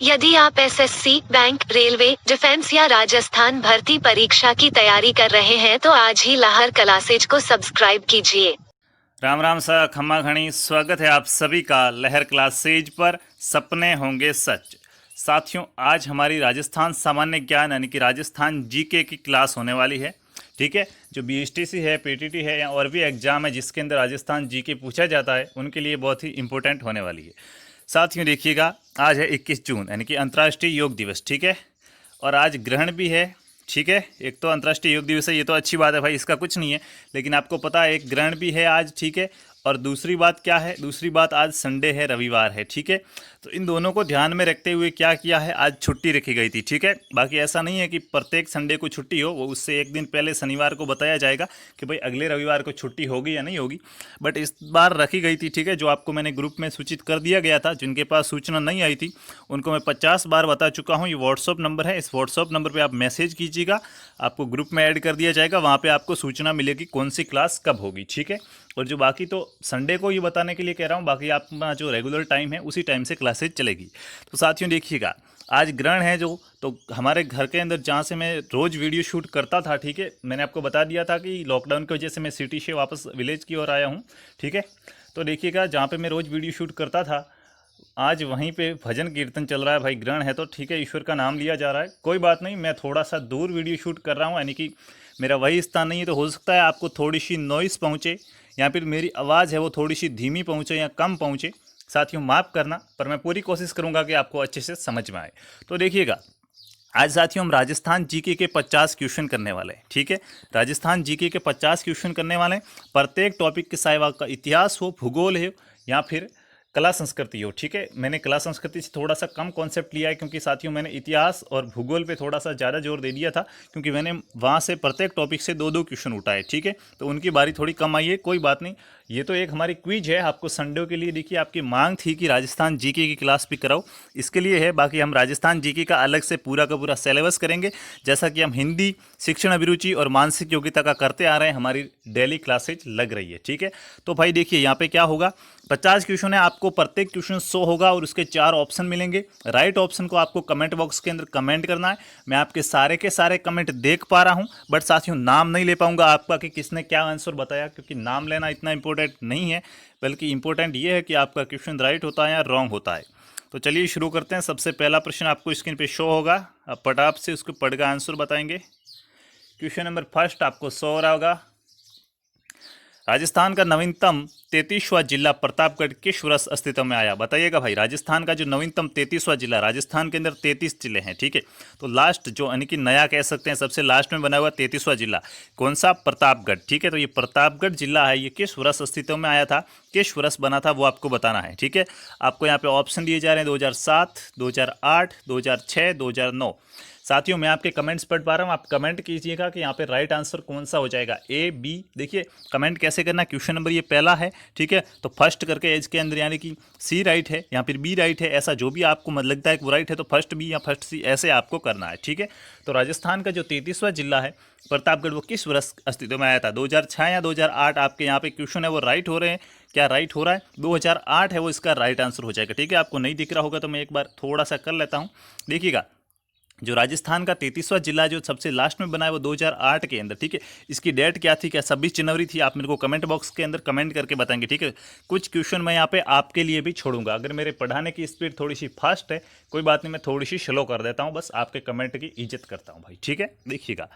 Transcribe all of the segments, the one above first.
यदि आप SSC, bank, railway, defence या राजस्थान भर्ती परीक्षा की तैयारी कर रहे हैं तो आज ही लहर क्लासेज को सब्सक्राइब कीजिए। राम राम सा खम्मा घणी स्वागत है आप सभी का लहर क्लासेज पर। सपने होंगे सच। साथियों, आज हमारी राजस्थान सामान्य ज्ञान यानी कि राजस्थान जीके की क्लास होने वाली है। ठीक है, जो बीएसटीसी है, पीटीटी है या और भी एग्जाम है जिसके अंदर राजस्थान जीके पूछा जाता है उनके लिए बहुत ही इंपॉर्टेंट होने वाली है। साथियों देखिएगा, आज है 21 जून यानी कि अंतर्राष्ट्रीय योग दिवस। ठीक है, और आज ग्रहण भी है। ठीक है, एक तो अंतर्राष्ट्रीय योग दिवस है, ये तो अच्छी बात है भाई, इसका कुछ नहीं है, लेकिन आपको पता है एक ग्रहण भी है आज। ठीक है, और दूसरी बात क्या है, दूसरी बात आज संडे है, रविवार है। ठीक है, तो इन दोनों को ध्यान में रखते हुए क्या किया है, आज छुट्टी रखी गई थी। ठीक है, बाकी ऐसा नहीं है कि प्रत्येक संडे को छुट्टी हो, वो उससे एक दिन पहले शनिवार को बताया जाएगा कि भाई अगले रविवार को छुट्टी होगी या नहीं होगी, बट इस बार रखी गई थी। ठीक है, जो आपको मैंने ग्रुप में सूचित कर दिया गया था, जिनके पास सूचना नहीं आई थी उनको मैं 50 बार बता चुका हूँ। ये व्हाट्सअप नंबर है, इस व्हाट्सअप नंबर पर आप मैसेज कीजिएगा, आपको ग्रुप में ऐड कर दिया जाएगा, वहाँ पर आपको सूचना मिलेगी कौन सी क्लास कब होगी। ठीक है, और जो बाकी तो संडे को ये बताने के लिए कह रहा हूँ, बाकी आपका जो रेगुलर टाइम है उसी टाइम से क्लासेज चलेगी। तो साथियों देखिएगा, आज ग्रहण है जो, तो हमारे घर के अंदर जहाँ से मैं रोज़ वीडियो शूट करता था, ठीक है, मैंने आपको बता दिया था कि लॉकडाउन की वजह से मैं सिटी से वापस विलेज की ओर आया हूँ। ठीक है, तो देखिएगा जहाँ पे मैं रोज़ वीडियो शूट करता था, आज वहीं पे भजन कीर्तन चल रहा है भाई। ग्रहण है तो ठीक है, ईश्वर का नाम लिया जा रहा है, कोई बात नहीं। मैं थोड़ा सा दूर वीडियो शूट कर रहा हूँ, यानी कि मेरा वही स्थान नहीं है, तो हो सकता है आपको थोड़ी सी नॉइस पहुँचे या फिर मेरी आवाज़ है वो थोड़ी सी धीमी पहुँचे या कम पहुँचे। साथियों माफ़ करना, पर मैं पूरी कोशिश करूँगा कि आपको अच्छे से समझ में आए। तो देखिएगा, आज साथियों हम राजस्थान जीके के 50 क्वेश्चन करने वाले हैं। ठीक है, राजस्थान जीके के 50 क्वेश्चन करने वाले हैं। प्रत्येक टॉपिक के साहिवाल का इतिहास हो, भूगोल हो या फिर कला संस्कृति हो। ठीक है, मैंने कला संस्कृति से थोड़ा सा कम कॉन्सेप्ट लिया है, क्योंकि साथियों मैंने इतिहास और भूगोल पे थोड़ा सा ज़्यादा जोर दे दिया था, क्योंकि मैंने वहाँ से प्रत्येक टॉपिक से दो दो क्वेश्चन उठाए। ठीक है, तो उनकी बारी थोड़ी कम आई है, कोई बात नहीं। ये तो एक हमारी क्विज है आपको संडे के लिए। देखिए आपकी मांग थी कि राजस्थान जीके की क्लास भी कराओ, इसके लिए है। बाकी हम राजस्थान जीके का अलग से पूरा का पूरा सिलेबस करेंगे, जैसा कि हम हिंदी, शिक्षण अभिरुचि और मानसिक योग्यता का करते आ रहे हैं, हमारी डेली क्लासेज लग रही है। ठीक है, तो भाई देखिए यहाँ पे क्या होगा, 50 क्वेश्चन है, आपको प्रत्येक क्वेश्चन 100 होगा और उसके 4 ऑप्शन मिलेंगे। राइट ऑप्शन को आपको कमेंट बॉक्स के अंदर कमेंट करना है। मैं आपके सारे के सारे कमेंट देख पा रहा हूं, बट साथियों नाम नहीं ले पाऊंगा आपका कि किसने क्या आंसर बताया, क्योंकि नाम लेना इतना इंपॉर्टेंट नहीं है, बल्कि इंपॉर्टेंट ये है कि आपका क्वेश्चन राइट होता है या रॉन्ग होता है। तो चलिए शुरू करते हैं। सबसे पहला प्रश्न आपको स्क्रीन पर शो होगा, आप पटाप से उसको पढ़कर आंसर बताएंगे। क्वेश्चन नंबर फर्स्ट आपको शो हो रहा होगा, राजस्थान का नवीनतम 33वां जिला प्रतापगढ़ किस वर्ष अस्तित्व में आया? बताइएगा भाई, राजस्थान का जो नवीनतम 33वां जिला, राजस्थान के अंदर 33 जिले हैं। ठीक है, तो लास्ट जो यानी कि नया कह सकते हैं, सबसे लास्ट में बना हुआ 33वां जिला कौन सा? प्रतापगढ़। ठीक है, तो ये प्रतापगढ़ जिला है, ये किस वर्ष अस्तित्व में आया था, किस वर्ष बना था, वो आपको बताना है। ठीक है, आपको यहाँ पे ऑप्शन दिए जा रहे हैं 2007, 2008, 2006, 2009। साथियों मैं आपके कमेंट्स पढ़ पा रहा हूँ, आप कमेंट कीजिएगा कि यहाँ पे राइट आंसर कौन सा हो जाएगा, ए बी। देखिए कमेंट कैसे करना, क्वेश्चन नंबर ये पहला है। ठीक है, तो फर्स्ट करके एज के अंदर यानी कि सी राइट है या फिर बी राइट है, ऐसा जो भी आपको लगता है कि वो राइट है, तो फर्स्ट बी या फर्स्ट सी ऐसे आपको करना है। ठीक है, तो राजस्थान का जो 33वां जिला है प्रतापगढ़, वो किस वर्ष अस्तित्व में आया था? 2006 या 2008? आपके यहाँ पे क्वेश्चन है वो राइट हो रहे हैं, क्या राइट हो रहा है? 2008 है वो इसका राइट आंसर हो जाएगा। ठीक है, आपको नहीं दिख रहा होगा तो मैं एक बार थोड़ा सा कर लेता हूँ। देखिएगा, जो राजस्थान का 33वां जिला जो सबसे लास्ट में बना है वो 2008 के अंदर। ठीक है, इसकी डेट क्या थी, क्या 26 जनवरी थी? आप मेरे को कमेंट बॉक्स के अंदर कमेंट करके बताएंगे। ठीक है, कुछ क्वेश्चन मैं यहाँ पे आपके लिए भी छोड़ूंगा, अगर मेरे पढ़ाने की स्पीड थोड़ी सी फास्ट है कोई बात नहीं, मैं थोड़ी सी स्लो कर देता हूँ, बस आपके कमेंट की इज्जत करता हूँ भाई। ठीक है, देखिएगा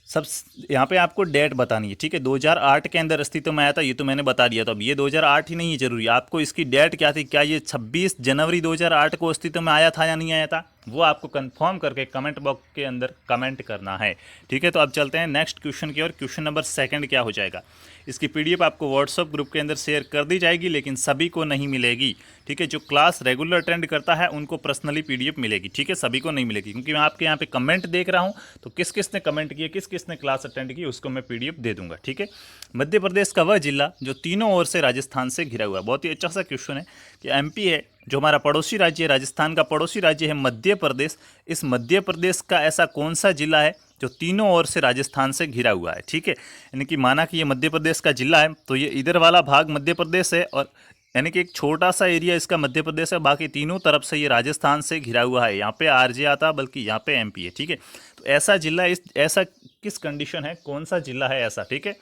सब यहाँ पे आपको डेट बतानी है। ठीक है, 2008 के अंदर अस्तित्व में आया था, ये तो मैंने बता दिया। तो अब ये 2008 ही नहीं है जरूरी, आपको इसकी डेट क्या थी, क्या ये 26 जनवरी 2008 को अस्तित्व में आया था या नहीं आया था, वो आपको कंफर्म करके कमेंट बॉक्स के अंदर कमेंट करना है। ठीक है, तो अब चलते हैं नेक्स्ट क्वेश्चन की ओर। क्वेश्चन नंबर सेकंड क्या हो जाएगा, इसकी पीडीएफ आपको व्हाट्सएप ग्रुप के अंदर शेयर कर दी जाएगी, लेकिन सभी को नहीं मिलेगी। ठीक है, जो क्लास रेगुलर अटेंड करता है उनको पर्सनली पीडीएफ मिलेगी। ठीक है, सभी को नहीं मिलेगी, क्योंकि मैं आपके यहाँ पे कमेंट देख रहा हूँ, तो किस किस ने कमेंट किया, किस किस ने क्लास अटेंड की, उसको मैं पीडीएफ दे दूंगा। ठीक है, मध्य प्रदेश का वह जिला जो तीनों ओर से राजस्थान से घिरा हुआ है। बहुत ही अच्छा सा क्वेश्चन है कि एमपी है जो हमारा पड़ोसी राज्य है, राजस्थान का पड़ोसी राज्य है मध्य प्रदेश। इस मध्य प्रदेश का ऐसा कौन सा जिला है जो तीनों ओर से राजस्थान से घिरा हुआ है? ठीक है, यानी कि माना कि ये मध्य प्रदेश का जिला है, तो ये इधर वाला भाग मध्य प्रदेश है और यानी कि एक छोटा सा एरिया इसका मध्य प्रदेश है, बाकी तीनों तरफ से ये राजस्थान से घिरा हुआ है। यहाँ पे आरजे आता, बल्कि यहाँ पे एमपी है, ठीक है। तो ऐसा जिला, इस ऐसा किस कंडीशन है, कौन सा जिला है ऐसा, ठीक है।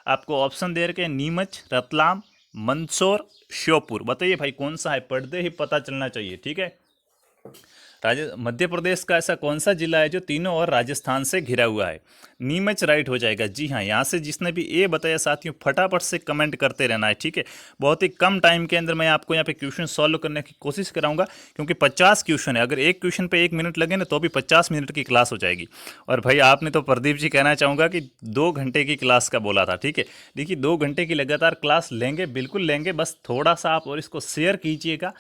आपको ऑप्शन दे रखे नीमच, रतलाम, मंदसौर, श्योपुर। बताइए भाई कौन सा है, पढ़ते ही पता चलना चाहिए, ठीक है। मध्य प्रदेश का ऐसा कौन सा जिला है जो तीनों और राजस्थान से घिरा हुआ है। नीमच राइट हो जाएगा। जी हाँ, यहाँ से जिसने भी ए बताया साथियों फटाफट से कमेंट करते रहना है, ठीक है। बहुत ही कम टाइम के अंदर मैं आपको यहाँ पे क्वेश्चन सॉल्व करने की कोशिश कराऊंगा, क्योंकि 50 क्वेश्चन है। अगर एक क्वेश्चन पे 1 मिनट लगे ना तो भी 50 मिनट की क्लास हो जाएगी। और भाई आपने तो प्रदीप जी कहना चाहूँगा कि 2 घंटे की क्लास का बोला था, ठीक है। देखिए 2 घंटे की लगातार क्लास लेंगे, बिल्कुल लेंगे, बस थोड़ा सा आप और इसको शेयर कीजिएगा,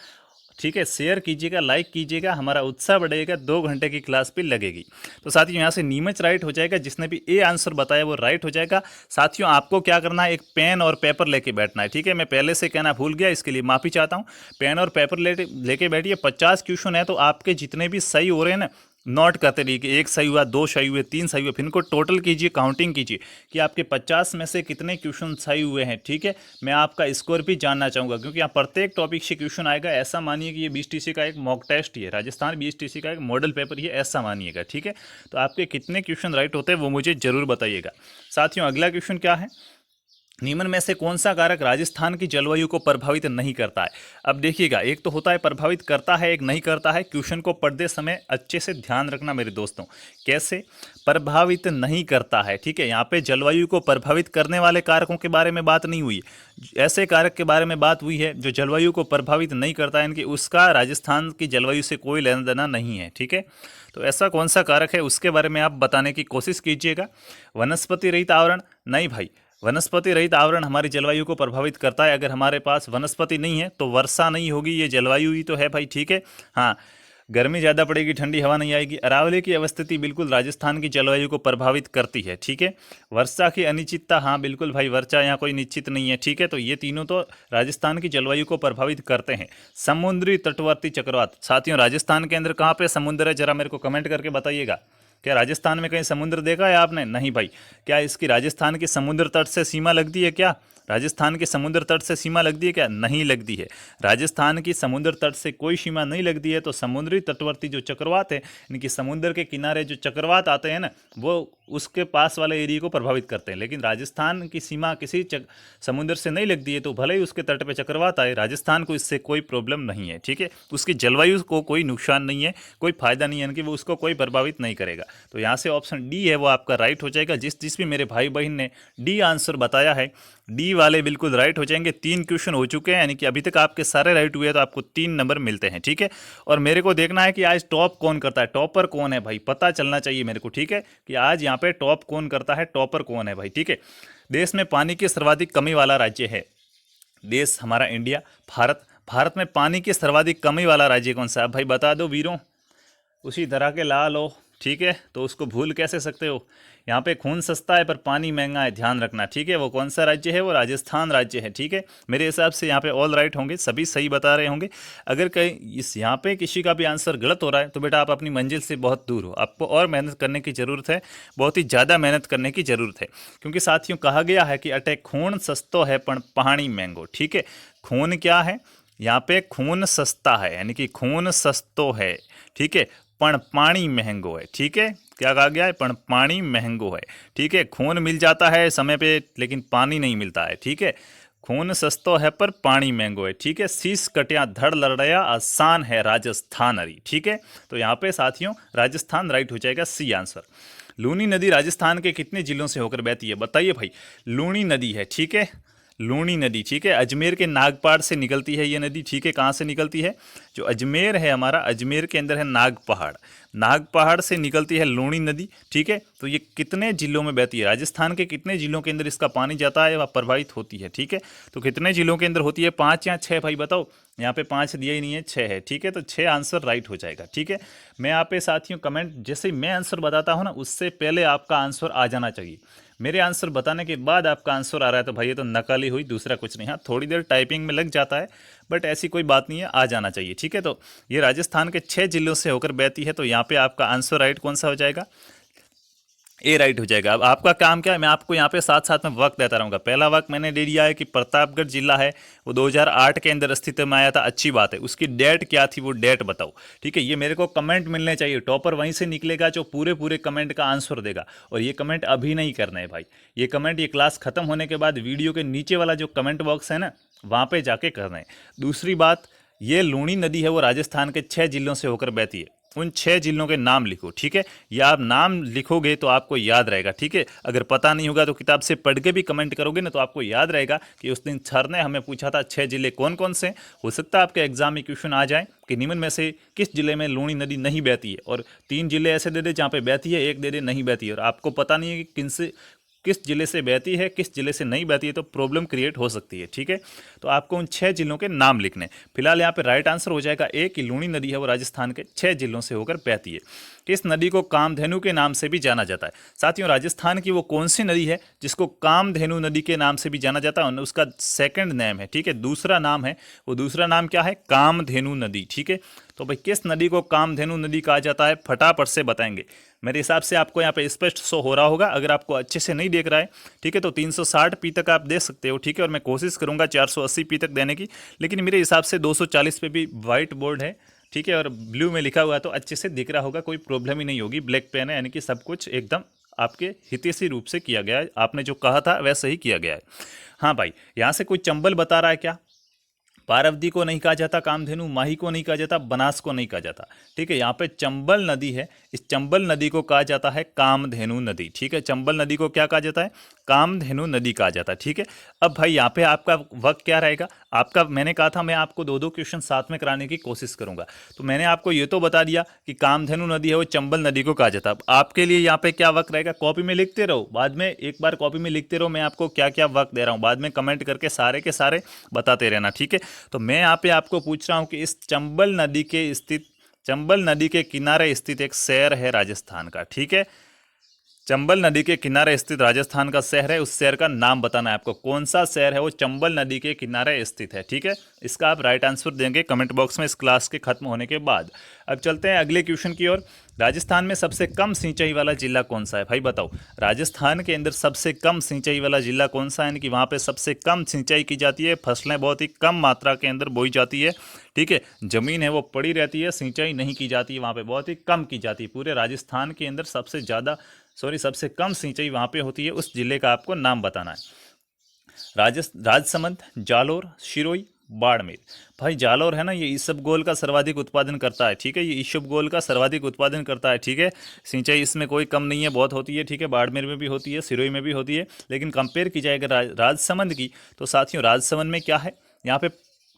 ठीक है। शेयर कीजिएगा, लाइक कीजिएगा, हमारा उत्साह बढ़ेगा। 2 घंटे की क्लास भी लगेगी। तो साथियों यहाँ से नीमच राइट हो जाएगा, जिसने भी ए आंसर बताया वो राइट हो जाएगा। साथियों आपको क्या करना है, एक पेन और पेपर लेके बैठना है, ठीक है। मैं पहले से कहना भूल गया, इसके लिए माफ़ी चाहता हूँ। पेन और पेपर लेके बैठिए। 50 क्वेश्चन है, तो आपके जितने भी सही हो रहे हैं ना, नोट करते रहिए कि 1 सही हुआ, 2 सही हुए, 3 सही हुए, फिर इनको टोटल कीजिए, काउंटिंग कीजिए कि आपके 50 में से कितने क्वेश्चन सही हुए हैं, ठीक है। मैं आपका स्कोर भी जानना चाहूँगा, क्योंकि यहाँ प्रत्येक टॉपिक से क्वेश्चन आएगा। ऐसा मानिए कि ये BSTC का एक मॉक टेस्ट ही है, राजस्थान BSTC का एक मॉडल पेपर ही है, ऐसा मानिएगा, ठीक है। तो आपके कितने क्वेश्चन राइट होते हैं वो मुझे जरूर बताइएगा। साथियों अगला क्वेश्चन क्या है, निम्न में से कौन सा कारक राजस्थान की जलवायु को प्रभावित नहीं करता है। अब देखिएगा, एक तो होता है प्रभावित करता है, एक नहीं करता है। क्वेश्चन को पढ़ते समय अच्छे से ध्यान रखना मेरे दोस्तों। कैसे प्रभावित नहीं करता है, ठीक है। यहाँ पे जलवायु को प्रभावित करने वाले कारकों के बारे में बात नहीं हुई, ऐसे कारक के बारे में बात हुई है जो जलवायु को प्रभावित नहीं करता है, इनकी उसका राजस्थान की जलवायु से कोई लेना देना नहीं है, ठीक है। तो ऐसा कौन सा कारक है उसके बारे में आप बताने की कोशिश कीजिएगा। वनस्पति रहित आवरण, नहीं भाई, वनस्पति रहित आवरण हमारी जलवायु को प्रभावित करता है। अगर हमारे पास वनस्पति नहीं है तो वर्षा नहीं होगी, ये जलवायु ही तो है भाई, ठीक है। हाँ, गर्मी ज़्यादा पड़ेगी, ठंडी हवा नहीं आएगी। अरावली की अवस्थिति बिल्कुल राजस्थान की जलवायु को प्रभावित करती है, ठीक है। वर्षा की अनिश्चितता, हाँ बिल्कुल भाई, वर्षा यहाँ कोई निश्चित नहीं है, ठीक है। तो ये तीनों तो राजस्थान की जलवायु को प्रभावित करते हैं। समुद्री तटवर्ती चक्रवात, साथियों राजस्थान के अंदर कहाँ पे समुद्र है, जरा मेरे को कमेंट करके बताइएगा। क्या राजस्थान में कहीं समुद्र देखा है आपने? नहीं भाई। क्या इसकी राजस्थान की समुद्र तट से सीमा लगती है क्या? राजस्थान के समुद्र तट से सीमा लगती है क्या? नहीं लगती है। राजस्थान की समुद्र तट से कोई सीमा नहीं लगती है। तो समुद्री तटवर्ती जो चक्रवात है, इनकी समुद्र के किनारे जो चक्रवात आते हैं ना, वो उसके पास वाले एरिया को प्रभावित करते हैं। लेकिन राजस्थान की सीमा किसी समुद्र से नहीं लगती है, तो भले ही उसके तट पे चक्रवात आए, राजस्थान को इससे कोई प्रॉब्लम नहीं है, ठीक है। उसकी जलवायु को कोई नुकसान नहीं है, कोई फायदा नहीं है, यानी कि वो उसको कोई प्रभावित नहीं करेगा। तो यहाँ से ऑप्शन डी है वो आपका राइट हो जाएगा। जिस भी मेरे भाई बहन ने डी आंसर बताया है, डी वाले बिल्कुल राइट हो जाएंगे। 3 क्वेश्चन हो चुके हैं, यानी कि अभी तक आपके सारे राइट हुए, तो आपको 3 नंबर मिलते हैं, ठीक है। और मेरे को देखना है कि आज टॉप कौन करता है, टॉपर कौन है भाई, पता चलना चाहिए मेरे को, ठीक है, कि आज यहाँ पे टॉप कौन करता है, टॉपर कौन है भाई, ठीक है। देश में पानी की सर्वाधिक कमी वाला राज्य है, देश हमारा इंडिया, भारत में पानी की सर्वाधिक कमी वाला राज्य कौन सा है भाई, बता दो वीरों। उसी तरह के लाल हो, ठीक है, तो उसको भूल कैसे सकते हो। यहाँ पे खून सस्ता है पर पानी महंगा है, ध्यान रखना, ठीक है। वो कौन सा राज्य है, वो राजस्थान राज्य है, ठीक है। मेरे हिसाब से यहाँ पे ऑल राइट होंगे, सभी सही बता रहे होंगे। अगर कहीं इस यहाँ पे किसी का भी आंसर गलत हो रहा है तो बेटा आप अपनी मंजिल से बहुत दूर हो, आपको और मेहनत करने की ज़रूरत है, बहुत ही ज़्यादा मेहनत करने की ज़रूरत है। क्योंकि साथियों कहा गया है कि अटे खून सस्तो है पण पानी महंगो, ठीक है। खून क्या है, यहाँ पे खून सस्ता है, यानी कि खून सस्तो है, ठीक है, पण पानी महंगो है, ठीक है। क्या कहा गया है, पण पानी महंगो है, ठीक है। खून मिल जाता है समय पे, लेकिन पानी नहीं मिलता है, ठीक है। खून सस्तो है पर पानी महंगो है, ठीक है। शीश कटिया धड़ लड़या आसान है राजस्थान अरी, ठीक है। तो यहाँ पे साथियों राजस्थान राइट हो जाएगा, सी आंसर। लूनी नदी राजस्थान के कितने जिलों से होकर बहती है, बताइए भाई। लूनी नदी है, ठीक है, लूनी नदी, ठीक है। अजमेर के नागपाड़ से निकलती है ये नदी, ठीक है। कहाँ से निकलती है, जो अजमेर है हमारा, अजमेर के अंदर है नागपहाड़, नागपहाड़ से निकलती है लूनी नदी, ठीक है। तो ये कितने जिलों में बहती है, राजस्थान के कितने जिलों के अंदर इसका पानी जाता है, वह प्रभावित होती है, ठीक है। तो कितने जिलों के अंदर होती है, 5 या 6 भाई बताओ। यहाँ पे 5 दिया ही नहीं है, 6 है, ठीक है। तो 6 आंसर राइट हो जाएगा, ठीक है। मैं यहाँ पे साथियों कमेंट, जैसे मैं आंसर बताता हूँ ना, उससे पहले आपका आंसर आ जाना चाहिए। मेरे आंसर बताने के बाद आपका आंसर आ रहा है तो भाई ये तो नकली हुई, दूसरा कुछ नहीं। हाँ थोड़ी देर टाइपिंग में लग जाता है, बट ऐसी कोई बात नहीं है, आ जाना चाहिए, ठीक है। तो ये राजस्थान के 6 जिलों से होकर बहती है, तो यहाँ पे आपका आंसर राइट कौन सा हो जाएगा, ए राइट हो जाएगा। अब आपका काम क्या है, मैं आपको यहाँ पे साथ साथ में वक्त देता रहूंगा। पहला वक्त मैंने दे दिया है कि प्रतापगढ़ जिला है वो 2008 के अंदर अस्तित्व में आया था, अच्छी बात है। उसकी डेट क्या थी वो डेट बताओ, ठीक है। ये मेरे को कमेंट मिलने चाहिए, टॉपर वहीं से निकलेगा जो पूरे पूरे कमेंट का आंसर देगा। और ये कमेंट अभी नहीं करना है भाई, ये कमेंट ये क्लास खत्म होने के बाद वीडियो के नीचे वाला जो कमेंट बॉक्स है ना वहाँ पे जाके करना है। दूसरी बात, ये लूणी नदी है वो राजस्थान के 6 जिलों से होकर बहती है, उन 6 जिलों के नाम लिखो, ठीक है। या आप नाम लिखोगे तो आपको याद रहेगा, ठीक है। अगर पता नहीं होगा तो किताब से पढ़ के भी कमेंट करोगे ना तो आपको याद रहेगा कि उस दिन सर ने हमें पूछा था 6 जिले कौन कौन से। हो सकता है आपके एग्जाम में क्वेश्चन आ जाए कि निम्न में से किस जिले में लूणी नदी नहीं बहती है, और 3 जिले ऐसे दे दे जहाँ पे बहती है, एक दे दे नहीं बहती है, और आपको पता नहीं है कि किन से किस जिले से बहती है किस जिले से नहीं बहती है, तो प्रॉब्लम क्रिएट हो सकती है, ठीक है। तो आपको उन 6 जिलों के नाम लिखने। फिलहाल यहाँ पे राइट आंसर हो जाएगा ए कि लूणी नदी है वो राजस्थान के 6 जिलों से होकर बहती है। इस नदी को कामधेनु के नाम से भी जाना जाता है। साथियों, राजस्थान की वो कौन सी नदी है जिसको कामधेनु नदी के नाम से भी जाना जाता है, उसका सेकंड नेम है, ठीक है, दूसरा नाम है। वो दूसरा नाम क्या है? कामधेनु नदी, ठीक है। तो भाई किस नदी को कामधेनु नदी कहा जाता है, फटाफट से बताएंगे। मेरे हिसाब से आपको यहाँ पे स्पष्ट शो हो रहा होगा। अगर आपको अच्छे से नहीं देख रहा है, ठीक है, तो 360 पी तक आप दे सकते हो, ठीक है। और मैं कोशिश करूंगा 480 पी तक देने की, लेकिन मेरे हिसाब से 240 पे भी व्हाइट बोर्ड है, ठीक है, और ब्लू में लिखा हुआ है तो अच्छे से दिख रहा होगा, कोई प्रॉब्लम ही नहीं होगी। ब्लैक पेन है, यानी कि सब कुछ एकदम आपके हितैषी रूप से किया गया है, आपने जो कहा था वैसे ही किया गया है। हाँ भाई, यहाँ से कोई चंबल बता रहा है क्या? पारवती को नहीं कहा जाता कामधेनु, माही को नहीं कहा जाता, बनास को नहीं कहा जाता, ठीक है। यहाँ पे चंबल नदी है, इस चंबल नदी को कहा जाता है कामधेनु नदी, ठीक है। चंबल नदी को क्या कहा जाता है? कामधेनु नदी कहा जाता है, ठीक है। अब भाई यहाँ पे आपका वक्त क्या रहेगा? आपका, मैंने कहा था मैं आपको 2-2 क्वेश्चन साथ में कराने की कोशिश करूंगा, तो मैंने आपको ये तो बता दिया कि कामधेनु नदी है वो चंबल नदी को कहा जाता है। अब आपके लिए यहाँ पे क्या वक्त रहेगा? कॉपी में लिखते रहो, बाद में एक बार कॉपी में लिखते रहो मैं आपको क्या क्या वक्त दे रहा हूँ, बाद में कमेंट करके सारे के सारे बताते रहना, ठीक है। तो मैं यहाँ पे आपको पूछ रहा हूँ कि इस चंबल नदी के किनारे स्थित एक शहर है राजस्थान का, ठीक है। चंबल नदी के किनारे स्थित राजस्थान का शहर है, उस शहर का नाम बताना है आपको। कौन सा शहर है वो चंबल नदी के किनारे स्थित है, ठीक है। इसका आप राइट आंसर देंगे कमेंट बॉक्स में इस क्लास के खत्म होने के बाद। अब चलते हैं अगले क्वेश्चन की ओर। राजस्थान में सबसे कम सिंचाई वाला जिला कौन सा है? भाई बताओ, राजस्थान के अंदर सबसे कम सिंचाई वाला जिला कौन सा है, यानी कि वहाँ पे सबसे कम सिंचाई की जाती है, फसलें बहुत ही कम मात्रा के अंदर बोई जाती है, ठीक है। जमीन है वो पड़ी रहती है, सिंचाई नहीं की जाती है, वहाँ पे बहुत ही कम की जाती है। पूरे राजस्थान के अंदर सबसे कम सिंचाई वहाँ पे होती है, उस जिले का आपको नाम बताना है। राजसमंद, जालोर, सिरोही, बाड़मेर। भाई जालोर है ना, ये ईसबगोल का सर्वाधिक उत्पादन करता है, ठीक है। ये ईसबगोल का सर्वाधिक उत्पादन करता है, ठीक है। सिंचाई इसमें कोई कम नहीं है, बहुत होती है, ठीक है। बाड़मेर में भी होती है, सिरोही में भी होती है, लेकिन कंपेयर की जाए अगर राजसमंद की, तो साथियों राजसमंद में क्या है, यहाँ पे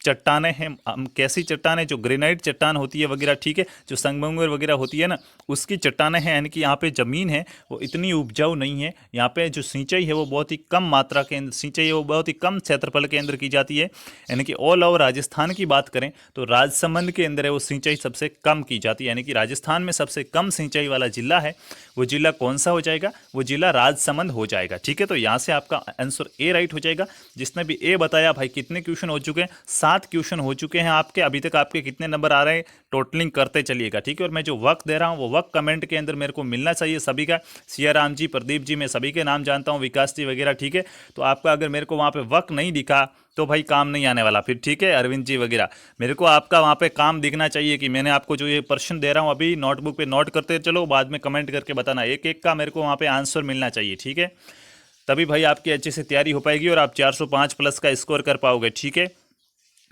चट्टानें हैं। कैसी चट्टानें? जो ग्रेनाइट चट्टान होती है वगैरह, ठीक है, जो संगमरमर वगैरह होती है ना, उसकी चट्टानें हैं। यानी कि यहाँ पे ज़मीन है वो इतनी उपजाऊ नहीं है, यहाँ पे जो सिंचाई है वो बहुत ही कम मात्रा के अंदर सिंचाई है वो बहुत ही कम क्षेत्रफल के अंदर की जाती है। यानी कि ऑल ओवर राजस्थान की बात करें तो राजसमंद के अंदर है वो सिंचाई सबसे कम की जाती है। यानी कि राजस्थान में सबसे कम सिंचाई वाला जिला है, वो जिला कौन सा हो जाएगा? वो जिला राजसमंद हो जाएगा, ठीक है। तो यहाँ से आपका आंसर ए राइट हो जाएगा। जिसने भी ए बताया, भाई कितने क्वेश्चन हो चुके हैं? 7 क्वेश्चन हो चुके हैं आपके। अभी तक आपके कितने नंबर आ रहे हैं टोटलिंग करते चलिएगा, ठीक है। और मैं जो वक्त दे रहा हूँ वो वक्त कमेंट के अंदर मेरे को मिलना चाहिए सभी का। सियाराम जी, प्रदीप जी, मैं सभी के नाम जानता हूँ, विकास जी वगैरह, ठीक है। तो आपका अगर मेरे को वहाँ पे वक्त नहीं दिखा तो भाई काम नहीं आने वाला फिर, ठीक है। अरविंद जी वगैरह, मेरे को आपका वहाँ पे काम दिखना चाहिए कि मैंने आपको जो ये प्रश्न दे रहा हूँ अभी नोटबुक पे नोट करते चलो, बाद में कमेंट करके बताना, एक एक का मेरे को वहाँ पे आंसर मिलना चाहिए, ठीक है। तभी भाई आपकी अच्छे से तैयारी हो पाएगी और आप 405 प्लस का स्कोर कर पाओगे, ठीक है।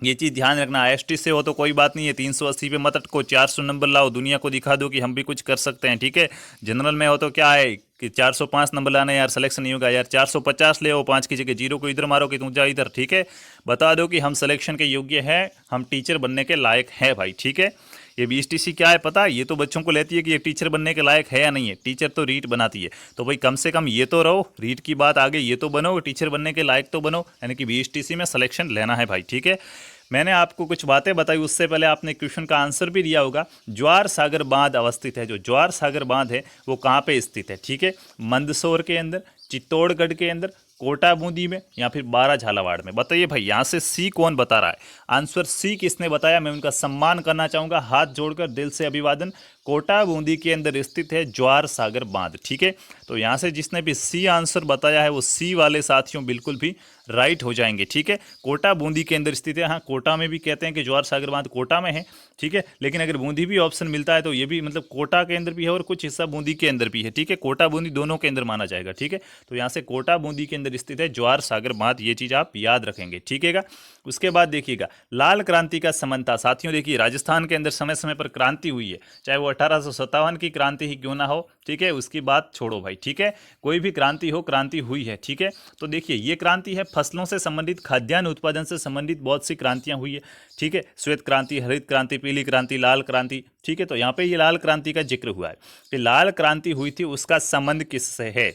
ये चीज़ ध्यान रखना। आईएसटी से हो तो कोई बात नहीं है, 380 पे मत अटको, 400 नंबर लाओ, दुनिया को दिखा दो कि हम भी कुछ कर सकते हैं, ठीक है। जनरल में हो तो क्या है कि 405 नंबर लाना यार, सिलेक्शन नहीं होगा यार। 450 ले आओ, 5 की जगह 0 को इधर मारो कि तुम जा इधर, ठीक है। बता दो कि हम सिलेक्शन के योग्य हैं, हम टीचर बनने के लायक हैं भाई, ठीक है। ये बीएसटीसी क्या है पता है? ये तो बच्चों को लेती है कि ये टीचर बनने के लायक है या नहीं है। टीचर तो रीट बनाती है, तो भाई कम से कम ये तो रहो, रीट की बात आगे, ये तो बनो, टीचर बनने के लायक तो बनो, यानी कि बीएसटीसी में सिलेक्शन लेना है भाई, ठीक है। मैंने आपको कुछ बातें बताई, उससे पहले आपने क्वेश्चन का आंसर भी दिया होगा। ज्वार सागर बांध अवस्थित है, जो ज्वार सागर बांध है वो कहाँ पे स्थित है, ठीक है। मंदसौर के अंदर, चित्तौड़गढ़ के अंदर, कोटा बूंदी में, या फिर बारह झालावाड़ में। बताइए भाई यहाँ से सी कौन बता रहा है? आंसर सी किसने बताया, मैं उनका सम्मान करना चाहूँगा, हाथ जोड़कर दिल से अभिवादन। कोटा बूंदी के अंदर स्थित है ज्वार सागर बांध। ठीक है, तो यहाँ से जिसने भी सी आंसर बताया है वो सी वाले साथियों बिल्कुल भी राइट हो जाएंगे। ठीक है, कोटा बूंदी के अंदर स्थित है। हाँ, कोटा में भी कहते हैं कि ज्वार सागर बांध कोटा में है। ठीक है, लेकिन अगर बूंदी भी ऑप्शन मिलता है तो ये भी मतलब कोटा के अंदर भी है और कुछ हिस्सा बूंदी के अंदर भी है। ठीक है, कोटा बूंदी दोनों के अंदर माना जाएगा। ठीक है, तो यहाँ से कोटा बूंदी के अंदर स्थित है ज्वार सागर बांध, ये चीज़ आप याद रखेंगे। ठीक है, उसके बाद देखिएगा लाल क्रांति का संबंध था। साथियों देखिए, राजस्थान के अंदर समय समय पर क्रांति हुई है, चाहे वो 1857 की क्रांति ही क्यों ना हो। ठीक है, उसकी बात छोड़ो भाई। ठीक है, कोई भी क्रांति हो, क्रांति हुई है। ठीक है, तो देखिए ये क्रांति है फसलों से संबंधित, खाद्यान्न उत्पादन से संबंधित बहुत सी क्रांतियां हुई है। ठीक है, श्वेत क्रांति, हरित क्रांति, पीली क्रांति, लाल क्रांति। ठीक है, तो यहाँ पे ये लाल क्रांति का जिक्र हुआ है कि लाल क्रांति हुई थी, उसका संबंध किससे है।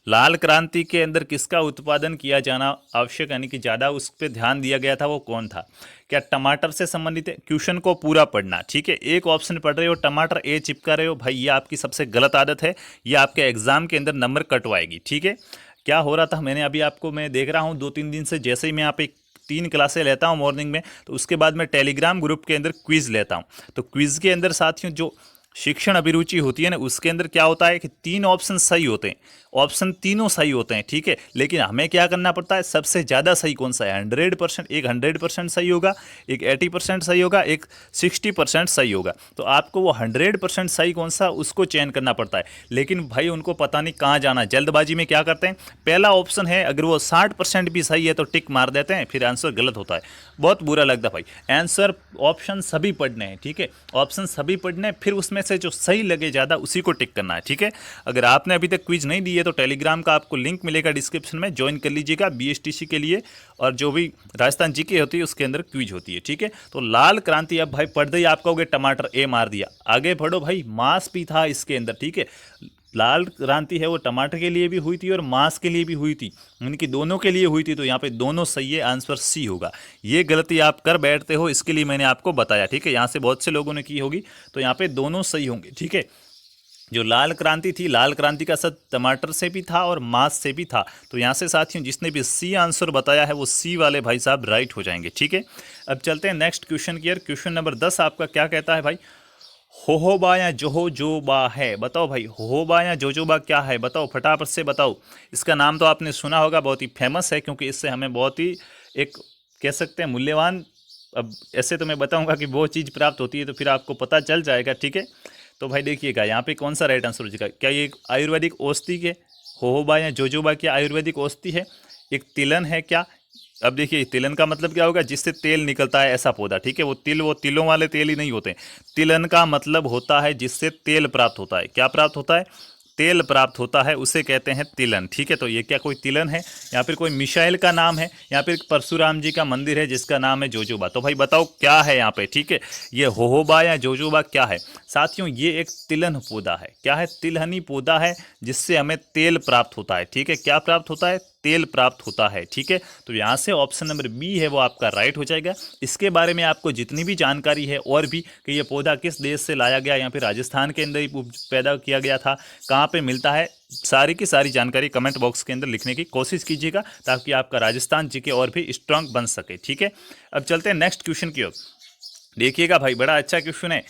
लाल क्रांति के अंदर किसका उत्पादन किया जाना आवश्यक यानी कि ज़्यादा उस पर ध्यान दिया गया था, वो कौन था। क्या टमाटर से संबंधित है। क्वेश्चन को पूरा पढ़ना। ठीक है, एक ऑप्शन पढ़ रहे हो टमाटर ए चिपका रहे हो भाई, ये आपकी सबसे गलत आदत है, ये आपके एग्जाम के अंदर नंबर कटवाएगी। ठीक है, क्या हो रहा था, मैंने अभी आपको मैं देख रहा हूँ 2-3 दिन से, जैसे ही मैं यहाँ पे 3 क्लासें लेता हूँ मॉर्निंग में, तो उसके बाद मैं टेलीग्राम ग्रुप के अंदर क्विज लेता हूँ। तो क्विज के अंदर साथियों जो शिक्षण अभिरुचि होती है ना, उसके अंदर क्या होता है कि 3 ऑप्शन सही होते हैं, ऑप्शन तीनों सही होते हैं। ठीक है, लेकिन हमें क्या करना पड़ता है, सबसे ज़्यादा सही कौन सा है। 100%, एक 100% सही होगा, एक 80% सही होगा, एक 60% सही होगा। तो आपको वो 100% सही कौन सा, उसको चयन करना पड़ता है। लेकिन भाई उनको पता नहीं कहाँ जाना, जल्दबाजी में क्या करते हैं, पहला ऑप्शन है अगर वो 60% भी सही है तो टिक मार देते हैं, फिर आंसर गलत होता है। बहुत बुरा लगता है भाई। आंसर ऑप्शन सभी पढ़ने हैं। ठीक है, ऑप्शन सभी पढ़ने हैं, फिर उसमें से जो सही लगे ज़्यादा उसी को टिक करना है। ठीक है, अगर आपने अभी तक क्विज नहीं दी है तो टेलीग्राम का आपको लिंक मिलेगा डिस्क्रिप्शन में, ज्वाइन कर लीजिएगा बीएसटीसी के लिए, और जो भी राजस्थान जीके होती है उसके अंदर क्विज होती है। ठीक है, तो लाल क्रांति, अब भाई पढ़ते ही आप कहोगे टमाटर ए मार दिया, आगे बढ़ो भाई, मांस भी था इसके अंदर। ठीक है, लाल क्रांति है वो टमाटर के लिए भी हुई थी और मांस के लिए भी हुई थी, इनकी दोनों के लिए हुई थी। तो यहाँ पे दोनों सही है, आंसर सी होगा। ये गलती आप कर बैठते हो, इसके लिए मैंने आपको बताया। ठीक है, यहाँ से बहुत से लोगों ने की होगी, तो यहाँ पे दोनों सही होंगे। ठीक है, जो लाल क्रांति थी, लाल क्रांति का असर टमाटर से भी था और मांस से भी था। तो यहाँ से साथियों जिसने भी सी आंसर बताया है वो सी वाले भाई साहब राइट हो जाएंगे। ठीक है, अब चलते हैं नेक्स्ट क्वेश्चन की ओर। क्वेश्चन नंबर 10 आपका क्या कहता है भाई, होहोबा या जोहोजोबा है। बताओ भाई, होहोबा या जोजोबा क्या है, बताओ फटाफट से बताओ। इसका नाम तो आपने सुना होगा, बहुत ही फेमस है, क्योंकि इससे हमें बहुत ही एक कह सकते हैं मूल्यवान, अब ऐसे तो मैं बताऊंगा कि वो चीज़ प्राप्त होती है तो फिर आपको पता चल जाएगा। ठीक है, तो भाई देखिएगा यहाँ पे कौन सा राइट आंसर हो जाएगा। क्या ये एक आयुर्वेदिक औषधि के, होहोबा या जोजोबा क्या आयुर्वेदिक औषधि है, एक तिलन है क्या। अब देखिए तिलन का मतलब क्या होगा, जिससे तेल निकलता है ऐसा पौधा। ठीक है, वो तिलों वाले तेल ही नहीं होते। तिलन का मतलब होता है जिससे तेल प्राप्त होता है। क्या प्राप्त होता है, तेल प्राप्त होता है, उसे कहते हैं तिलन। ठीक है, तो ये क्या कोई तिलन है या फिर कोई मिसाइल का नाम है या फिर परशुराम जी का मंदिर है जिसका नाम है जोजोबा। तो भाई बताओ क्या है यहाँ पे। ठीक है, ये होहोबा या जोजोबा क्या है साथियों, ये एक तिलहन पौधा है। क्या है, तिलहनी पौधा है जिससे हमें तेल प्राप्त होता है। ठीक है, क्या प्राप्त होता है, तेल प्राप्त होता है। ठीक है, तो यहाँ से ऑप्शन नंबर बी है वो आपका राइट हो जाएगा। इसके बारे में आपको जितनी भी जानकारी है और भी कि ये पौधा किस देश से लाया गया, यहाँ पे राजस्थान के अंदर ही पैदा किया गया था, कहाँ पे मिलता है, सारी की सारी जानकारी कमेंट बॉक्स के अंदर लिखने की कोशिश कीजिएगा, ताकि आपका राजस्थान जीके और भी स्ट्रांग बन सके। ठीक है, अब चलते हैं नेक्स्ट क्वेश्चन की ओर। देखिएगा भाई, बड़ा अच्छा क्वेश्चन है।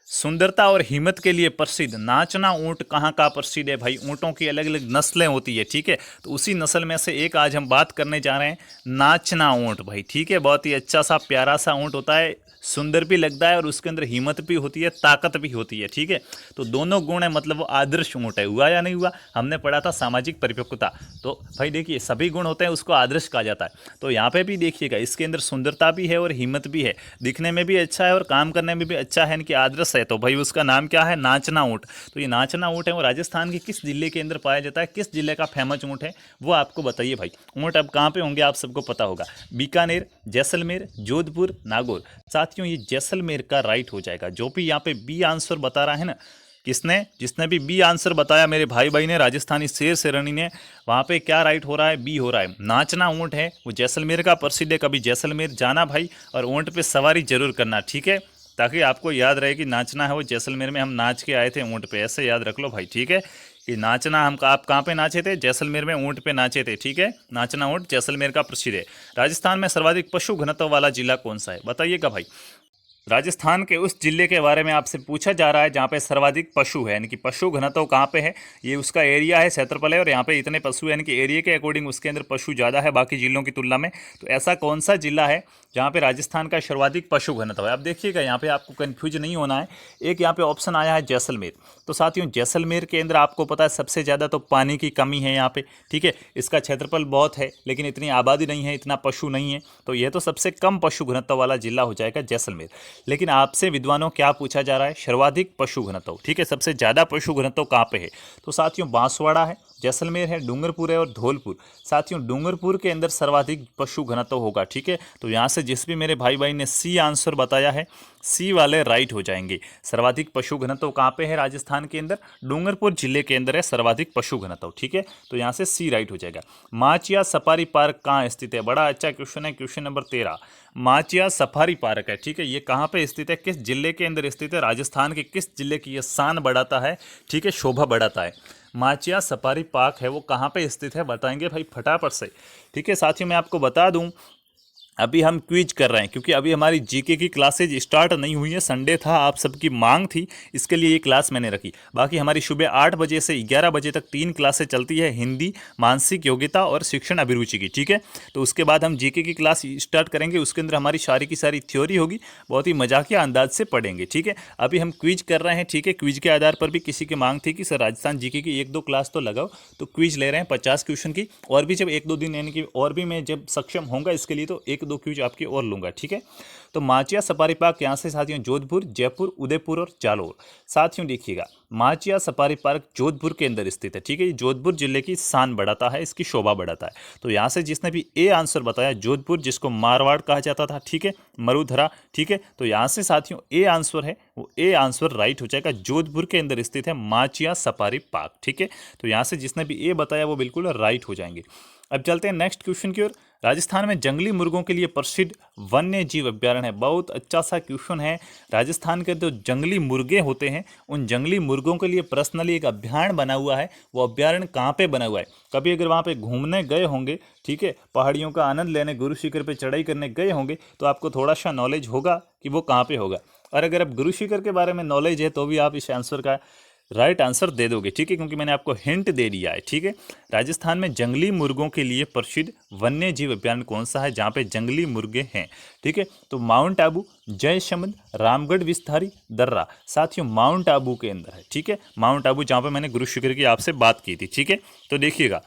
सुंदरता और हिम्मत के लिए प्रसिद्ध नाचना ऊंट कहाँ का प्रसिद्ध है भाई। ऊंटों की अलग अलग नस्लें होती है। ठीक है, तो उसी नस्ल में से एक आज हम बात करने जा रहे हैं, नाचना ऊंट भाई। ठीक है, बहुत ही अच्छा सा प्यारा सा ऊंट होता है, सुंदर भी लगता है और उसके अंदर हिम्मत भी होती है, ताकत भी होती है। ठीक है, तो दोनों गुण है, मतलब वो आदर्श ऊंट है। हुआ या नहीं हुआ, हमने पढ़ा था सामाजिक परिपक्वता। तो भाई देखिए सभी गुण होते हैं, उसको आदर्श कहा जाता है। तो यहाँ पे भी देखिएगा, इसके अंदर सुंदरता भी है और हिम्मत भी है, दिखने में भी अच्छा है और काम करने में भी अच्छा है, इनकी आदर्श है। तो भाई उसका नाम क्या है, नाचना ऊंट। तो ये नाचना ऊंट है वो राजस्थान के किस जिले के अंदर पाया जाता है, किस जिले का फेमस ऊंट है वो आपको बताइए भाई। ऊंट अब कहाँ पे होंगे आप सबको पता होगा, बीकानेर, जैसलमेर, जोधपुर, नागौर। साथियों ये जैसलमेर का राइट हो जाएगा। जो भी यहाँ पे बी आंसर बता रहा है ना, किसने, जिसने भी बी आंसर बताया मेरे भाई ने, राजस्थानी शेर शेरनी ने, वहाँ पे क्या राइट हो रहा है, बी हो रहा है। नाचना ऊंट है वो जैसलमेर का प्रसिद्ध है। कभी जैसलमेर जाना भाई और ऊंट पे सवारी जरूर करना। ठीक है, ताकि आपको याद रहे कि नाचना है वो जैसलमेर में हम नाच के आए थे ऊंट पे, ऐसे याद रख लो भाई। ठीक है, कि नाचना हम आप कहाँ पे नाचे थे, जैसलमेर में ऊंट पे नाचे थे। ठीक है, नाचना ऊंट जैसलमेर का प्रसिद्ध है। राजस्थान में सर्वाधिक पशु घनत्व वाला जिला कौन सा है, बताइएगा भाई। राजस्थान के उस जिले के बारे में आपसे पूछा जा रहा है जहाँ पे सर्वाधिक पशु है, यानी कि पशु घनत्व कहाँ पे है, ये उसका एरिया है, क्षेत्रफल है, और यहाँ पे इतने पशु यानी कि एरिया के अकॉर्डिंग उसके अंदर पशु ज़्यादा है बाकी जिलों की तुलना में। तो ऐसा कौन सा जिला है जहाँ पे राजस्थान का सर्वाधिक पशु घनत्व है? अब देखिएगा यहाँ पे आपको कन्फ्यूज नहीं होना है। एक यहाँ पे ऑप्शन आया है जैसलमेर। तो साथियों जैसलमेर के अंदर आपको पता है सबसे ज़्यादा तो पानी की कमी है यहाँ पे, ठीक है। इसका क्षेत्रफल बहुत है लेकिन इतनी आबादी नहीं है, इतना पशु नहीं है, तो यह तो सबसे कम पशु घनत्व वाला जिला हो जाएगा जैसलमेर। लेकिन आपसे विद्वानों क्या पूछा जा रहा है? सर्वाधिक पशु घनत्व, ठीक है, सबसे ज़्यादा पशु घनत्व कहाँ पे है? तो साथियों बांसवाड़ा है, जैसलमेर है, डूंगरपुर है और धौलपुर। साथियों डूंगरपुर के अंदर सर्वाधिक पशु घनत्व होगा, ठीक है। तो यहाँ से जिस भी मेरे भाई ने सी आंसर बताया है, सी वाले राइट हो जाएंगे। सर्वाधिक पशु घनत्व कहाँ पे है राजस्थान के अंदर? डूंगरपुर जिले के अंदर है सर्वाधिक पशु घनत्व, ठीक है। तो यहाँ से सी राइट हो जाएगा। माचिया सफारी पार्क कहाँ स्थित है? बड़ा अच्छा क्वेश्चन है, question number 13। Machia Safari Park है, ठीक है, ये कहाँ पे स्थित है, किस जिले के अंदर स्थित है, राजस्थान के किस जिले की ये शान बढ़ाता है, ठीक है, शोभा बढ़ाता है? माचिया सफारी पार्क है वो कहाँ पे स्थित है, बताएंगे भाई फटाफट से, ठीक है। साथियों मैं आपको बता दूं अभी हम क्विज कर रहे हैं क्योंकि अभी हमारी जीके की क्लासेज स्टार्ट नहीं हुई है। संडे था, आप सबकी मांग थी, इसके लिए ये क्लास मैंने रखी। बाकी हमारी सुबह 8 बजे से 11 बजे तक 3 क्लासें चलती है, हिंदी, मानसिक योग्यता और शिक्षण अभिरुचि की, ठीक है। तो उसके बाद हम जीके की क्लास स्टार्ट करेंगे, उसके अंदर हमारी सारी की सारी थ्योरी होगी, बहुत ही मजाकिया अंदाज से पढ़ेंगे, ठीक है। अभी हम क्विज कर रहे हैं, ठीक है। क्विज के आधार पर भी किसी की मांग थी कि सर राजस्थान जीके की 1-2 क्लास तो लगाओ, तो क्विज ले रहे हैं 50 क्वेश्चन की। और भी जब 1-2 दिन यानी कि और भी मैं जब सक्षम होऊंगा इसके लिए तो 1-2 क्विज आपकी और लूंगा, ठीक है। तो माचिया सफारी पार्क यहाँ से साथियों जोधपुर, जयपुर, उदयपुर और जालोर। साथियों देखिएगा माचिया सफारी पार्क जोधपुर के अंदर स्थित है, ठीक है। ये जोधपुर जिले की शान बढ़ाता है, इसकी शोभा बढ़ाता है। तो यहाँ से जिसने भी ए आंसर बताया जोधपुर, जिसको मारवाड़ कहा जाता था, ठीक है, मरुधरा, ठीक है। तो यहाँ से साथियों ए आंसर है वो ए आंसर राइट हो जाएगा। जोधपुर के अंदर स्थित है माचिया सफारी पार्क, ठीक है। तो यहाँ से जिसने भी ए बताया वो बिल्कुल राइट हो जाएंगे। अब चलते हैं नेक्स्ट क्वेश्चन की ओर। राजस्थान में जंगली मुर्गों के लिए प्रसिद्ध वन्य जीव अभ्यारण्य है। बहुत अच्छा सा क्वेश्चन है। राजस्थान के जो जंगली मुर्गे होते हैं उन जंगली मुर्गों के लिए पर्सनली एक अभ्यारण्य बना हुआ है। वो अभ्यारण्य कहाँ पे बना हुआ है? कभी अगर वहाँ पे घूमने गए होंगे, ठीक है, पहाड़ियों का आनंद लेने गुरु शिखर पे चढ़ाई करने गए होंगे तो आपको थोड़ा सा नॉलेज होगा कि वो कहाँ पे होगा। और अगर आप गुरु शिखर के बारे में नॉलेज है तो भी आप इस आंसर का राइट आंसर दे दोगे, ठीक है, क्योंकि मैंने आपको हिंट दे दिया है, ठीक है। राजस्थान में जंगली मुर्गों के लिए प्रसिद्ध वन्य जीव अभ्यारण्य कौन सा है जहाँ पे जंगली मुर्गे हैं? ठीक है, तो माउंट आबू, जयशंद, रामगढ़ विस्तारी, दर्रा। साथियों माउंट आबू के अंदर है, ठीक है, माउंट आबू जहाँ पे मैंने गुरु शिखर की आपसे बात की थी, ठीक है। तो देखिएगा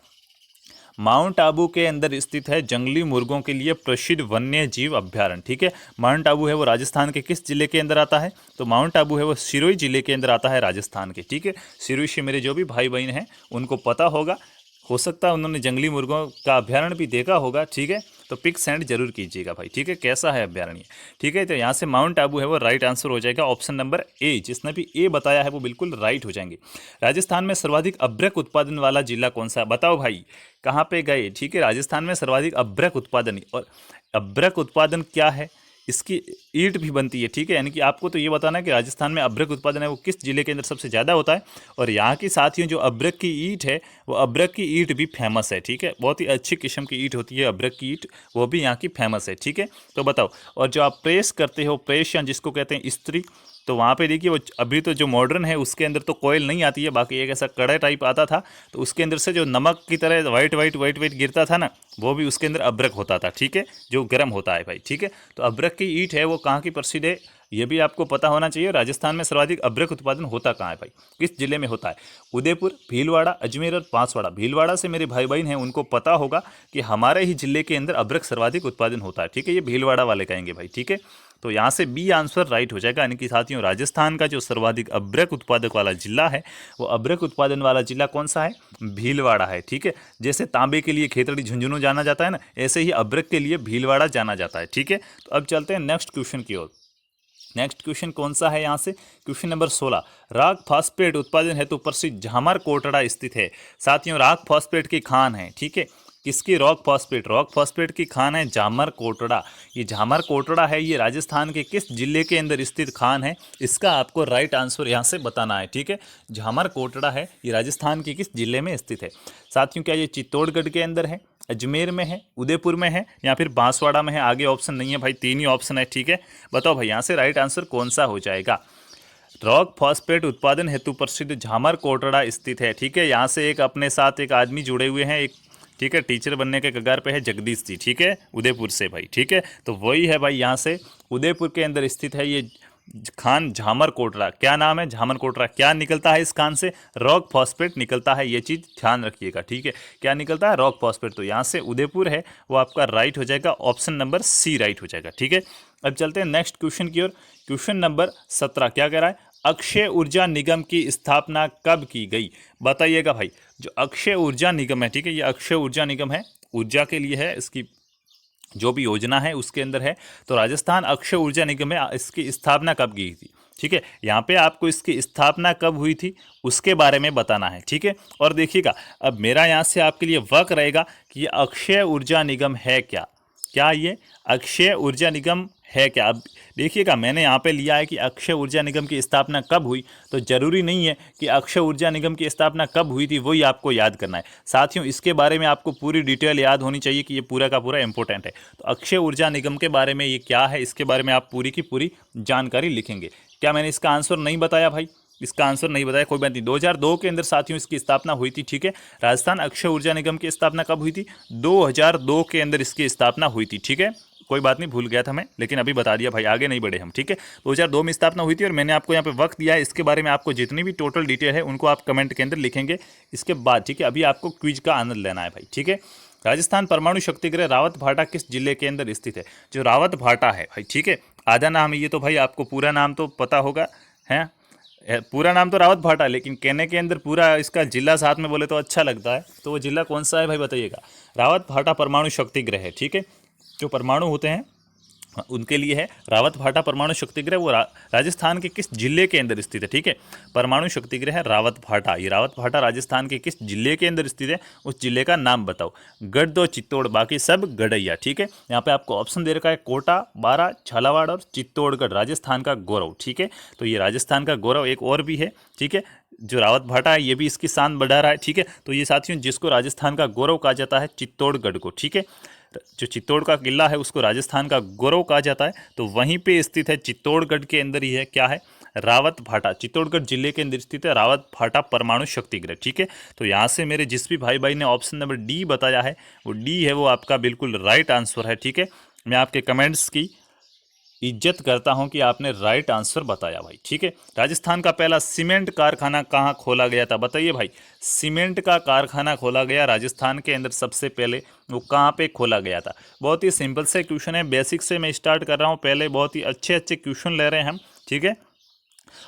माउंट आबू के अंदर स्थित है जंगली मुर्गों के लिए प्रसिद्ध वन्य जीव अभ्यारण्य, ठीक है। माउंट आबू है वो राजस्थान के किस जिले के अंदर आता है? तो माउंट आबू है वो सिरोही जिले के अंदर आता है राजस्थान के, ठीक है। सिरोही से मेरे जो भी भाई बहन हैं उनको पता होगा, हो सकता है उन्होंने जंगली मुर्गों का अभ्यारण्य भी देखा होगा, ठीक है। तो पिक सेंड जरूर कीजिएगा भाई, ठीक है, कैसा है अभ्यारण्य, ठीक है। तो यहाँ से माउंट आबू है वो राइट आंसर हो जाएगा। ऑप्शन नंबर ए, जिसने भी ए बताया है वो बिल्कुल राइट हो जाएंगे। राजस्थान में सर्वाधिक अभ्रक उत्पादन वाला जिला कौन सा? बताओ भाई कहाँ पे गए, ठीक है। राजस्थान में सर्वाधिक अभ्रक उत्पादन, और अभ्रक उत्पादन क्या है? इसकी ईंट भी बनती है, ठीक है। यानी कि आपको तो ये बताना है कि राजस्थान में अभ्रक उत्पादन है वो किस जिले के अंदर सबसे ज़्यादा होता है। और यहाँ की साथियों जो अभ्रक की ईंट है वो अभ्रक की ईंट भी फेमस है, ठीक है। बहुत ही अच्छी किस्म की ईंट होती है अभ्रक की ईंट, वो भी यहाँ की फेमस है, ठीक है। तो बताओ, और जो आप प्रेस करते हो, प्रेस या जिसको कहते हैं इस्त्री, तो वहाँ पे देखिए वो अभी तो जो मॉडर्न है उसके अंदर तो कोयल नहीं आती है, बाकी एक ऐसा कड़ा टाइप आता था, तो उसके अंदर से जो नमक की तरह वाइट वाइट गिरता था ना, वो भी उसके अंदर अभ्रक होता था, ठीक है, जो गर्म होता है भाई, ठीक है। तो अभ्रक की ईंट है वो कहाँ की प्रसिद्ध है ये भी आपको पता होना चाहिए। राजस्थान में सर्वाधिक अभ्रक उत्पादन होता कहाँ है भाई, किस जिले में होता है? उदयपुर, भीलवाड़ा, अजमेर और बांसवाड़ा। भीलवाड़ा से मेरे भाई बहन हैं उनको पता होगा कि हमारे ही जिले के अंदर अभ्रक सर्वाधिक उत्पादन होता है, ठीक है, ये भीलवाड़ा वाले कहेंगे भाई, ठीक है। तो यहाँ से बी आंसर राइट हो जाएगा। यानी कि साथियों राजस्थान का जो सर्वाधिक अभ्रक उत्पादक वाला जिला है वो अभ्रक उत्पादन वाला जिला कौन सा है? भीलवाड़ा है, ठीक है। जैसे तांबे के लिए खेतड़ी झुंझुनू जाना जाता है ना, ऐसे ही अभ्रक के लिए भीलवाड़ा जाना जाता है, ठीक है। तो अब चलते हैं नेक्स्ट क्वेश्चन की ओर। नेक्स्ट क्वेश्चन कौन सा है यहाँ से? Question number 16। राग फास्फेट उत्पादन हेतु प्रसिद्ध झामर कोटड़ा स्थित है। साथियों राग फास्फेट की खान है, ठीक है। किसकी? Rock phosphate. रॉक फॉस्फेट की खान है झामर कोटड़ा। ये झामर कोटड़ा है, ये राजस्थान के किस जिले के अंदर स्थित खान है? इसका आपको राइट आंसर यहाँ से बताना है, ठीक है। झामर कोटड़ा है, ये राजस्थान के किस जिले में स्थित है? साथियों, क्या ये चित्तौड़गढ़ के अंदर है, अजमेर में है, उदयपुर में है, या फिर बांसवाड़ा में है? आगे ऑप्शन नहीं है भाई, 3 ही ऑप्शन है, ठीक है। बताओ भाई यहाँ से राइट आंसर कौन सा हो जाएगा? रॉक फॉस्फेट उत्पादन हेतु प्रसिद्ध झामर कोटड़ा स्थित है, ठीक है। यहाँ से एक अपने साथ एक आदमी जुड़े हुए हैं, एक, ठीक है, टीचर बनने के कगार पे है, जगदीश जी, ठीक है, उदयपुर से भाई, ठीक है। तो वही है भाई, यहाँ से उदयपुर के अंदर स्थित है ये खान झामर कोटड़ा। क्या नाम है? झामर कोटड़ा। क्या निकलता है इस खान से? रॉक फॉस्फेट निकलता है, ये चीज़ ध्यान रखिएगा, ठीक है। क्या निकलता है? Rock phosphate. तो यहाँ से उदयपुर है वो आपका राइट हो जाएगा, ऑप्शन नंबर सी राइट हो जाएगा, ठीक है। अब चलते हैं नेक्स्ट क्वेश्चन की ओर। क्वेश्चन नंबर 17 क्या कह रहा है? अक्षय ऊर्जा निगम की स्थापना कब की गई? बताइएगा भाई। जो अक्षय ऊर्जा निगम है, ठीक है, ये अक्षय ऊर्जा निगम है, ऊर्जा के लिए है, इसकी जो भी योजना है उसके अंदर है। तो राजस्थान अक्षय ऊर्जा निगम में इसकी स्थापना कब की थी, ठीक है। यहाँ पे आपको इसकी स्थापना कब हुई थी उसके बारे में बताना है, ठीक है। और देखिएगा, अब मेरा यहाँ से आपके लिए वर्क रहेगा कि ये अक्षय ऊर्जा निगम है क्या? क्या ये अक्षय ऊर्जा निगम है क्या? अब देखिएगा, मैंने यहाँ पे लिया है कि अक्षय ऊर्जा निगम की स्थापना कब हुई, तो जरूरी नहीं है कि अक्षय ऊर्जा निगम की स्थापना कब हुई थी वही आपको याद करना है। साथियों, इसके बारे में आपको पूरी डिटेल याद होनी चाहिए कि ये पूरा का पूरा इंपॉर्टेंट है। तो अक्षय ऊर्जा निगम के बारे में ये क्या है, इसके बारे में आप पूरी की पूरी जानकारी लिखेंगे। क्या मैंने इसका आंसर नहीं बताया भाई? इसका आंसर नहीं बताया, कोई बात नहीं। 2002 के अंदर साथियों इसकी स्थापना हुई थी, ठीक है। राजस्थान अक्षय ऊर्जा निगम की स्थापना कब हुई थी? 2002 के अंदर इसकी स्थापना हुई थी, ठीक है। कोई बात नहीं, भूल गया था मैं, लेकिन अभी बता दिया भाई, आगे नहीं बढ़े हम, ठीक है। 2002 में स्थापना हुई थी और मैंने आपको यहाँ पे वक्त दिया है। इसके बारे में आपको जितनी भी टोटल डिटेल है उनको आप कमेंट के अंदर लिखेंगे इसके बाद, ठीक है। अभी आपको क्विज का आनंद लेना है भाई, ठीक है। राजस्थान परमाणु शक्तिगृह रावत भाटा किस जिले के अंदर स्थित है? जो रावत भाटा है भाई, ठीक है, आधा नाम है ये, तो भाई आपको पूरा नाम तो पता होगा, है पूरा नाम तो रावत भाटा है, लेकिन कहने के अंदर पूरा इसका जिला साथ में बोले तो अच्छा लगता है। तो वो जिला कौन सा है भाई, बताइएगा। रावत भाटा परमाणु शक्तिगृह है, ठीक है। जो परमाणु होते हैं उनके लिए है। रावत भाटा परमाणु शक्तिगृह वो राजस्थान के किस जिले के अंदर स्थित है, ठीक है। परमाणु शक्तिगृह है रावत भाटा। ये रावत भाटा राजस्थान के किस जिले के अंदर स्थित है, उस जिले का नाम बताओ। गढ़ दो चित्तौड़, बाकी सब गढ़ैया, ठीक है। यहाँ पे आपको ऑप्शन दे रखा है कोटा, बारा, झालावाड़ और चित्तौड़गढ़, राजस्थान का गौरव, ठीक है। तो ये राजस्थान का गौरव एक और भी है, ठीक है। जो रावत भाटा है ये भी इसकी शान बढ़ा रहा है, ठीक है। तो ये साथियों जिसको राजस्थान का गौरव कहा जाता है चित्तौड़गढ़ को, ठीक है। जो चित्तौड़ का किला है उसको राजस्थान का गौरव कहा जाता है, तो वहीं पे स्थित है, चित्तौड़गढ़ के अंदर ही है, क्या है? रावत भाटा। चित्तौड़गढ़ जिले के अंदर स्थित है रावत भाटा परमाणु शक्तिगृह, ठीक है। तो यहाँ से मेरे जिस भी भाई ने ऑप्शन नंबर डी बताया है, वो डी है, वो आपका बिल्कुल राइट आंसर है, ठीक है। मैं आपके कमेंट्स की इज्जत करता हूं कि आपने राइट आंसर बताया भाई, ठीक है। राजस्थान का पहला सीमेंट कारखाना कहाँ खोला गया था, बताइए भाई। सीमेंट का कारखाना खोला गया राजस्थान के अंदर सबसे पहले, वो कहाँ पे खोला गया था? बहुत ही सिंपल से क्वेश्चन है, बेसिक से मैं स्टार्ट कर रहा हूँ पहले, बहुत ही अच्छे अच्छे क्वेश्चन ले रहे हैं हम, ठीक है।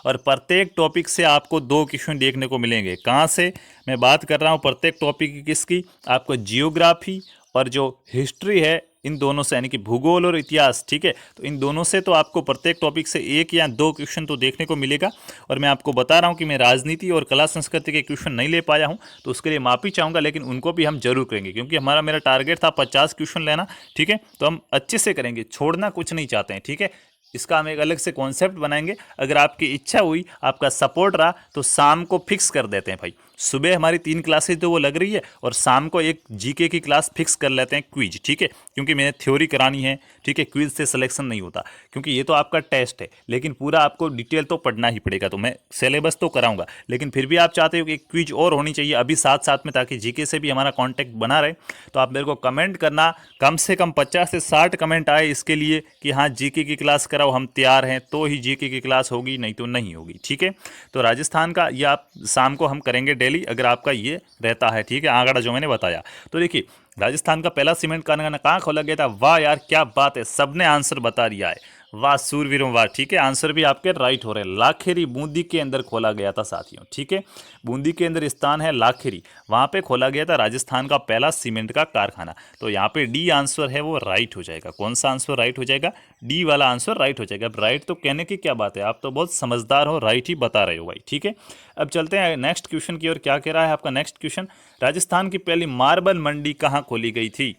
और प्रत्येक टॉपिक से आपको 2 क्वेश्चन देखने को मिलेंगे। कहाँ से मैं बात कर रहा हूँ? प्रत्येक टॉपिक की किसकी? आपको जियोग्राफी और जो हिस्ट्री है, इन दोनों से, यानी कि भूगोल और इतिहास, ठीक है। तो इन दोनों से तो आपको प्रत्येक टॉपिक से 1 या 2 क्वेश्चन तो देखने को मिलेगा। और मैं आपको बता रहा हूं कि मैं राजनीति और कला संस्कृति के क्वेश्चन नहीं ले पाया हूं, तो उसके लिए माफ़ी चाहूँगा, लेकिन उनको भी हम जरूर करेंगे, क्योंकि मेरा टारगेट था 50 क्वेश्चन लेना, ठीक है। तो हम अच्छे से करेंगे, छोड़ना कुछ नहीं चाहते हैं, ठीक है। इसका हम एक अलग से कॉन्सेप्ट बनाएंगे। अगर आपकी इच्छा हुई, आपका सपोर्ट रहा, तो शाम को फिक्स कर देते हैं भाई। सुबह हमारी 3 क्लासेज तो वो लग रही है, और शाम को एक जीके की क्लास फिक्स कर लेते हैं, क्विज, ठीक है। क्योंकि मैंने थ्योरी करानी है, ठीक है, क्विज से सिलेक्शन नहीं होता, क्योंकि ये तो आपका टेस्ट है, लेकिन पूरा आपको डिटेल तो पढ़ना ही पड़ेगा। तो मैं सिलेबस तो कराऊंगा, लेकिन फिर भी आप चाहते हो कि एक क्विज और होनी चाहिए अभी साथ साथ में, ताकि जीके से भी हमारा कॉन्टैक्ट बना रहे। तो आप मेरे को कमेंट करना, कम से कम 50 से 60 कमेंट आए इसके लिए कि हाँ जीके की क्लास कराओ, हम तैयार हैं, तो ही जीके की क्लास होगी, नहीं तो नहीं होगी, ठीक है। तो राजस्थान का ये आप शाम को हम करेंगे डेली, अगर आपका ये रहता है, ठीक है, आंकड़ा जो मैंने बताया। तो देखिए, राजस्थान का पहला सीमेंट कारखाना कहाँ खोला गया था? वाह यार क्या बात है, सबने आंसर बता दिया है, वाह सूरवीरों वाह, ठीक है, आंसर भी आपके राइट हो रहे हैं। लाखेरी बूंदी के अंदर खोला गया था साथियों, ठीक है, बूंदी के अंदर स्थान है लाखेरी, वहां पे खोला गया था राजस्थान का पहला सीमेंट का कारखाना। तो यहाँ पे डी आंसर है वो राइट हो जाएगा। कौन सा आंसर राइट हो जाएगा? डी वाला आंसर राइट हो जाएगा। अब राइट तो कहने की क्या बात है, आप तो बहुत समझदार हो, राइट ही बता रहे हो भाई, ठीक है। अब चलते हैं नेक्स्ट क्वेश्चन की ओर। क्या कह रहा है आपका नेक्स्ट क्वेश्चन? राजस्थान की पहली मार्बल मंडी कहाँ खोली गई थी?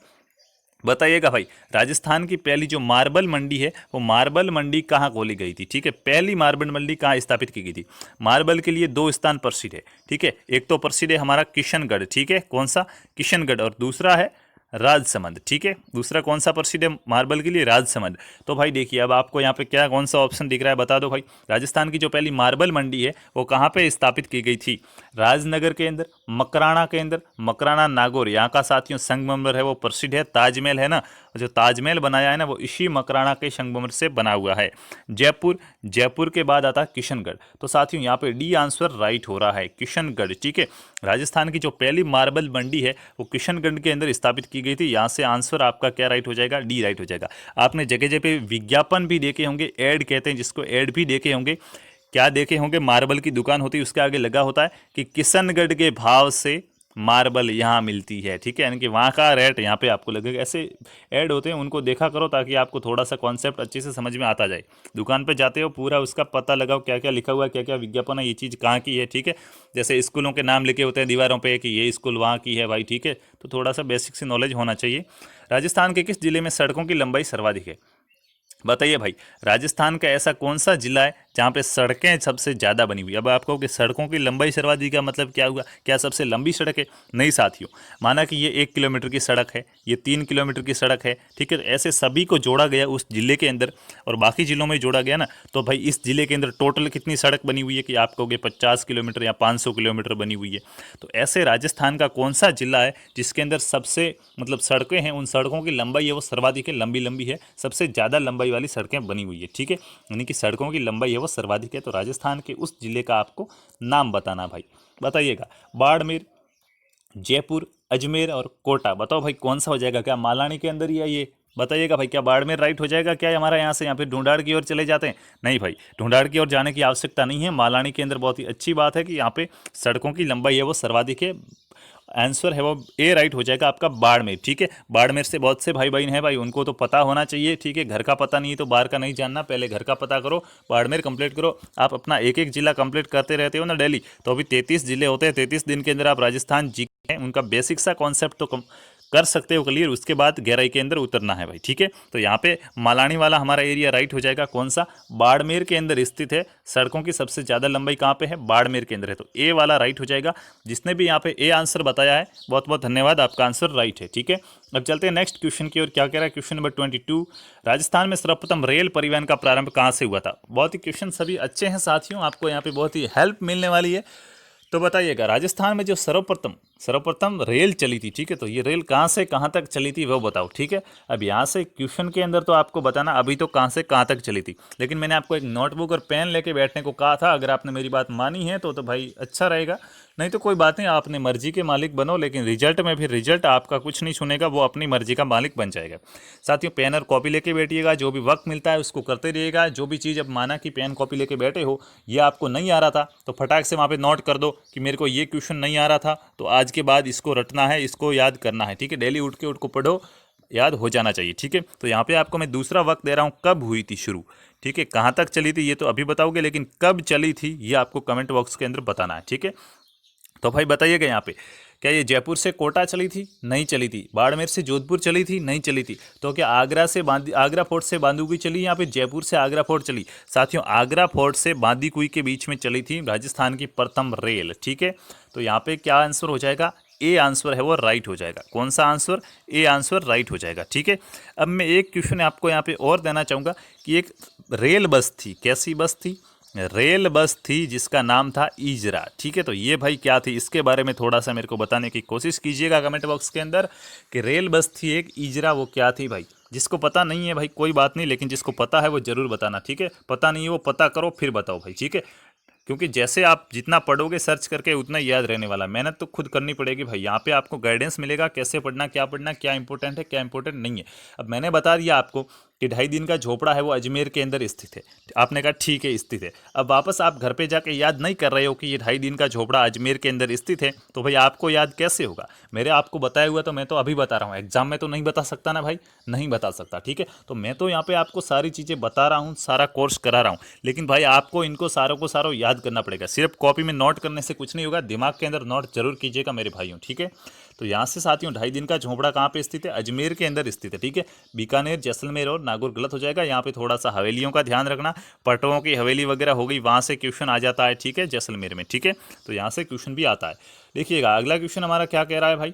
बताइएगा भाई, राजस्थान की पहली जो मार्बल मंडी है वो मार्बल मंडी कहाँ खोली गई थी, ठीक है, पहली मार्बल मंडी कहाँ स्थापित की गई थी? मार्बल के लिए दो स्थान प्रसिद्ध है, ठीक है, एक तो प्रसिद्ध है हमारा किशनगढ़, ठीक है, कौन सा? किशनगढ़, और दूसरा है राजसमंद, ठीक है, दूसरा कौन सा प्रसिद्ध है मार्बल के लिए? राजसमंद। तो भाई देखिए, अब आपको यहाँ पे क्या कौन सा ऑप्शन दिख रहा है बता दो भाई। राजस्थान की जो पहली मार्बल मंडी है वो कहाँ पे स्थापित की गई थी? राजनगर के अंदर, मकराना के अंदर, मकराना नागौर, यहाँ का साथियों संगमरमर है वो प्रसिद्ध है। ताजमहल है ना, जो ताजमहल बनाया है ना वो इसी मकराना के संगमरमर से बना हुआ है। जयपुर, जयपुर के बाद आता है किशनगढ़। तो साथियों यहाँ पे डी आंसर राइट हो रहा है, किशनगढ़, ठीक है। राजस्थान की जो पहली मार्बल मंडी है वो किशनगढ़ के अंदर स्थापित की गई थी। यहाँ से आंसर आपका क्या राइट हो जाएगा? डी राइट हो जाएगा। आपने जगह जगह पे विज्ञापन भी देखे होंगे, ऐड कहते हैं जिसको, ऐड भी देखे होंगे। क्या देखे होंगे? मार्बल की दुकान होती है उसके आगे लगा होता है कि किशनगढ़ के भाव से मार्बल यहाँ मिलती है, ठीक है, यानी कि वहाँ का रेट यहाँ पे आपको लगेगा। ऐसे ऐड होते हैं, उनको देखा करो ताकि आपको थोड़ा सा कॉन्सेप्ट अच्छे से समझ में आता जाए। दुकान पे जाते हो पूरा उसका पता लगाओ, क्या क्या लिखा हुआ है, क्या क्या विज्ञापन है, ये चीज़ कहाँ की है, ठीक है। जैसे स्कूलों के नाम लिखे होते हैं दीवारों पे कि ये स्कूल वहाँ की है भाई, ठीक है, तो थोड़ा सा बेसिक सी नॉलेज होना चाहिए। राजस्थान के किस जिले में सड़कों की लंबाई सर्वाधिक है? बताइए भाई, राजस्थान का ऐसा कौन सा जिला है जहाँ पे सड़कें सबसे ज़्यादा बनी हुई? अब आपको कि सड़कों की लंबाई सर्वाधिक का मतलब क्या हुआ? क्या सबसे लंबी सड़क है? नहीं साथियों, माना कि ये 1 किलोमीटर की सड़क है, ये 3 किलोमीटर की सड़क है, ठीक है, ऐसे सभी को जोड़ा गया उस जिले के अंदर और बाकी जिलों में जोड़ा गया ना। तो भाई इस जिले के अंदर टोटल कितनी सड़क बनी हुई है कि आप कहोगे 50 किलोमीटर या 500 किलोमीटर बनी हुई है? तो ऐसे राजस्थान का कौन सा जिला है जिसके अंदर सबसे मतलब सड़कें हैं, उन सड़कों की लंबाई है वो सर्वाधिक है, लंबी लंबी है, सबसे ज़्यादा लंबाई वाली सड़कें बनी हुई है, ठीक है, यानी कि सड़कों की लंबाई है वो सर्वाधिक है। तो राजस्थान के उस जिले का आपको नाम बताना भाई। बताइएगा, बाड़मेर, जयपुर, अजमेर और कोटा, बताओ भाई कौन सा हो जाएगा? क्या मालानी के अंदर ही है ये? बताइएगा भाई, क्या बाड़मेर राइट हो जाएगा क्या हमारा? यहाँ पे ढूंढाड़ की ओर चले जाते हैं? नहीं भाई, ढूंढाड़ की ओर जाने की आवश्यकता नहीं है। मालानी के अंदर बहुत ही अच्छी बात है कि यहाँ पे सड़कों की लंबाई है वो सर्वाधिक है। आंसर है वो ए राइट हो जाएगा आपका, बाड़मेर, ठीक है। बाड़मेर से बहुत से भाई बहन हैं भाई, उनको तो पता होना चाहिए, ठीक है, घर का पता नहीं है तो बाहर का नहीं जानना, पहले घर का पता करो, बाड़मेर कंप्लीट करो। आप अपना एक एक जिला कंप्लीट करते रहते हो ना डेली, तो अभी 33 जिले होते हैं, 33 दिन के अंदर आप राजस्थान जी हैं उनका बेसिक सा कॉन्सेप्ट तो कर सकते हो क्लियर, उसके बाद गहराई के अंदर उतरना है भाई, ठीक है। तो यहाँ पे मालानी वाला हमारा एरिया राइट हो जाएगा। कौन सा? बाड़मेर के अंदर स्थित है। सड़कों की सबसे ज़्यादा लंबाई कहाँ पे है? बाड़मेर के अंदर है, तो ए वाला राइट हो जाएगा। जिसने भी यहाँ पे ए आंसर बताया है बहुत बहुत धन्यवाद, आपका आंसर राइट है, ठीक है। अब चलते हैं नेक्स्ट क्वेश्चन की ओर। क्या कह रहा है क्वेश्चन नंबर 22, राजस्थान में सर्वप्रथम रेल परिवहन का प्रारंभ कहाँ से हुआ था? बहुत ही क्वेश्चन सभी अच्छे हैं साथियों, आपको यहाँ पे बहुत ही हेल्प मिलने वाली है। तो बताइएगा, राजस्थान में जो सर्वप्रथम रेल चली थी, ठीक है, तो ये रेल कहाँ से कहाँ तक चली थी वो बताओ, ठीक है। अब यहाँ से क्वेश्चन के अंदर तो आपको बताना अभी तो कहाँ से कहाँ तक चली थी, लेकिन मैंने आपको एक नोटबुक और पेन लेके बैठने को कहा था। अगर आपने मेरी बात मानी है तो भाई अच्छा रहेगा, नहीं तो कोई बात नहीं, आपने मर्जी के मालिक बनो, लेकिन रिजल्ट में फिर रिजल्ट आपका कुछ नहीं सुनेगा, वो अपनी मर्जी का मालिक बन जाएगा। साथियों, पेन और कॉपी लेके बैठिएगा, जो भी वक्त मिलता है उसको करते रहिएगा। जो भी चीज़ अब माना कि पेन कॉपी लेके बैठे हो, ये आपको नहीं आ रहा था तो फटाक से वहाँ पे नोट कर दो कि मेरे को ये क्वेश्चन नहीं आ रहा था, तो आज के बाद इसको रटना है, इसको याद करना है, ठीक है। डेली उठ के पढ़ो, याद हो जाना चाहिए, ठीक है। तो यहाँ पे आपको मैं दूसरा वक्त दे रहा हूँ, कब हुई थी शुरू, ठीक है, कहाँ तक चली थी ये तो अभी बताओगे, लेकिन कब चली थी ये आपको कमेंट बॉक्स के अंदर बताना है, ठीक है। तो भाई बताइएगा यहाँ पे, क्या ये जयपुर से कोटा चली थी? नहीं चली थी। बाड़मेर से जोधपुर चली थी? नहीं चली थी। तो क्या आगरा फोर्ट से बांदीकुई चली, यहाँ पे जयपुर से आगरा फोर्ट चली? साथियों, आगरा फोर्ट से बांदीकुई के बीच में चली थी राजस्थान की प्रथम रेल, ठीक है। तो यहाँ पे क्या आंसर हो जाएगा? ए आंसर है वो राइट हो जाएगा। कौन सा आंसर? ए आंसर राइट हो जाएगा, ठीक है। अब मैं एक क्वेश्चन आपको यहाँ पे और देना चाहूँगा कि एक रेल बस थी, कैसी बस थी? रेल बस थी जिसका नाम था ईजरा, ठीक है। तो ये भाई क्या थी, इसके बारे में थोड़ा सा मेरे को बताने की कोशिश कीजिएगा कमेंट बॉक्स के अंदर कि रेल बस थी एक ईजरा, वो क्या थी भाई? जिसको पता नहीं है भाई कोई बात नहीं, लेकिन जिसको पता है वो जरूर बताना, ठीक है। पता नहीं है वो पता करो फिर बताओ भाई, ठीक है। क्योंकि जैसे आप जितना पढ़ोगे सर्च करके उतना ही याद रहने वाला। मेहनत तो खुद करनी पड़ेगी भाई, यहाँ पे आपको गाइडेंस मिलेगा कैसे पढ़ना, क्या इंपॉर्टेंट है क्या इंपॉर्टेंट नहीं है। अब मैंने बता दिया आपको कि 2.5 दिन का झोपड़ा है वो अजमेर के अंदर स्थित है। आपने कहा ठीक है स्थित है। अब वापस आप घर पे जाके याद नहीं कर रहे हो कि ये 2.5 दिन का झोपड़ा अजमेर के अंदर स्थित है, तो भाई आपको याद कैसे होगा? मेरे आपको बताया हुआ तो मैं तो अभी बता रहा हूँ, एग्जाम में तो नहीं बता सकता ना भाई, नहीं बता सकता। ठीक है, तो मैं तो यहाँ पे आपको सारी चीज़ें बता रहा हूँ, सारा कोर्स करा रहा हूँ, लेकिन भाई आपको इनको सारों को सारों याद करना पड़ेगा। सिर्फ कॉपी में नोट करने से कुछ नहीं होगा, दिमाग के अंदर नोट जरूर कीजिएगा मेरे भाइयों। ठीक है, तो यहाँ से साथियों 2.5 दिन का झोपड़ा कहाँ पे स्थित है? अजमेर के अंदर स्थित है। ठीक है, बीकानेर, जैसलमेर और नागौर गलत हो जाएगा। यहाँ पे थोड़ा सा हवेलियों का ध्यान रखना, पटवों की हवेली वगैरह हो गई, वहाँ से क्वेश्चन आ जाता है। ठीक है, जैसलमेर में। ठीक है, तो यहाँ से क्वेश्चन भी आता है। देखिएगा अगला क्वेश्चन हमारा क्या कह रहा है भाई,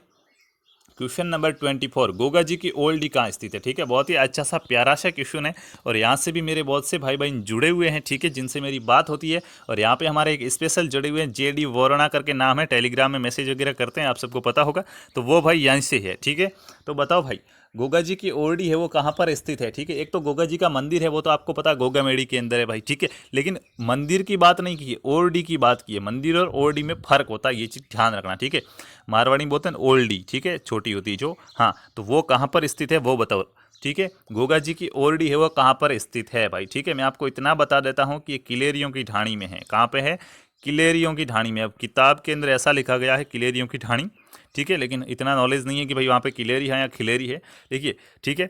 क्वेश्चन नंबर 24, गोगा जी की ओल्ड डी कहाँ स्थित है? ठीक है, बहुत ही अच्छा सा प्यारा सा क्वेश्चन है, और यहाँ से भी मेरे बहुत से भाई बहन जुड़े हुए हैं। ठीक है, जिनसे मेरी बात होती है, और यहाँ पे हमारे एक स्पेशल जुड़े हुए हैं, JD वोरणा करके नाम है, टेलीग्राम में मैसेज वगैरह करते हैं, आप सबको पता होगा, तो वो भाई यहीं से है। ठीक है, तो बताओ भाई गोगा जी की ओरडी है वो कहाँ पर स्थित है? ठीक है, एक तो गोगा जी का मंदिर है, वो तो आपको पता है गोगा मेड़ी के अंदर है भाई। ठीक है, लेकिन मंदिर की बात नहीं की है, ओरडी की बात की है। मंदिर और ओरडी में फर्क होता है, ये चीज़ ध्यान रखना। ठीक है, मारवाड़ी में बोलते हैं ओल्डी, ठीक है, छोटी होती है जो। हाँ, तो वो कहाँ पर स्थित है वो बताओ। ठीक है, गोगा जी की ओरडी है वो कहाँ पर स्थित है भाई? ठीक है, मैं आपको इतना बता देता हूँ कि ये किलेरियों की ढाणी में है। कहाँ पे है? किलेरियों की ढाणी में। अब किताब के अंदर ऐसा लिखा गया है किलेरियों की ढाणी। ठीक है, लेकिन इतना नॉलेज नहीं है कि भाई वहाँ पे किलेरी है या खिलेरी है। देखिए, ठीक है,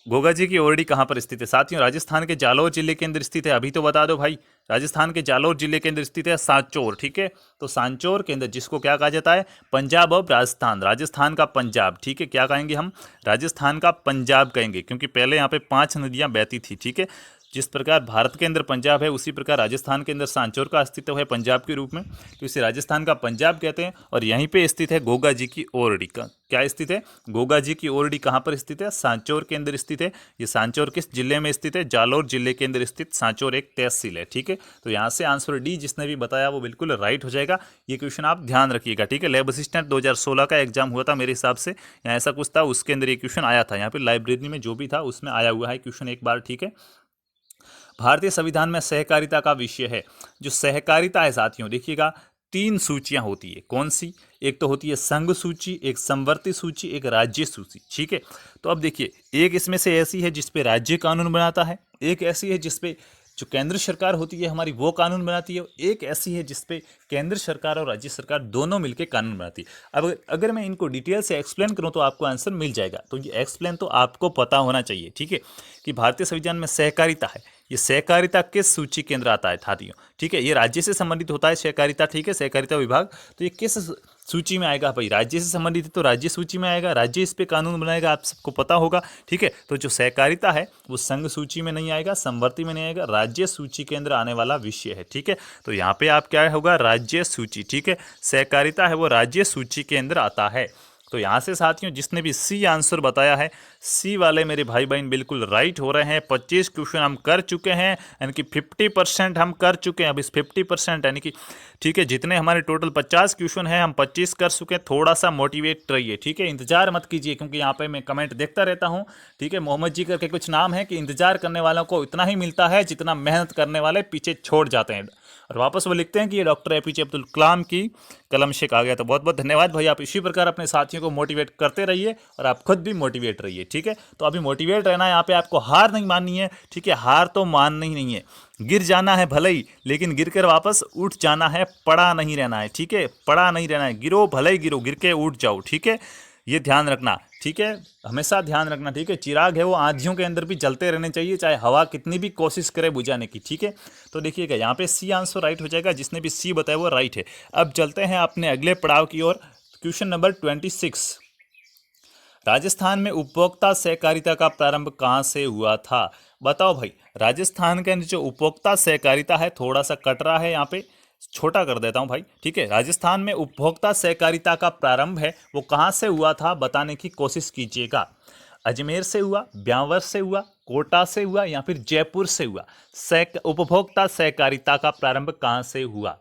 गोगा जी की ओरडी कहाँ पर स्थित है? साथियों राजस्थान के जालौर जिले के अंदर स्थित है। अभी तो बता दो भाई, राजस्थान के जालौर जिले के अंदर स्थित है सांचौर। ठीक है, तो सांचौर के अंदर, जिसको क्या कहा जाता है? पंजाब ऑफ राजस्थान, राजस्थान का पंजाब। ठीक है, क्या कहेंगे हम? राजस्थान का पंजाब कहेंगे, क्योंकि पहले यहाँ पे 5 नदियाँ बहती थी। ठीक है, जिस प्रकार भारत के अंदर पंजाब है, उसी प्रकार राजस्थान के अंदर सांचौर का अस्तित्व है पंजाब के रूप में, तो इसे राजस्थान का पंजाब कहते हैं। और यहीं पे स्थित है गोगा जी की ओरडी का। क्या स्थित है? गोगा जी की ओरडी कहाँ पर स्थित है? सांचौर के अंदर स्थित है। ये सांचौर किस जिले में स्थित है? जालौर जिले के अंदर स्थित सांचौर एक तहसील है। ठीक है, तो यहाँ से आंसर डी जिसने भी बताया वो बिल्कुल राइट हो जाएगा। ये क्वेश्चन आप ध्यान रखिएगा। ठीक है, लैब असिस्टेंट 2016 का एग्जाम हुआ था मेरे हिसाब से, यहाँ ऐसा कुछ था, उसके अंदर ये क्वेश्चन आया था। यहाँ पे लाइब्रेरी में जो भी था उसमें आया हुआ है क्वेश्चन एक बार। ठीक है, भारतीय संविधान में सहकारिता का विषय है। जो सहकारिता है साथियों, देखिएगा 3 सूचियां होती है। कौन सी? एक तो होती है संघ सूची, एक समवर्ती सूची, एक राज्य सूची। ठीक है, तो अब देखिए, एक इसमें से ऐसी है जिसपे राज्य कानून बनाता है, एक ऐसी है जिसपे जो केंद्र सरकार होती है हमारी वो कानून बनाती है, एक ऐसी है जिसपे केंद्र सरकार और राज्य सरकार दोनों मिलकर कानून बनाती है। अब अगर मैं इनको डिटेल से एक्सप्लेन करूं तो आपको आंसर मिल जाएगा। तो ये एक्सप्लेन तो आपको पता होना चाहिए। ठीक है, कि भारतीय संविधान में सहकारिता है, ये सहकारिता किस सूची के अंदर आता है साथियों? ठीक है, ये राज्य से संबंधित होता है सहकारिता। ठीक है, सहकारिता विभाग, तो ये किस सूची में आएगा भाई? राज्य से संबंधित है तो राज्य सूची में आएगा, राज्य इस पे कानून बनाएगा, आप सबको पता होगा। ठीक है, तो जो सहकारिता है वो संघ सूची में नहीं आएगा, समवर्ती में नहीं आएगा, राज्य सूची के अंदर आने वाला विषय है। ठीक है, तो यहाँ पे आप क्या होगा? राज्य सूची। ठीक है, सहकारिता है वो राज्य सूची के अंदर आता है। तो यहाँ से साथियों जिसने भी सी आंसर बताया है, सी वाले मेरे भाई बहन बिल्कुल राइट हो रहे हैं। 25 क्वेश्चन हम कर चुके हैं, यानी कि 50% हम कर चुके हैं। अब इस 50% यानी कि ठीक है, जितने हमारे टोटल 50 क्वेश्चन हैं हम 25 कर चुके हैं। थोड़ा सा मोटिवेट रहिए। ठीक है, इंतजार मत कीजिए, क्योंकि यहाँ पे मैं कमेंट देखता रहता हूँ। ठीक है, मोहम्मद जी करके कुछ नाम है कि इंतजार करने वालों को इतना ही मिलता है जितना मेहनत करने वाले पीछे छोड़ जाते हैं। और वापस वो लिखते हैं कि ये डॉक्टर APJ अब्दुल कलाम की कलम से कहा गया। तो बहुत बहुत धन्यवाद भाई, आप इसी प्रकार अपने साथियों को मोटिवेट करते रहिए और आप खुद भी मोटिवेट रहिए। ठीक है, तो अभी मोटिवेट रहना है, यहाँ पे आपको हार नहीं माननी है। ठीक है, हार तो माननी ही नहीं है, गिर जाना है भले ही, लेकिन गिर कर वापस उठ जाना है, पड़ा नहीं रहना है। ठीक है, पड़ा नहीं रहना है, गिरो भले ही गिरो, गिर के उठ जाओ। ठीक है, ये ध्यान रखना। ठीक है, हमेशा ध्यान रखना। ठीक है, चिराग है वो आंधियों के अंदर भी जलते रहने चाहिए, चाहे हवा कितनी भी कोशिश करे बुझाने की। ठीक है, तो देखिएगा यहाँ पे सी आंसर राइट हो जाएगा, जिसने भी सी बताया वो राइट है। अब चलते हैं अपने अगले पड़ाव की ओर। क्वेश्चन नंबर 26, राजस्थान में उपभोक्ता सहकारिता का प्रारंभ कहाँ से हुआ था? बताओ भाई, राजस्थान के अंदर जो उपभोक्ता सहकारिता है, थोड़ा सा कट रहा है, यहाँ पे छोटा कर देता हूं भाई। ठीक है, राजस्थान में उपभोक्ता सहकारिता का प्रारंभ है वो कहां से हुआ था बताने की कोशिश कीजिएगा। अजमेर से हुआ, ब्यावर से हुआ, कोटा से हुआ, या फिर जयपुर से हुआ? उपभोक्ता सहकारिता का प्रारंभ कहां से हुआ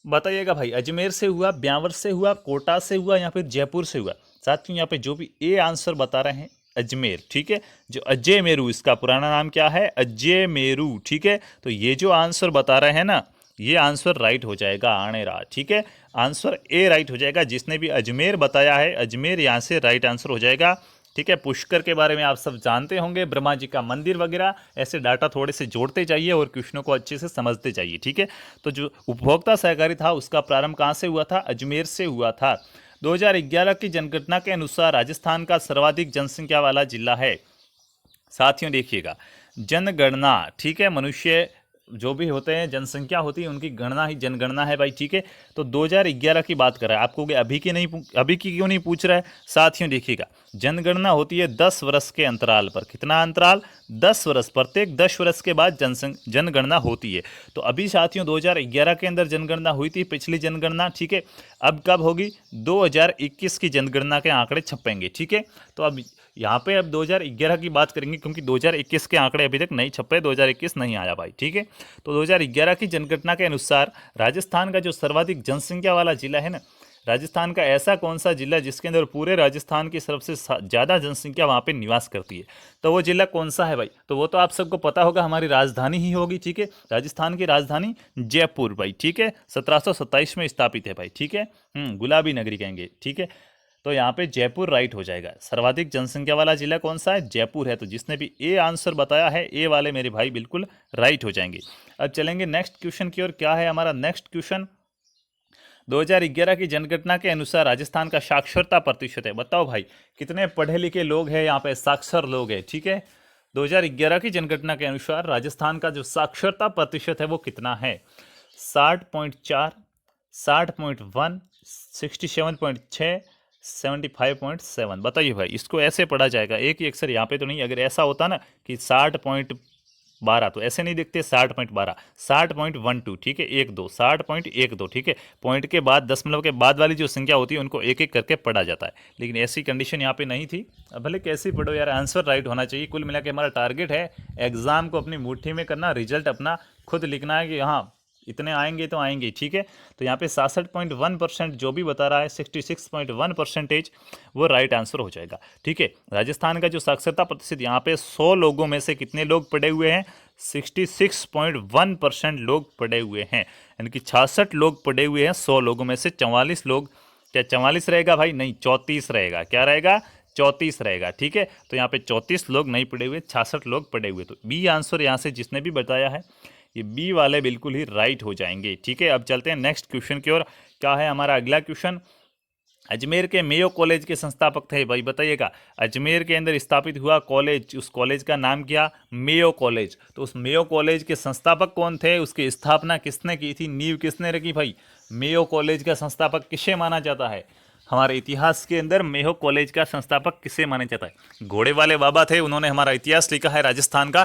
बताइएगा भाई। अजमेर से हुआ, ब्यावर से हुआ, कोटा से हुआ, या फिर जयपुर से हुआ? साथियों यहाँ पे जो भी ए आंसर बता रहे हैं अजमेर। ठीक है, जो अजय मेरू, इसका पुराना नाम क्या है? अजय मेरू। ठीक है, तो ये जो आंसर बता रहे हैं ना, ये आंसर राइट हो जाएगा आनेरा। ठीक है, आंसर ए राइट हो जाएगा। जिसने भी अजमेर बताया है, अजमेर यहाँ से राइट आंसर हो जाएगा। ठीक है। पुष्कर के बारे में आप सब जानते होंगे, ब्रह्मा जी का मंदिर वगैरह, ऐसे डाटा थोड़े से जोड़ते जाइए और क्वेश्चनों को अच्छे से समझते जाइए, ठीक है। तो जो उपभोक्ता सहकारी था उसका प्रारंभ कहाँ से हुआ था? अजमेर से हुआ था। 2011 की जनगणना के अनुसार राजस्थान का सर्वाधिक जनसंख्या वाला जिला है। साथियों देखिएगा, जनगणना, ठीक है, मनुष्य जो भी होते हैं, जनसंख्या होती है, उनकी गणना ही जनगणना है भाई, ठीक है। तो 2011 की बात कर रहा है, आपको अभी की नहीं, अभी की क्यों नहीं पूछ रहा है? साथियों देखिएगा, जनगणना होती है 10 वर्ष के अंतराल पर। कितना अंतराल? 10 वर्ष। प्रत्येक 10 वर्ष के बाद जनगणना होती है। तो अभी साथियों 2011 के अंदर जनगणना हुई थी, पिछली जनगणना, ठीक है। अब कब होगी? 2021 की जनगणना के आंकड़े छपेंगे, ठीक है। तो अब यहाँ पे अब 2011 की बात करेंगे, क्योंकि 2021 के आंकड़े अभी तक नहीं छपे, 2021 नहीं आया भाई, ठीक है। तो 2011 की जनगणना के अनुसार राजस्थान का जो सर्वाधिक जनसंख्या वाला जिला है ना, राजस्थान का ऐसा कौन सा जिला है जिसके अंदर पूरे राजस्थान की सबसे ज़्यादा जनसंख्या वहाँ पे निवास करती है? तो वो जिला कौन सा है भाई? तो वो तो आप सबको पता होगा, हमारी राजधानी ही होगी, ठीक है। राजस्थान की राजधानी जयपुर भाई, ठीक है। 1727 में स्थापित है भाई, ठीक है। गुलाबी नगरी कहेंगे, ठीक है। तो यहाँ पे जयपुर राइट हो जाएगा। सर्वाधिक जनसंख्या वाला जिला कौन सा है? जयपुर है। तो जिसने भी ए आंसर बताया है, ए वाले मेरे भाई बिल्कुल राइट हो जाएंगे। अब चलेंगे नेक्स्ट क्वेश्चन की ओर। क्या है हमारा नेक्स्ट क्वेश्चन? 2011 की जनगणना के अनुसार राजस्थान का साक्षरता प्रतिशत है। बताओ भाई, कितने पढ़े लिखे लोग हैं यहाँ पे, साक्षर लोग हैं, ठीक है। 2011 की जनगणना के अनुसार राजस्थान का जो साक्षरता प्रतिशत है वो कितना है? 60.4, 60.1, 67.6, 75.7। बताइए भाई, इसको ऐसे पढ़ा जाएगा, एक ही अक्षर यहाँ पे तो नहीं। अगर ऐसा होता ना कि 60.12, तो ऐसे नहीं दिखते 60.12, 60.12, ठीक है, 1 2, 60.12, ठीक है। पॉइंट के बाद, दशमलव के बाद वाली जो संख्या होती है उनको एक एक करके पढ़ा जाता है, लेकिन ऐसी कंडीशन यहाँ पे नहीं थी। अब भले कैसे पढ़ो यार, आंसर राइट होना चाहिए। कुल मिला के हमारा टारगेट है एग्जाम को अपनी मुट्ठी में करना, रिजल्ट अपना खुद लिखना है कि हाँ इतने आएंगे तो आएंगे, ठीक है। तो यहाँ पे 66.1% जो भी बता रहा है, 66.1% वो राइट आंसर हो जाएगा, ठीक है। राजस्थान का जो साक्षरता प्रतिशत, यहाँ पे 100 लोगों में से कितने लोग पढ़े हुए हैं? 66.1% लोग पढ़े हुए हैं, यानी कि 66 लोग पढ़े हुए हैं 100 लोगों में से। 44 लोग, क्या 44 रहेगा भाई? नहीं, 34 रहेगा। क्या रहेगा? 34 रहेगा, ठीक है। तो यहाँ पे 34 लोग नहीं पढ़े हुए, 66 लोग पढ़े हुए। तो बी आंसर यहाँ से जिसने भी बताया है, ये बी वाले बिल्कुल ही राइट हो जाएंगे, ठीक है। अब चलते हैं नेक्स्ट क्वेश्चन की ओर। क्या है हमारा अगला क्वेश्चन? अजमेर के मेयो कॉलेज के संस्थापक थे भाई, बताइएगा। अजमेर के अंदर स्थापित हुआ कॉलेज, उस कॉलेज का नाम क्या? Mayo college. तो उस मेयो कॉलेज के संस्थापक कौन थे? उसकी स्थापना किसने की थी? नींव किसने रखी भाई? मेयो कॉलेज का संस्थापक किसे माना जाता है? हमारे इतिहास के अंदर मेयो कॉलेज का संस्थापक किसे माना जाता है? घोड़े वाले बाबा थे, उन्होंने हमारा इतिहास लिखा है राजस्थान का,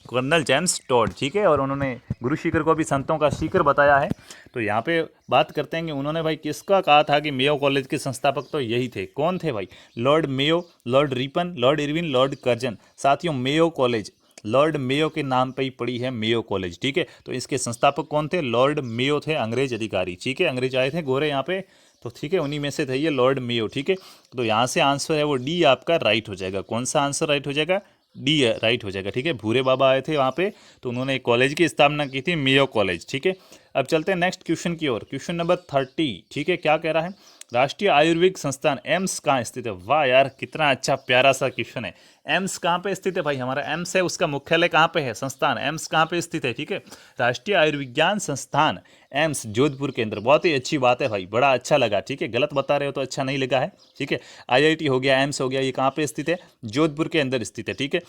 कर्नल जेम्स टॉड, ठीक है। और उन्होंने गुरु शिखर को भी संतों का शिखर बताया है। तो यहाँ पे बात करते हैं कि उन्होंने भाई किसका कहा था कि मेयो कॉलेज के संस्थापक तो यही थे। कौन थे भाई? Lord Mayo, Lord Ripon, Lord Irwin, Lord Curzon. साथियों मेयो कॉलेज लॉर्ड मेयो के नाम पे ही पड़ी है, मेयो कॉलेज, ठीक है। तो इसके संस्थापक कौन थे? लॉर्ड मेयो थे, अंग्रेज अधिकारी, ठीक है। अंग्रेज आए थे गोरे यहाँ पे, तो ठीक है, उन्हीं में से थे ये लॉर्ड मेयो, ठीक है। तो यहाँ से आंसर है वो डी आपका राइट हो जाएगा। कौन सा आंसर राइट हो जाएगा? डी राइट हो जाएगा, ठीक है। भूरे बाबा आए थे वहाँ पे, तो उन्होंने एक कॉलेज की स्थापना की थी, मेयो कॉलेज, ठीक है। अब चलते हैं नेक्स्ट क्वेश्चन की ओर। क्वेश्चन नंबर 30, ठीक है। क्या कह रहा है? राष्ट्रीय आयुर्वेदिक संस्थान एम्स कहाँ स्थित है? वाह यार, कितना अच्छा प्यारा सा क्वेश्चन है। एम्स कहाँ पे स्थित है भाई? हमारा एम्स है, उसका मुख्यालय कहाँ पे है? संस्थान एम्स कहाँ पे स्थित है, ठीक है। राष्ट्रीय आयुर्विज्ञान संस्थान एम्स जोधपुर के अंदर। बहुत ही अच्छी बात है भाई, बड़ा अच्छा लगा, ठीक है। गलत बता रहे हो तो अच्छा नहीं लगा है, ठीक है। आईआईटी हो गया, एम्स हो गया, ये कहाँ पे स्थित है? जोधपुर के अंदर स्थित है, ठीक है।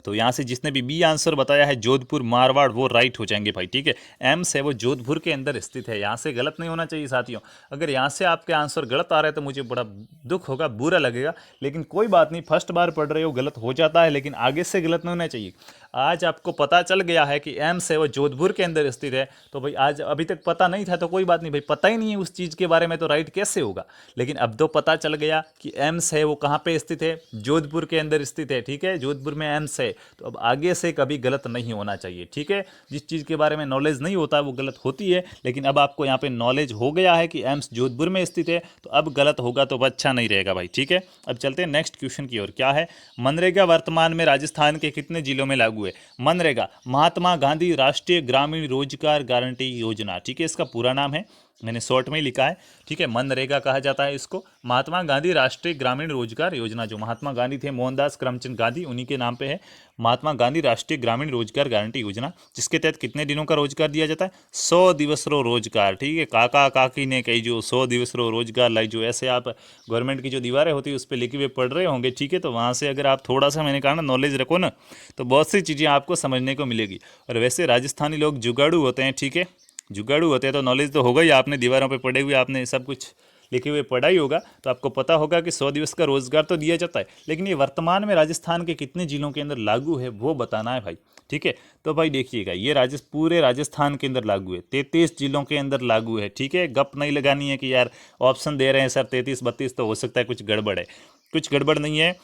तो यहाँ से जिसने भी बी आंसर बताया है जोधपुर मारवाड़, वो राइट हो जाएंगे भाई, ठीक है। एम्स है वो जोधपुर के अंदर स्थित है। यहाँ से गलत नहीं होना चाहिए साथियों। अगर यहाँ से आपके आंसर गलत आ रहे हैं तो मुझे बड़ा दुख होगा, बुरा लगेगा, लेकिन कोई बात नहीं, फर्स्ट बार पढ़ रहे हो, गलत हो जाता है, लेकिन आगे से गलत नहीं होना चाहिए। आज आपको पता चल गया है कि एम्स है वो जोधपुर के अंदर स्थित है, तो भाई आज अभी तक पता नहीं था तो कोई बात नहीं भाई, पता ही नहीं है उस चीज़ के बारे में तो राइट कैसे होगा। लेकिन अब तो पता चल गया कि एम्स है वो कहाँ पे स्थित है? जोधपुर के अंदर स्थित है, ठीक है। जोधपुर में एम्स है, तो अब आगे से कभी गलत नहीं होना चाहिए, ठीक है। जिस चीज़ के बारे में नॉलेज नहीं होता वो गलत होती है, लेकिन अब आपको यहाँ पे नॉलेज हो गया है कि एम्स जोधपुर में स्थित है, तो अब गलत होगा तो अच्छा नहीं रहेगा भाई, ठीक है। अब चलते हैं नेक्स्ट क्वेश्चन की ओर। क्या है? मनरेगा वर्तमान में राजस्थान के कितने जिलों में लागू है? मनरेगा महात्मा गांधी राष्ट्रीय ग्रामीण रोजगार गारंटी योजना, ठीक है, इसका पूरा नाम है। मैंने शॉर्ट में ही लिखा है, ठीक है। मनरेगा कहा जाता है इसको। महात्मा गांधी राष्ट्रीय ग्रामीण रोजगार योजना, जो महात्मा गांधी थे मोहनदास करमचंद गांधी, उन्हीं के नाम पे है महात्मा गांधी राष्ट्रीय ग्रामीण रोजगार गारंटी योजना, जिसके तहत कितने दिनों का रोजगार दिया जाता है? 100 दिवस रो रोजगार, ठीक है। काका काकी ने कही जो 100 दिवस रो रोजगार लाई, जो ऐसे आप गवर्नमेंट की जो दीवारें होती है उस पर लिखे हुए पढ़ रहे होंगे, ठीक है। तो वहाँ से अगर आप थोड़ा सा, मैंने कहा ना, नॉलेज रखो ना, तो बहुत सी चीज़ें आपको समझने को मिलेगी। और वैसे राजस्थानी लोग जुगाड़ू होते हैं, ठीक है, जुगाड़ू होते हैं, तो नॉलेज तो होगा ही। आपने दीवारों पे पढ़े हुए, आपने सब कुछ लिखे हुए पढ़ा ही होगा, तो आपको पता होगा कि 100 दिवस का रोजगार तो दिया जाता है, लेकिन ये वर्तमान में राजस्थान के कितने जिलों के अंदर लागू है वो बताना है भाई, ठीक है। तो भाई देखिएगा, ये पूरे राजस्थान के अंदर लागू है, 33 जिलों के अंदर लागू है, ठीक है। गप नहीं लगानी है कि यार ऑप्शन दे रहे हैं सर 33 32, तो हो सकता है कुछ गड़बड़ है। कुछ गड़बड़ नहीं है,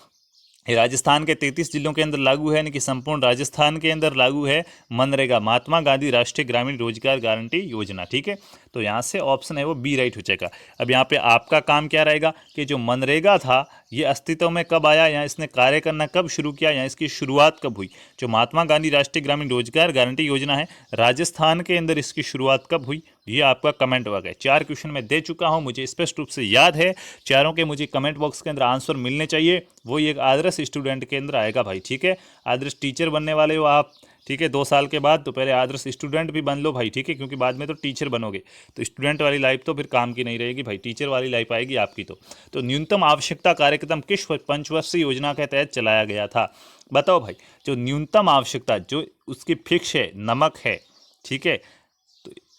ये राजस्थान के 33 जिलों के अंदर लागू है, यानी कि संपूर्ण राजस्थान के अंदर लागू है मनरेगा, महात्मा गांधी राष्ट्रीय ग्रामीण रोजगार गारंटी योजना, ठीक है। तो यहाँ से ऑप्शन है वो बी राइट हो जाएगा। अब यहाँ पे आपका काम क्या रहेगा कि जो मनरेगा था ये अस्तित्व में कब आया, या इसने कार्य करना कब शुरू किया, या इसकी शुरुआत कब हुई। जो महात्मा गांधी राष्ट्रीय ग्रामीण रोजगार गारंटी योजना है, राजस्थान के अंदर इसकी शुरुआत कब हुई, ये आपका कमेंट वर्क है। 4 क्वेश्चन मैं दे चुका हूँ, मुझे स्पष्ट रूप से याद है, चारों के मुझे कमेंट बॉक्स के अंदर आंसर मिलने चाहिए। वो एक आदर्श स्टूडेंट के अंदर आएगा भाई, ठीक है। आदर्श टीचर बनने वाले हो आप, ठीक है, 2 साल के बाद, तो पहले आदर्श स्टूडेंट भी बन लो भाई, ठीक है, क्योंकि बाद में तो टीचर बनोगे, तो स्टूडेंट वाली लाइफ तो फिर काम की नहीं रहेगी भाई, टीचर वाली लाइफ आएगी आपकी। तो न्यूनतम आवश्यकता कार्यक्रम किस पंचवर्षीय योजना के तहत चलाया गया था? बताओ भाई। जो न्यूनतम आवश्यकता, जो उसकी फिक्स है, नमक है, ठीक है,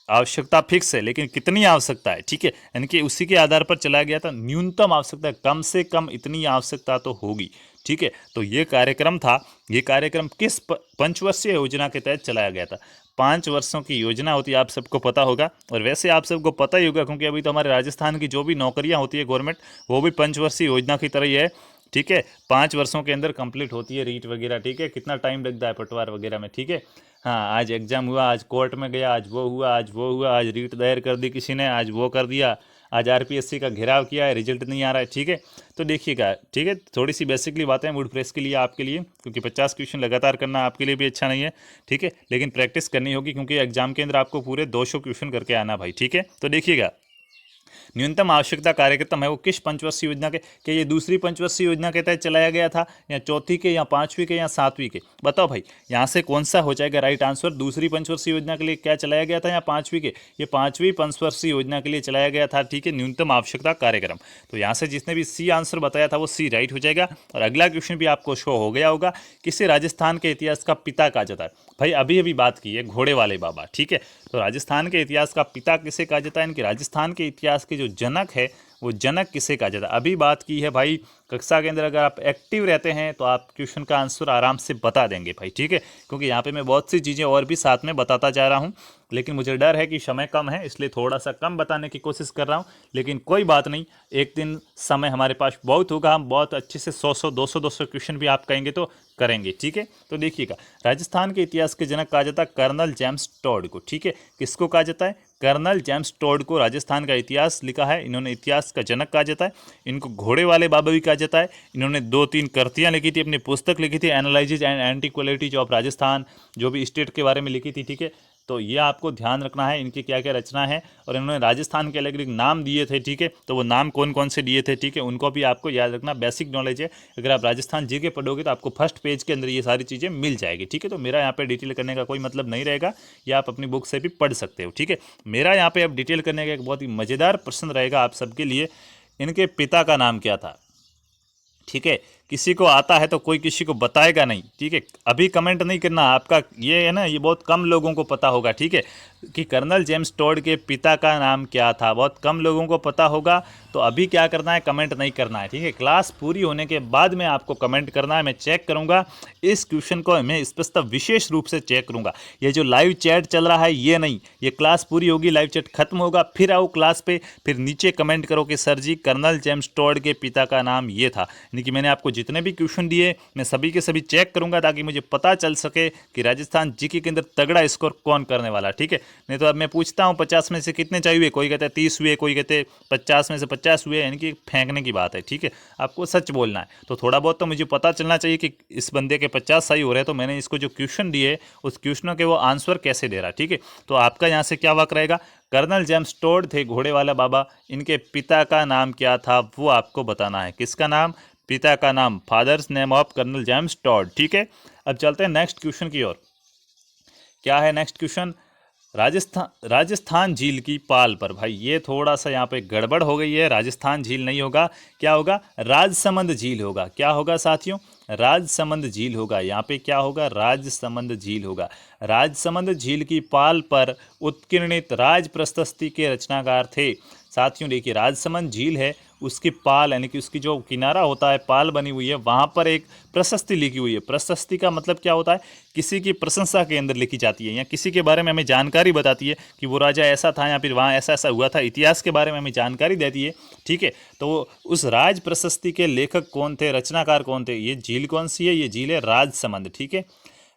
आवश्यकता फिक्स है, लेकिन कितनी आवश्यकता है, ठीक है, यानी कि उसी के आधार पर चलाया गया था। न्यूनतम आवश्यकता, कम से कम इतनी आवश्यकता तो होगी, ठीक है। तो ये कार्यक्रम था, ये कार्यक्रम किस पंचवर्षीय योजना के तहत चलाया गया था? 5 वर्षों की योजना होती है, आप सबको पता होगा, और वैसे आप सबको पता ही होगा, क्योंकि अभी तो हमारे राजस्थान की जो भी नौकरियां होती है गवर्नमेंट, वो भी पंचवर्षीय योजना की तरह ही है, ठीक है। 5 वर्षों के अंदर कंप्लीट होती है रीट वगैरह, ठीक है। कितना टाइम लगता है पटवार वगैरह में, ठीक है। हाँ, आज एग्जाम हुआ, आज कोर्ट में गया, आज वो हुआ, आज वो हुआ, आज रीट दायर कर दी किसी ने, आज वो कर दिया, आज आरपीएससी का घेराव किया है, रिजल्ट नहीं आ रहा है, ठीक है। तो देखिएगा, ठीक है, थोड़ी सी बेसिकली बातें मूड फ्रेश के लिए आपके लिए, क्योंकि 50 क्वेश्चन लगातार करना आपके लिए भी अच्छा नहीं है, ठीक है, लेकिन प्रैक्टिस करनी होगी, क्योंकि एग्जाम के अंदर आपको पूरे 200 क्वेश्चन करके आना भाई, ठीक है। तो देखिएगा, न्यूनतम आवश्यकता कार्यक्रम है वो किस पंचवर्षीय योजना के, कि ये दूसरी पंचवर्षीय योजना के तहत चलाया गया था, या चौथी के, या 5वीं के, या 7वीं के? बताओ भाई, यहाँ से कौन सा हो जाएगा राइट आंसर? दूसरी पंचवर्षीय योजना के लिए क्या चलाया गया था, या 5वीं के? ये 5वीं पंचवर्षीय योजना के लिए चलाया गया था, ठीक है, न्यूनतम आवश्यकता कार्यक्रम। तो यहाँ से जिसने भी सी आंसर बताया था वो सी राइट हो जाएगा। और अगला क्वेश्चन भी आपको शो हो गया होगा, किसे राजस्थान के इतिहास का पिता कहा जाता है? भाई अभी अभी बात की है घोड़े वाले बाबा, ठीक है। तो राजस्थान के इतिहास का पिता किसे कहा जाता है, इनके राजस्थान के इतिहास के जो जनक है वो जनक किसे कहा जाता है? अभी बात की है भाई, कक्षा के अंदर अगर आप एक्टिव रहते हैं तो आप क्वेश्चन का आंसर आराम से बता देंगे भाई, ठीक है, क्योंकि यहाँ पे मैं बहुत सी चीज़ें और भी साथ में बताता जा रहा हूँ, लेकिन मुझे डर है कि समय कम है, इसलिए थोड़ा सा कम बताने की कोशिश कर रहा हूँ। लेकिन कोई बात नहीं, एक दिन समय हमारे पास बहुत होगा, हम बहुत अच्छे से 100 200 क्वेश्चन भी आप कहेंगे तो करेंगे, ठीक है। तो देखिएगा, राजस्थान के इतिहास के जनक कहा जाता है कर्नल जेम्स टॉड को, ठीक है। किसको कहा जाता है? कर्नल जेम्स टॉड को राजस्थान का इतिहास लिखा है, इन्होंने इतिहास का जनक कहा जाता है। इनको घोड़े वाले बाबा भी कहा जाता है। इन्होंने 2-3 कृतियाँ लिखी थी, अपनी पुस्तक लिखी थी, analysis and anti qualities of Rajasthan, जो भी स्टेट के बारे में लिखी थी, ठीक है। तो ये आपको ध्यान रखना है, इनकी क्या क्या रचना है, और इन्होंने राजस्थान के अलग अलग नाम दिए थे, ठीक है। तो वो नाम कौन कौन से दिए थे, ठीक है, उनको भी आपको याद रखना, बेसिक नॉलेज है। अगर आप राजस्थान जी के पढ़ोगे तो आपको फर्स्ट पेज के अंदर ये सारी चीज़ें मिल जाएगी, ठीक है। तो मेरा यहाँ पे डिटेल करने का कोई मतलब नहीं रहेगा, या आप अपनी बुक से भी पढ़ सकते हो, ठीक है। मेरा यहाँ पे अब डिटेल करने का एक बहुत ही मज़ेदार प्रश्न रहेगा आप सबके लिए, इनके पिता का नाम क्या था, ठीक है। किसी को आता है तो कोई किसी को बताएगा नहीं, ठीक है। अभी कमेंट नहीं करना, आपका ये है ना, ये बहुत कम लोगों को पता होगा, ठीक है, कि कर्नल जेम्स टॉड के पिता का नाम क्या था, बहुत कम लोगों को पता होगा। तो अभी क्या करना है, कमेंट नहीं करना है, ठीक है। क्लास पूरी होने के बाद में आपको कमेंट करना है, मैं चेक करूंगा इस क्वेश्चन को, मैं स्पष्ट विशेष रूप से चेक करूंगा। ये जो लाइव चैट चल रहा है ये नहीं, ये क्लास पूरी होगी, लाइव चैट खत्म होगा, फिर आओ क्लास पे, फिर नीचे कमेंट करो कि सर जी कर्नल जेम्स टॉड के पिता का नाम ये था, यानी कि मैंने आपको जितने भी क्वेश्चन दिए मैं सभी के सभी चेक करूंगा ताकि मुझे पता चल सके कि राजस्थान जीके के अंदर तगड़ा स्कोर कौन करने वाला, ठीक है। नहीं तो अब मैं पूछता हूँ 50 में से कितने चाहिए, कोई कहते हैं 30 हुए, कोई कहते हैं 50 में से 50 हुए, यानी कि फेंकने की बात है, ठीक है। आपको सच बोलना है, तो थोड़ा बहुत तो मुझे पता चलना चाहिए कि इस बंदे के 50 सही हो रहे हैं, तो मैंने इसको जो क्वेश्चन दिए उस क्वेश्चनों के वो आंसर कैसे दे रहा, ठीक है। तो आपका यहाँ से क्या वाक रहेगा, कर्नल जेम्स टोड थे घोड़े वाला बाबा, इनके पिता का नाम क्या था वो आपको बताना है। किसका नाम, पिता का नाम, father's name of Colonel James Tod, ठीक है। अब चलते हैं नेक्स्ट क्वेश्चन की ओर। क्या है नेक्स्ट क्वेश्चन, राजस्थान झील की पाल पर। भाई ये थोड़ा सा यहाँ पे गड़बड़ हो गई है, राजस्थान झील नहीं होगा, क्या होगा, राजसमंद झील होगा। क्या होगा साथियों, राजसमंद झील होगा। यहाँ पे क्या होगा, राजसमंद झील होगा। राजसमंद झील की पाल पर उत्कीर्णित राज प्रशस्ति के रचनाकार थे। साथियों देखिए, राजसमंद झील है, उसकी पाल यानी कि उसकी जो किनारा होता है, पाल बनी हुई है, वहाँ पर एक प्रशस्ति लिखी हुई है। प्रशस्ति का मतलब क्या होता है, किसी की प्रशंसा के अंदर लिखी जाती है या किसी के बारे में हमें जानकारी बताती है कि वो राजा ऐसा था या फिर वहाँ ऐसा ऐसा हुआ था, इतिहास के बारे में हमें जानकारी देती है, ठीक है। तो उस राज प्रशस्ति के लेखक कौन थे, रचनाकार कौन थे, ये झील कौन सी है, ये झील है राजसमंद, ठीक है।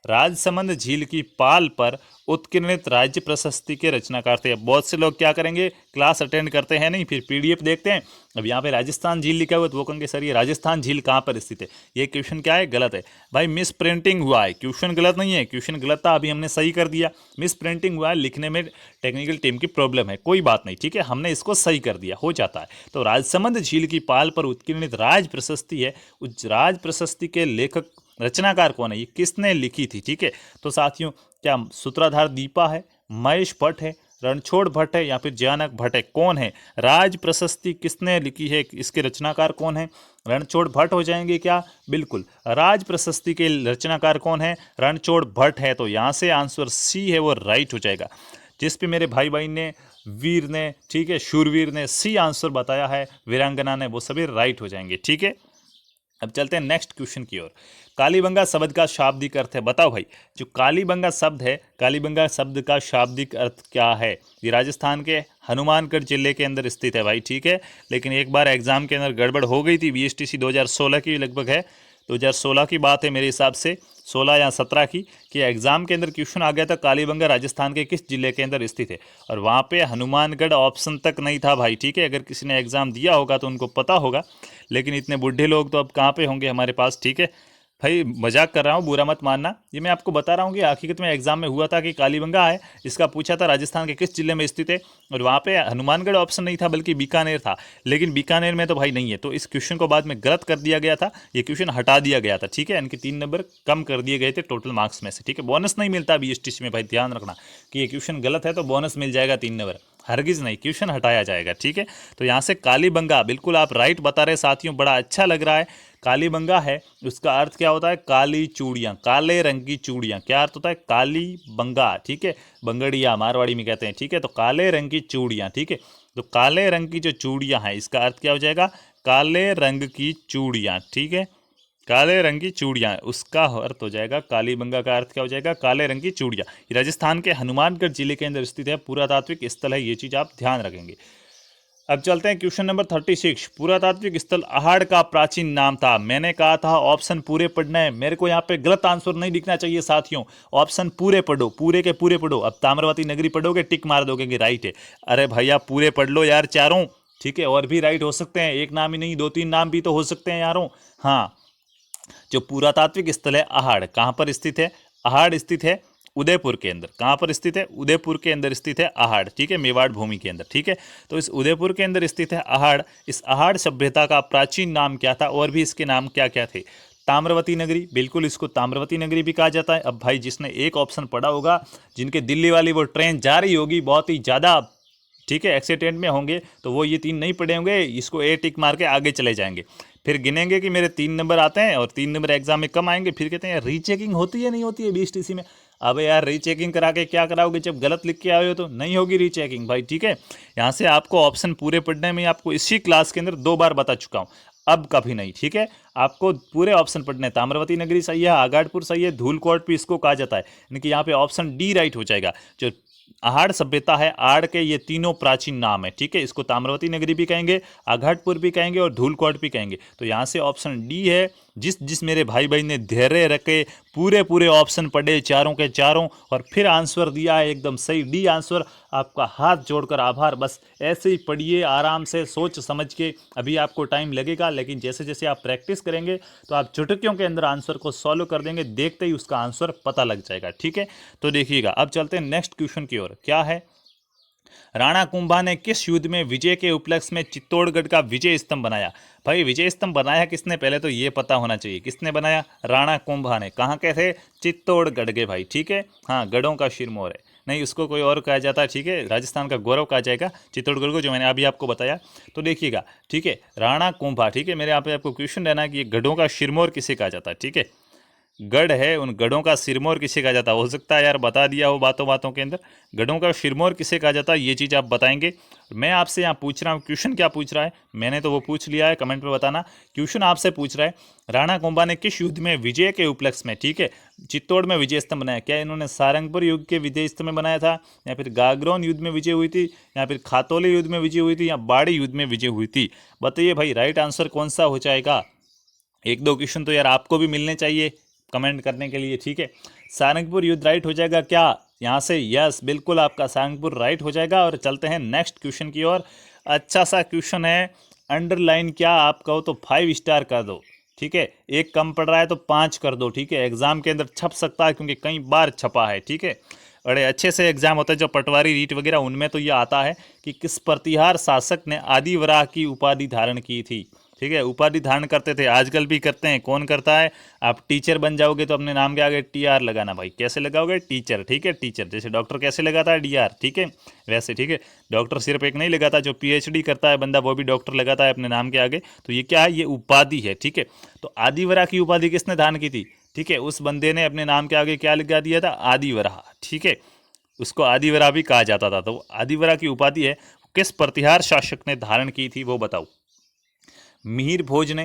राजसमंद झील की पाल पर उत्कीर्णित राज्य प्रशस्ति के रचनाकार थे। बहुत से लोग क्या करेंगे, क्लास अटेंड करते हैं नहीं, फिर पीडीएफ देखते हैं, अब यहाँ पे राजस्थान झील लिखा हुआ है तो वो कहेंगे सर ये राजस्थान झील कहाँ पर स्थित है। ये क्वेश्चन क्या है, गलत है भाई, मिस प्रिंटिंग हुआ है। क्वेश्चन गलत नहीं है, क्वेश्चन गलत था, अभी हमने सही कर दिया। मिस प्रिंटिंग हुआ है, लिखने में टेक्निकल टीम की प्रॉब्लम है, कोई बात नहीं, ठीक है, हमने इसको सही कर दिया, हो जाता है। तो राजसमंद झील की पाल पर उत्कीर्णित राज प्रशस्ति है, उस राज प्रशस्ति के लेखक रचनाकार कौन है, ये किसने लिखी थी, ठीक है। तो साथियों क्या सूत्रधार दीपा है, महेश भट्ट है, रणछोड़ भट्ट है या फिर जयानक भट्ट है, कौन है, राज प्रशस्ति किसने लिखी है, इसके रचनाकार कौन है, रणछोड़ भट्ट हो जाएंगे क्या, बिल्कुल। राज प्रशस्ति के रचनाकार कौन है, रणछोड़ भट्ट है, तो यहाँ से आंसर सी है वो राइट हो जाएगा। जिस पे मेरे भाई भाई ने, वीर ने, ठीक है, शूरवीर ने सी आंसर बताया है, वीरांगना ने, वो सभी राइट हो जाएंगे, ठीक है। अब चलते हैं नेक्स्ट क्वेश्चन की ओर। कालीबंगा शब्द का शाब्दिक अर्थ है, बताओ भाई, जो कालीबंगा शब्द है, कालीबंगा शब्द का शाब्दिक अर्थ क्या है। ये राजस्थान के हनुमानगढ़ जिले के अंदर स्थित है भाई, ठीक है। लेकिन एक बार एग्जाम के अंदर गड़बड़ हो गई थी, बीएसटीसी 2016 की लगभग है, 2016 की बात है मेरे हिसाब से, 16 या 17 की, कि एग्जाम के अंदर क्वेश्चन आ गया था कालीबंगा राजस्थान के किस जिले के अंदर स्थित है, और वहाँ पे हनुमानगढ़ ऑप्शन तक नहीं था भाई, ठीक है। अगर किसी ने एग्जाम दिया होगा तो उनको पता होगा, लेकिन इतने बुढ़े लोग तो अब कहाँ पे होंगे हमारे पास, ठीक है भाई, मजाक कर रहा हूँ, बुरा मत मानना। ये मैं आपको बता रहा हूँ कि हकीकत में एग्जाम में हुआ था कि कालीबंगा है, इसका पूछा था राजस्थान के किस जिले में स्थित है, और वहाँ पे हनुमानगढ़ ऑप्शन नहीं था बल्कि बीकानेर था, लेकिन बीकानेर में तो भाई नहीं है, तो इस क्वेश्चन को बाद में गलत कर दिया गया था, ये क्वेश्चन हटा दिया गया था, ठीक है। इनके 3 नंबर कम कर दिए गए थे टोटल मार्क्स में से, ठीक है। बोनस नहीं मिलता बीएसटीसी में भाई, ध्यान रखना कि ये क्वेश्चन गलत है तो बोनस मिल जाएगा 3 नंबर, हरगिज नहीं, क्वेश्चन हटाया जाएगा, ठीक है। तो यहाँ से कालीबंगा बिल्कुल आप राइट बता रहे साथियों, बड़ा अच्छा लग रहा है। कालीबंगा है, उसका अर्थ क्या होता है, काली चूड़ियाँ, काले रंग की चूड़ियाँ, क्या अर्थ होता है, काली बंगा, ठीक है, बंगड़िया मारवाड़ी में कहते हैं, ठीक है। तो काले रंग की चूड़ियाँ, ठीक है, तो काले रंग की जो चूड़ियाँ हैं इसका अर्थ क्या हो जाएगा, काले रंग की चूड़ियाँ, ठीक है, काले रंग की चूड़ियाँ, उसका अर्थ हो जाएगा, कालीबंगा का अर्थ क्या हो जाएगा, काले रंग की चूड़ियाँ। ये राजस्थान के हनुमानगढ़ जिले के अंदर स्थित है, पुरातात्विक स्थल है, ये चीज़ आप ध्यान रखेंगे। अब चलते हैं क्वेश्चन नंबर 36। पुरातात्विक स्थल अहाड़ का प्राचीन नाम था। मैंने कहा था ऑप्शन पूरे पढ़ना है, मेरे को यहाँ पे गलत आंसर नहीं दिखना चाहिए साथियों, ऑप्शन पूरे पढ़ो, पूरे के पूरे पढ़ो। अब ताम्रवती नगरी पढ़ोगे टिक मार दोगे कि राइट है, अरे भैया पूरे पढ़ लो यार चारों, ठीक है, और भी राइट हो सकते हैं, एक नाम ही नहीं 2-3 नाम भी तो हो सकते हैं यारों। हाँ, जो पुरातात्विक स्थल है अहाड़, कहाँ पर स्थित है, अहाड़ स्थित है उदयपुर के अंदर, कहाँ पर स्थित है, उदयपुर के अंदर स्थित है अहाड़, ठीक है, मेवाड़ भूमि के अंदर, ठीक है। तो इस उदयपुर के अंदर स्थित है अहाड़। इस अहाड़ सभ्यता का प्राचीन नाम क्या था, और भी इसके नाम क्या क्या थे, ताम्रवती नगरी, बिल्कुल इसको ताम्रवती नगरी भी कहा जाता है। अब भाई जिसने एक ऑप्शन पढ़ा होगा, जिनके दिल्ली वाली वो ट्रेन जा रही होगी बहुत ही ज़्यादा, ठीक है, एक्सीडेंट में होंगे, तो वो ये 3 नहीं पढ़े होंगे, इसको ए टिक मार के आगे चले जाएंगे, फिर गिनेंगे कि मेरे 3 नंबर आते हैं और 3 नंबर एग्जाम में कम आएंगे, फिर कहते हैं रीचेकिंग होती है नहीं होती है बीएसटीसी में। अबे यार रीचेकिंग करा के क्या कराओगे, जब गलत लिख के आए हो तो नहीं होगी रीचेकिंग भाई, ठीक है। यहाँ से आपको ऑप्शन पूरे पढ़ने में आपको इसी क्लास के अंदर 2 बार बता चुका हूँ, अब कभी नहीं, ठीक है। आपको पूरे ऑप्शन पढ़ने, ताम्रवती नगरी सही है, आगाड़पुर सही है, धूलकोट भी इसको कहा जाता है, यानी कि यहाँ पे ऑप्शन डी राइट हो जाएगा। जो अहाड़ सभ्यता है, आड़ के ये तीनों प्राचीन नाम है, ठीक है, इसको ताम्रवती नगरी भी कहेंगे, आघाटपुर भी कहेंगे और धूलकोट भी कहेंगे। तो यहाँ से ऑप्शन डी है जिस जिस मेरे भाई बहन ने धैर्य रखे, पूरे पूरे ऑप्शन पढ़े चारों के चारों और फिर आंसर दिया है एकदम सही डी आंसर, आपका हाथ जोड़कर आभार। बस ऐसे ही पढ़िए आराम से सोच समझ के। अभी आपको टाइम लगेगा, लेकिन जैसे जैसे आप प्रैक्टिस करेंगे तो आप चुटकियों के अंदर आंसर को सॉल्व कर देंगे, देखते ही उसका आंसर पता लग जाएगा। ठीक है, तो देखिएगा अब चलते हैं नेक्स्ट क्वेश्चन की ओर। क्या है, राणा कुंभा ने किस युद्ध में विजय के उपलक्ष्य में चित्तौड़गढ़ का विजय स्तंभ बनाया? भाई विजय स्तंभ बनाया किसने, पहले तो ये पता होना चाहिए किसने बनाया, राणा कुंभा ने। कहाँ के थे, चित्तौड़गढ़ के भाई। ठीक है, हाँ गढ़ों का सिरमौर है, नहीं उसको कोई और कहा जाता है। ठीक है, राजस्थान का गौरव कहा जाएगा चित्तौड़गढ़ को, जो मैंने अभी आपको बताया। तो देखिएगा, ठीक है, राणा कुंभा। ठीक है, मेरे यहाँ पे आपको क्वेश्चन रहना है कि ये गढ़ों का सिरमौर किसे कहा जाता है। ठीक है, गढ़ है, उन गढ़ों का सिरमौर किसे कहा जाता है? हो सकता है यार बता दिया हो बातों बातों के अंदर। गढ़ों का सिरमौर किसे कहा जाता है, ये चीज़ आप बताएंगे। मैं आपसे यहाँ पूछ रहा हूँ, क्वेश्चन क्या पूछ रहा है, मैंने तो वो पूछ लिया है, कमेंट में बताना। क्वेश्चन आपसे पूछ रहा है, राणा कुंभा ने किस युद्ध में विजय के उपलक्ष्य में, ठीक है, चित्तौड़ में विजय स्तंभ बनाया? क्या इन्होंने सारंगपुर युद्ध के विजय स्तंभ में बनाया था, या फिर गागरोन युद्ध में विजय हुई थी, या फिर खातौली युद्ध में विजय हुई थी, या बाड़ी युद्ध में विजय हुई थी? बताइए भाई, राइट आंसर कौन सा हो जाएगा? एक दो क्वेश्चन तो यार आपको भी मिलने चाहिए कमेंट करने के लिए। ठीक है, सारंगपुर युद्ध राइट हो जाएगा क्या यहाँ से? यस, बिल्कुल आपका सारंगपुर राइट हो जाएगा। और चलते हैं नेक्स्ट क्वेश्चन की ओर। अच्छा सा क्वेश्चन है, अंडरलाइन क्या आप कहो तो 5 स्टार कर दो। ठीक है, एक कम पड़ रहा है तो 5 कर दो। ठीक है, एग्जाम के अंदर छप सकता है क्योंकि कई बार छपा है। ठीक है, बड़े अच्छे से एग्जाम होता है जो पटवारी रीट वगैरह, उनमें तो ये आता है कि किस प्रतिहार शासक ने आदिवराह की उपाधि धारण की थी। ठीक है, उपाधि धारण करते थे, आजकल भी करते हैं। कौन करता है? आप टीचर बन जाओगे तो अपने नाम के आगे TR लगाना भाई। कैसे लगाओगे? टीचर। ठीक है, टीचर। जैसे डॉक्टर कैसे लगाता है? DR। ठीक है, वैसे। ठीक है, डॉक्टर सिर्फ एक नहीं लगाता, जो PhD करता है बंदा वो भी डॉक्टर लगाता है अपने नाम के आगे। तो ये क्या है? ये उपाधि है। ठीक है, तो आदिवरा की उपाधि किसने धारण की थी? ठीक है, उस बंदे ने अपने नाम के आगे क्या लगा दिया था? आदिवरा। ठीक है, उसको आदिवरा भी कहा जाता था। तो आदिवरा की उपाधि है, किस प्रतिहार शासक ने धारण की थी वो बताओ। मिहिर भोज ने,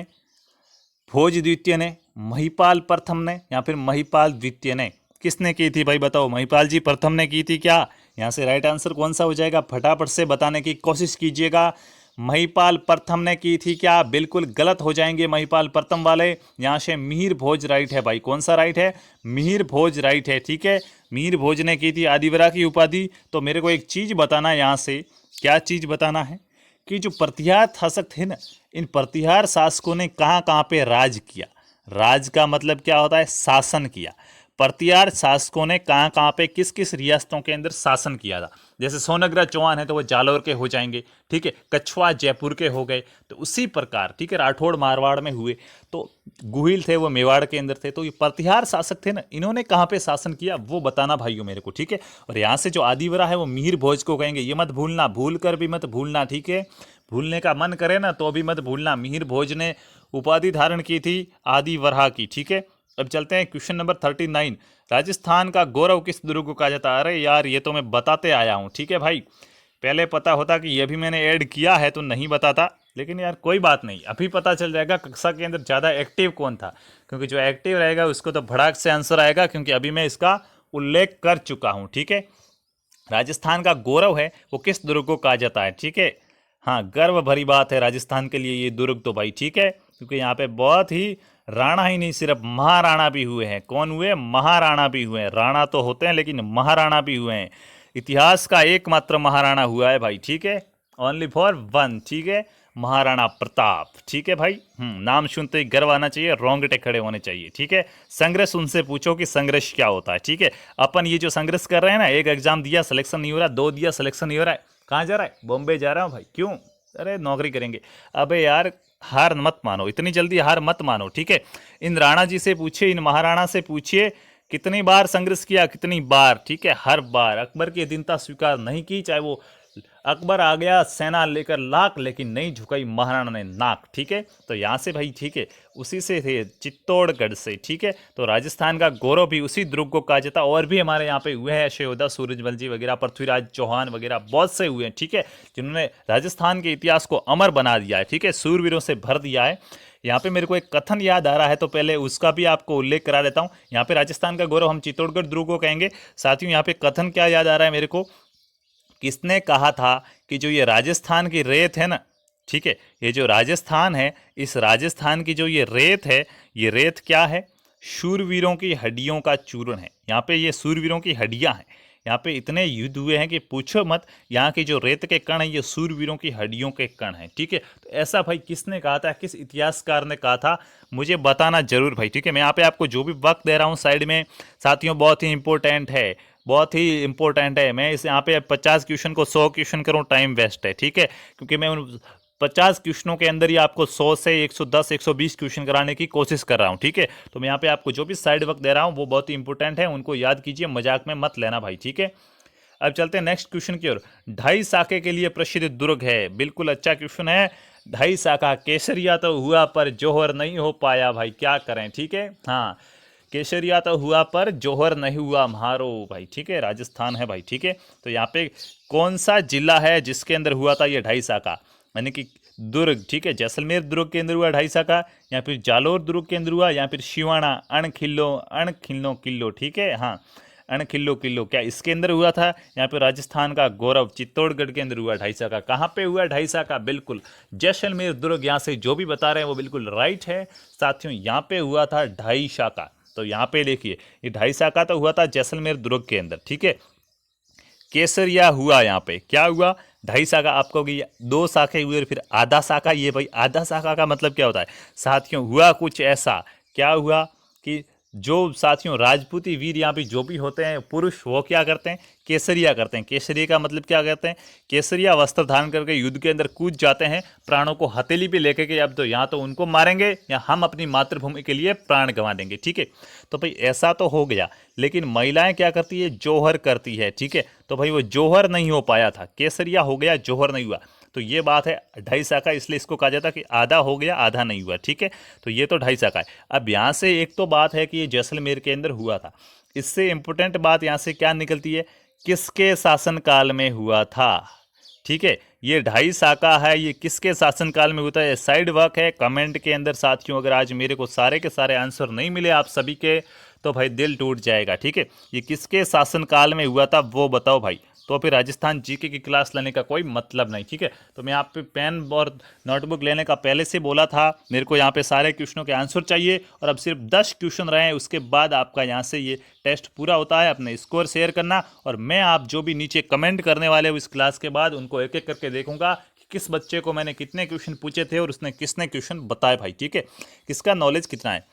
भोज द्वितीय ने, महिपाल प्रथम ने, या फिर महिपाल द्वितीय ने? किसने की थी भाई बताओ? महिपाल जी प्रथम ने की थी क्या? यहाँ से राइट आंसर कौन सा हो जाएगा? फटाफट से बताने की कोशिश कीजिएगा। महिपाल प्रथम ने की थी क्या? बिल्कुल गलत हो जाएंगे महिपाल प्रथम वाले। यहाँ से मिहिर भोज राइट है भाई। कौन सा राइट है? मिहिर भोज राइट है। ठीक है, मिहिर भोज ने की थी आदिवरा की उपाधि। तो मेरे को एक चीज बताना है यहाँ से, क्या चीज बताना है कि जो प्रतिहार शासक थे ना, इन प्रतिहार शासकों ने कहाँ कहाँ पे राज किया। राज का मतलब क्या होता है? शासन किया। प्रतिहार शासकों ने कहाँ कहाँ पे किस किस रियासतों के अंदर शासन किया था। जैसे सोनग्रा चौहान है तो वो जालौर के हो जाएंगे। ठीक है, कछुआ जयपुर के हो गए। तो उसी प्रकार, ठीक है, राठौड़ मारवाड़ में हुए, तो गुहिल थे वो मेवाड़ के अंदर थे। तो ये प्रतिहार शासक थे ना, इन्होंने कहाँ पे शासन किया वो बताना भाइयों मेरे को। ठीक है, और यहाँ से जो आदिवरा है वो मिहिर भोज को कहेंगे, ये मत भूलना, भूल कर भी मत भूलना। ठीक है, भूलने का मन करे ना तो भी मत भूलना, मिहिर भोज ने उपाधि धारण की थी आदिवरा की। ठीक है, अब चलते हैं क्वेश्चन नंबर 39। राजस्थान का गौरव किस दुर्ग को कहा जाता है? अरे यार ये तो मैं बताते आया हूँ। ठीक है भाई, पहले पता होता कि ये भी मैंने ऐड किया है तो नहीं बताता, लेकिन यार कोई बात नहीं, अभी पता चल जाएगा कक्षा के अंदर ज़्यादा एक्टिव कौन था। क्योंकि जो एक्टिव रहेगा उसको तो भड़ाक से आंसर आएगा, क्योंकि अभी मैं इसका उल्लेख कर चुका हूँ। ठीक है, राजस्थान का गौरव है वो किस दुर्ग को कहा जाता है? ठीक है, हाँ गर्व भरी बात है राजस्थान के लिए ये दुर्ग तो भाई। ठीक है, क्योंकि यहाँ पे बहुत ही राणा ही नहीं, सिर्फ महाराणा भी हुए हैं। कौन हुए? महाराणा भी हुए हैं। राणा तो होते हैं लेकिन महाराणा भी हुए हैं। इतिहास का एकमात्र महाराणा हुआ है भाई। ठीक है, ओनली फॉर वन। ठीक है, महाराणा प्रताप। ठीक है भाई, नाम सुनते ही गर्व आना चाहिए, रोंगटे खड़े होने चाहिए। ठीक है, संघर्ष उनसे पूछो कि संघर्ष क्या होता है। ठीक है, अपन ये जो संघर्ष कर रहे हैं ना, एक एग्जाम दिया सिलेक्शन नहीं हो रहा, 2 दिया सिलेक्शन नहीं हो रहा है, कहाँ जा रहा है? बॉम्बे जा रहा हूँ भाई। क्यों? अरे नौकरी करेंगे। अबे यार हार मत मानो, इतनी जल्दी हार मत मानो। ठीक है, इन राणा जी से पूछिए, इन महाराणा से पूछिए कितनी बार संघर्ष किया, कितनी बार। ठीक है, हर बार। अकबर की अधीनता स्वीकार नहीं की, चाहे वो अकबर आ गया सेना लेकर लाख, लेकिन नहीं झुकाई महाराणा ने नाक। ठीक है, तो यहाँ से भाई, ठीक है, उसी से थे, चित्तौड़गढ़ से। ठीक है, तो राजस्थान का गौरव भी उसी दुर्ग को कहा जाता। और भी हमारे यहाँ पे हुए हैं, अशोदा सूरजमल जी वगैरह, पृथ्वीराज चौहान वगैरह, बहुत से हुए हैं। ठीक है, जिन्होंने राजस्थान के इतिहास को अमर बना दिया है। ठीक है, सूरवीरों से भर दिया है। यहाँ पे मेरे को एक कथन याद आ रहा है, तो पहले उसका भी आपको उल्लेख करा देता हूँ। यहाँ पे राजस्थान का गौरव हम चित्तौड़गढ़ दुर्ग को कहेंगे। साथियों यहाँ पे कथन क्या याद आ रहा है मेरे को, किसने कहा था कि जो ये राजस्थान की रेत है ना, ठीक है, ये जो राजस्थान है, इस राजस्थान की जो ये रेत है, ये रेत क्या है? शूरवीरों की हड्डियों का चूर्ण है। यहाँ पे ये शूरवीरों की हड्डियां हैं। यहाँ पे इतने युद्ध हुए हैं कि पूछो मत। यहाँ की जो रेत के कण है, ये शूरवीरों की हड्डियों के कण हैं। ठीक है, तो ऐसा भाई किसने कहा था, किस इतिहासकार ने कहा था, मुझे बताना जरूर भाई। ठीक है, मैं यहाँ पे आपको जो भी वक्त दे रहा हूँ साइड में साथियों, बहुत ही इंपॉर्टेंट है, बहुत ही इंपॉर्टेंट है। मैं इस यहाँ पे 50 क्वेश्चन को 100 क्वेश्चन करूँ, टाइम वेस्ट है। ठीक है, क्योंकि मैं उन 50 क्वेश्चनों के अंदर ही आपको 100 से 110 120 क्वेश्चन कराने की कोशिश कर रहा हूं। ठीक है, तो मैं यहाँ पे आपको जो भी साइड वर्क दे रहा हूं वो बहुत ही इंपॉर्टेंट है, उनको याद कीजिए, मजाक में मत लेना भाई। ठीक है, अब चलते हैं नेक्स्ट क्वेश्चन की ओर। ढाई साके के लिए प्रसिद्ध दुर्ग है, बिल्कुल अच्छा क्वेश्चन है। ढाई साका केसरिया तो हुआ पर जौहर नहीं हो पाया भाई, क्या करें। ठीक है, हाँ, केसरिया तो हुआ पर जौहर नहीं हुआ म्हारो भाई। ठीक है, राजस्थान है भाई। ठीक है, तो यहाँ पे कौन सा जिला है जिसके अंदर हुआ था ये ढाई साका, यानी कि दुर्ग। ठीक है, जैसलमेर दुर्ग के अंदर हुआ ढाई साका, या फिर जालोर दुर्ग के अंदर हुआ, या फिर शिवाणा अणखिल्लो किल्लो। ठीक है, हाँ, अणखिल्लो किल्लो, क्या इसके अंदर हुआ था? यहाँ पे राजस्थान का गौरव चित्तौड़गढ़ के अंदर हुआ ढाई साका। कहाँ पे हुआ ढाई साका? बिल्कुल जैसलमेर दुर्ग। यहाँ से जो भी बता रहे हैं वो बिल्कुल राइट है साथियों, यहाँ पे हुआ था ढाई साका। तो यहाँ पे देखिए, ये ढाई साका तो हुआ था जैसलमेर दुर्ग के अंदर। ठीक है, केसरिया हुआ यहाँ पे, क्या हुआ? ढाई साका। आपको कि दो शाखे हुए और फिर आधा साका, ये भाई आधा साका का मतलब क्या होता है साथियों? हुआ कुछ ऐसा, क्या हुआ कि जो साथियों राजपूती वीर यहाँ पे जो भी होते हैं पुरुष, वो क्या करते हैं? केसरिया करते हैं। केसरिया का मतलब क्या करते हैं? केसरिया वस्त्र धारण करके युद्ध के अंदर कूद जाते हैं, प्राणों को हथेली पे लेके के, अब तो यहाँ तो उनको मारेंगे या हम अपनी मातृभूमि के लिए प्राण गंवा देंगे। ठीक है, तो भाई ऐसा तो हो गया, लेकिन महिलाएं क्या करती है? जौहर करती है। ठीक है, तो भाई वो जौहर नहीं हो पाया था, केसरिया हो गया, जौहर नहीं हुआ। तो ये बात है ढाई साका, इसलिए इसको कहा जाता है कि आधा हो गया आधा नहीं हुआ। ठीक है, तो ये तो ढाई साका है। अब यहाँ से एक तो बात है कि ये जैसलमेर के अंदर हुआ था, इससे इंपॉर्टेंट बात यहाँ से क्या निकलती है? किसके शासनकाल में हुआ था? ठीक है, ये ढाई साका है, ये किसके शासनकाल में होता है? साइड वर्क है कमेंट के अंदर साथियों। अगर आज मेरे को सारे के सारे आंसर नहीं मिले आप सभी के, तो भाई दिल टूट जाएगा। ठीक है, ये किसके शासनकाल में हुआ था वो बताओ भाई, तो फिर राजस्थान जीके की क्लास लेने का कोई मतलब नहीं। ठीक है, तो मैं आप पे पेन और नोटबुक लेने का पहले से बोला था, मेरे को यहाँ पे सारे क्वेश्चनों के आंसर चाहिए, और अब सिर्फ 10 क्वेश्चन रहे हैं, उसके बाद आपका यहाँ से ये टेस्ट पूरा होता है। अपने स्कोर शेयर करना, और मैं आप जो भी नीचे कमेंट करने वाले हो इस क्लास के बाद, उनको एक एक करके देखूंगा कि किस बच्चे को मैंने कितने क्वेश्चन पूछे थे और उसने किसने क्वेश्चन बताए भाई। ठीक है, किसका नॉलेज कितना है।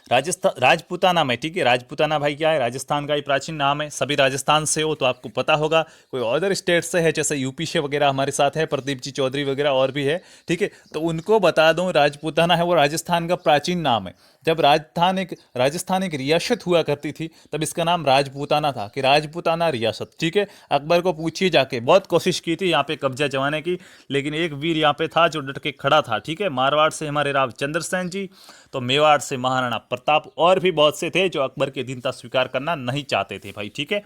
राजस्थान राजपूताना में, ठीक है, राजपूताना भाई क्या है? राजस्थान का ही प्राचीन नाम है। सभी राजस्थान से हो तो आपको पता होगा, कोई अदर स्टेट से है जैसे यूपी से वगैरह हमारे साथ है, प्रदीप जी चौधरी वगैरह और भी है। ठीक है, तो उनको बता दूं राजपूताना है वो राजस्थान का प्राचीन नाम है। जब राजस्थान एक रियासत हुआ करती थी तब इसका नाम राजपूताना था, कि राजपूताना रियासत। ठीक है, अकबर को पूछिए जाके, बहुत कोशिश की थी यहाँ पे कब्जा जमाने की, लेकिन एक वीर यहाँ पे था जो डट के खड़ा था। ठीक है, मारवाड़ से हमारे राव चंद्रसेन जी, तो मेवाड़ से महाराणा प्रताप, और भी बहुत से थे जो अकबर की अधीनता स्वीकार करना नहीं चाहते थे भाई। ठीक है,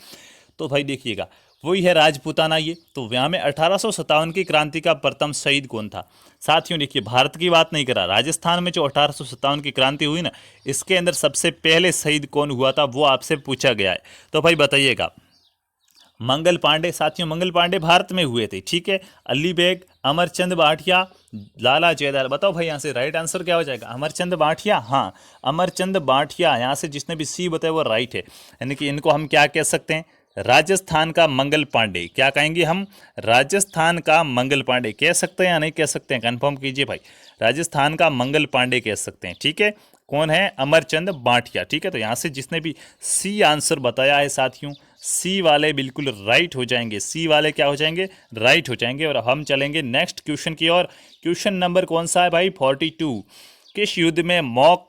तो भाई देखिएगा, वही है राजपूताना ये। तो यहाँ में 1857 की क्रांति का प्रथम शहीद कौन था साथियों? देखिए, भारत की बात नहीं करा, राजस्थान में जो 1857 की क्रांति हुई ना, इसके अंदर सबसे पहले शहीद कौन हुआ था वो आपसे पूछा गया है, तो भाई बताइएगा। मंगल पांडे साथियों, मंगल पांडे भारत में हुए थे। ठीक है, अली बेग, अमरचंद बाठिया, लाला जयदाल। बताओ भाई यहाँ से राइट आंसर क्या हो जाएगा? अमरचंद बाठिया। हाँ, अमरचंद बाठिया, यहाँ से जिसने भी सी बताया वो राइट है। यानी कि इनको हम क्या कह सकते हैं? राजस्थान का मंगल पांडे। क्या कहेंगे हम? राजस्थान का मंगल पांडे कह सकते हैं या नहीं कह सकते हैं? कंफर्म कीजिए भाई, राजस्थान का मंगल पांडे कह सकते हैं। ठीक है, कौन है? अमरचंद बाठिया। ठीक है, तो यहाँ से जिसने भी सी आंसर बताया है साथियों, सी वाले बिल्कुल राइट हो जाएंगे। सी वाले क्या हो जाएंगे? राइट हो जाएंगे। और हम चलेंगे नेक्स्ट क्वेश्चन की ओर। क्वेश्चन नंबर कौन सा है भाई? 42। किस युद्ध में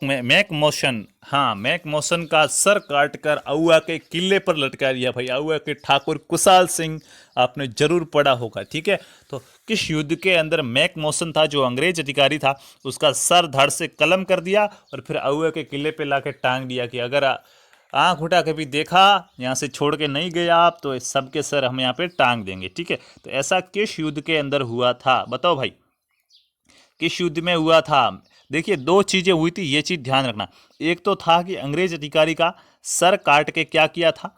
मैकमोशन, हाँ, मैकमोशन का सर काटकर आउवा के किले पर लटका दिया भाई? आउवा के ठाकुर कुशाल सिंह, आपने जरूर पढ़ा होगा। ठीक है, तो किस युद्ध के अंदर मैकमोशन था जो अंग्रेज अधिकारी था, उसका सर धड़ से कलम कर दिया और फिर आउवा के किले पे लाके टांग दिया कि अगर आंख उठा के भी देखा, यहाँ से छोड़ के नहीं गए आप, तो सबके सर हम यहाँ पे टांग देंगे। ठीक है, तो ऐसा किस युद्ध के अंदर हुआ था बताओ भाई, किस युद्ध में हुआ था? देखिए, दो चीजें हुई थी, ये चीज ध्यान रखना। एक तो था कि अंग्रेज अधिकारी का सर काट के क्या किया था?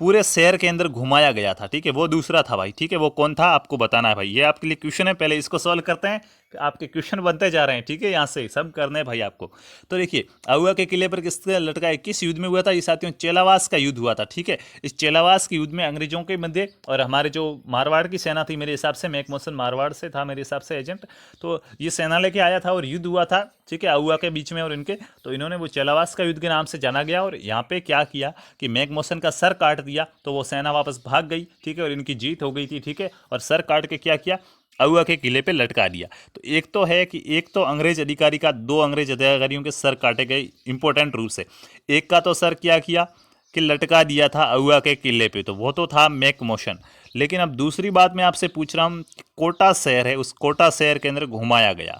पूरे शहर के अंदर घुमाया गया था, ठीक है, वो दूसरा था भाई, ठीक है, वो कौन था आपको बताना है भाई। ये आपके लिए क्वेश्चन है, पहले इसको सॉल्व करते हैं, आपके क्वेश्चन बनते जा रहे हैं, ठीक है, यहाँ से सब करने हैं भाई आपको। तो देखिए, आहुआ के किले पर किसने लटका है, किस युद्ध में हुआ था ये साथियों, चेलावास का युद्ध हुआ था, ठीक है। इस चेलावास के युद्ध में अंग्रेजों के मध्य और हमारे जो मारवाड़ की सेना थी, मेरे हिसाब से मैकमोहन मारवाड़ से था मेरे हिसाब से एजेंट, तो ये सेना लेके आया था और युद्ध हुआ था, ठीक है, आहुआ के बीच में और इनके। तो इन्होंने वो चेलावास का युद्ध के नाम से जाना गया और यहाँ पे क्या किया कि मैकमोहन का सर काट दिया, तो वो सेना वापस भाग गई, ठीक है, और इनकी जीत हो गई थी, ठीक है, और सर काट के क्या किया, आहुआ के किले पे लटका दिया। तो एक तो है कि एक तो अंग्रेज अधिकारी का, दो अंग्रेज अधिकारियों के सर काटे गए इंपॉर्टेंट रूप से। एक का तो सर क्या किया कि लटका दिया था आहुआ के किले पे, तो वो तो था मैकमोहन। लेकिन अब दूसरी बात मैं आपसे पूछ रहा हूँ, कोटा शहर है, उस कोटा शहर के अंदर घुमाया गया,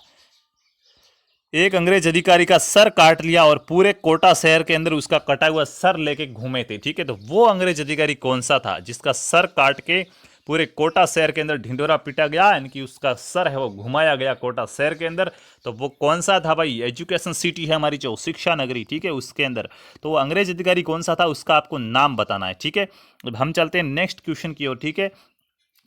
एक अंग्रेज अधिकारी का सर काट लिया और पूरे कोटा शहर के अंदर उसका कटा हुआ सर लेके घूमे थे, ठीक है। तो वो अंग्रेज अधिकारी कौन सा था जिसका सर काट के पूरे कोटा शहर के अंदर ढिंडोरा पीटा गया, यानी कि उसका सर है वो घुमाया गया कोटा शहर के अंदर। तो वो कौन सा था भाई, एजुकेशन सिटी है हमारी जो शिक्षा नगरी, ठीक है, उसके अंदर। तो वो अंग्रेज अधिकारी कौन सा था उसका आपको नाम बताना है, ठीक है। अब हम चलते हैं नेक्स्ट क्वेश्चन की ओर, ठीक है।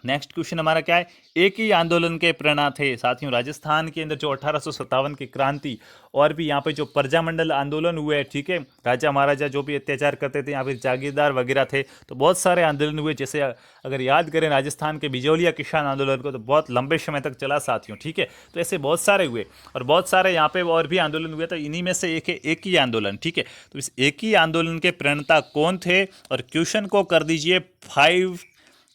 नेक्स्ट क्वेश्चन हमारा क्या है, एक ही आंदोलन के प्रेरणा थे साथियों, राजस्थान के अंदर जो 1857 की क्रांति और भी यहाँ पे जो प्रजामंडल आंदोलन हुए, ठीक है, राजा महाराजा जो भी अत्याचार करते थे, यहाँ पे जागीरदार वगैरह थे, तो बहुत सारे आंदोलन हुए। जैसे अगर याद करें राजस्थान के बिजौलिया किसान आंदोलन को, तो बहुत लंबे समय तक चला साथियों, ठीक है। तो ऐसे बहुत सारे हुए और बहुत सारे यहाँ पे और भी आंदोलन हुए, तो इन्हीं में से एक ही आंदोलन, ठीक है। तो इस एक ही आंदोलन के प्रणेता कौन थे, और क्वेश्चन को कर दीजिए 5,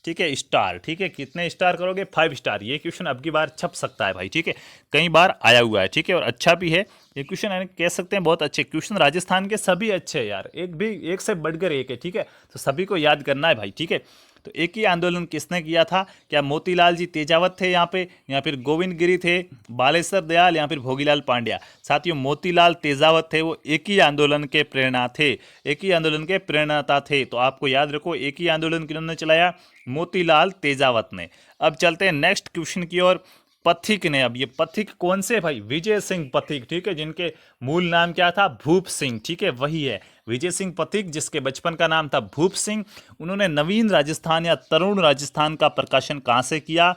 ठीक है, स्टार, ठीक है, कितने स्टार करोगे, 5 स्टार। ये क्वेश्चन अब की बार छप सकता है भाई, ठीक है, कई बार आया हुआ है, ठीक है, और अच्छा भी है ये क्वेश्चन, कह सकते हैं बहुत अच्छे क्वेश्चन। राजस्थान के सभी अच्छे हैं यार, एक से बढ़कर एक है, ठीक है, तो सभी को याद करना है भाई, ठीक है। तो एक ही आंदोलन किसने किया था, क्या मोतीलाल जी तेजावत थे यहाँ पे, या फिर गोविंद गिरी थे, बालेश्वर दयाल, या फिर भोगीलाल पांड्या। साथियों मोतीलाल तेजावत थे, वो एक ही आंदोलन के प्रेरणा थे, एक ही आंदोलन के प्रेरणाता थे। तो आपको याद रखो, एक ही आंदोलन किन्होंने चलाया, मोतीलाल तेजावत ने। अब चलते हैं नेक्स्ट क्वेश्चन की ओर, पथिक ने। अब ये पथिक कौन से भाई, विजय सिंह पथिक, ठीक है, जिनके मूल नाम क्या था, भूप सिंह, ठीक है, वही है विजय सिंह पथिक, जिसके बचपन का नाम था भूप सिंह। उन्होंने नवीन राजस्थान या तरुण राजस्थान का प्रकाशन कहाँ से किया,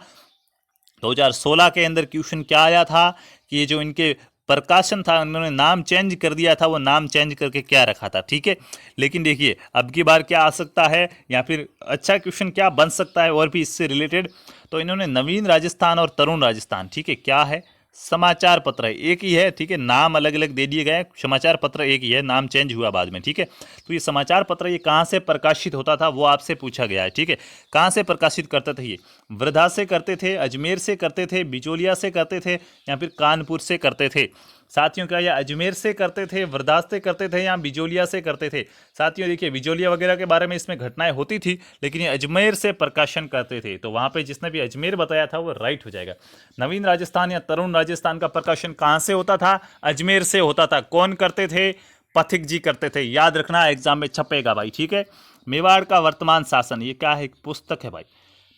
2016 के अंदर क्वेश्चन क्या आया था कि ये जो इनके प्रकाशन था, उन्होंने नाम चेंज कर दिया था, वो नाम चेंज करके क्या रखा था, ठीक है। लेकिन देखिए अब की बार क्या आ सकता है, या फिर अच्छा क्वेश्चन क्या बन सकता है और भी इससे रिलेटेड, तो इन्होंने नवीन राजस्थान और तरुण राजस्थान, ठीक है, क्या है, समाचार पत्र है, एक ही है, ठीक है, नाम अलग अलग दे दिए गए, समाचार पत्र एक ही है, नाम चेंज हुआ बाद में, ठीक है। तो ये समाचार पत्र ये कहाँ से प्रकाशित होता था वो आपसे पूछा गया है, ठीक है, कहाँ से प्रकाशित करते थे ये, वर्धा से करते थे, अजमेर से करते थे, बिचौलिया से करते थे, या फिर कानपुर से करते थे। साथियों क्या ये अजमेर से करते थे, वर्धा से करते थे, या बिजोलिया से करते थे। साथियों देखिए बिजोलिया वगैरह के बारे में इसमें घटनाएं होती थी, लेकिन ये अजमेर से प्रकाशन करते थे, तो वहां पे जिसने भी अजमेर बताया था वो राइट हो जाएगा। नवीन राजस्थान या तरुण राजस्थान का प्रकाशन कहाँ से होता था, अजमेर से होता था। कौन करते थे, पथिक जी करते थे, याद रखना एग्जाम में छपेगा भाई, ठीक है। मेवाड़ का वर्तमान शासन, ये क्या है, एक पुस्तक है भाई।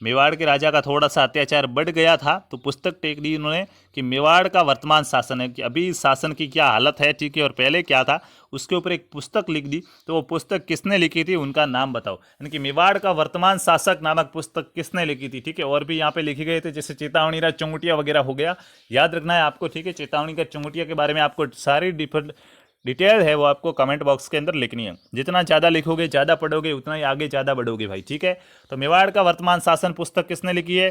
मेवाड़ के राजा का थोड़ा सा अत्याचार बढ़ गया था, तो पुस्तक टेक दी उन्होंने कि मेवाड़ का वर्तमान शासन है, कि अभी इस शासन की क्या हालत है, ठीक है, और पहले क्या था, उसके ऊपर एक पुस्तक लिख दी। तो वो पुस्तक किसने लिखी थी, उनका नाम बताओ, यानी कि मेवाड़ का वर्तमान शासक नामक पुस्तक किसने लिखी थी, ठीक है। और भी यहाँ पे लिखे गए थे, जैसे चेतावनी राज चुंगुटिया वगैरह हो गया, याद रखना है आपको, ठीक है। चेतावनी का चुंगुटिया के बारे में आपको सारी डिटेल है वो आपको कमेंट बॉक्स के अंदर लिखनी है। जितना ज़्यादा लिखोगे, ज़्यादा पढ़ोगे, उतना ही आगे ज़्यादा बढ़ोगे भाई, ठीक है। तो मेवाड़ का वर्तमान शासन पुस्तक किसने लिखी है,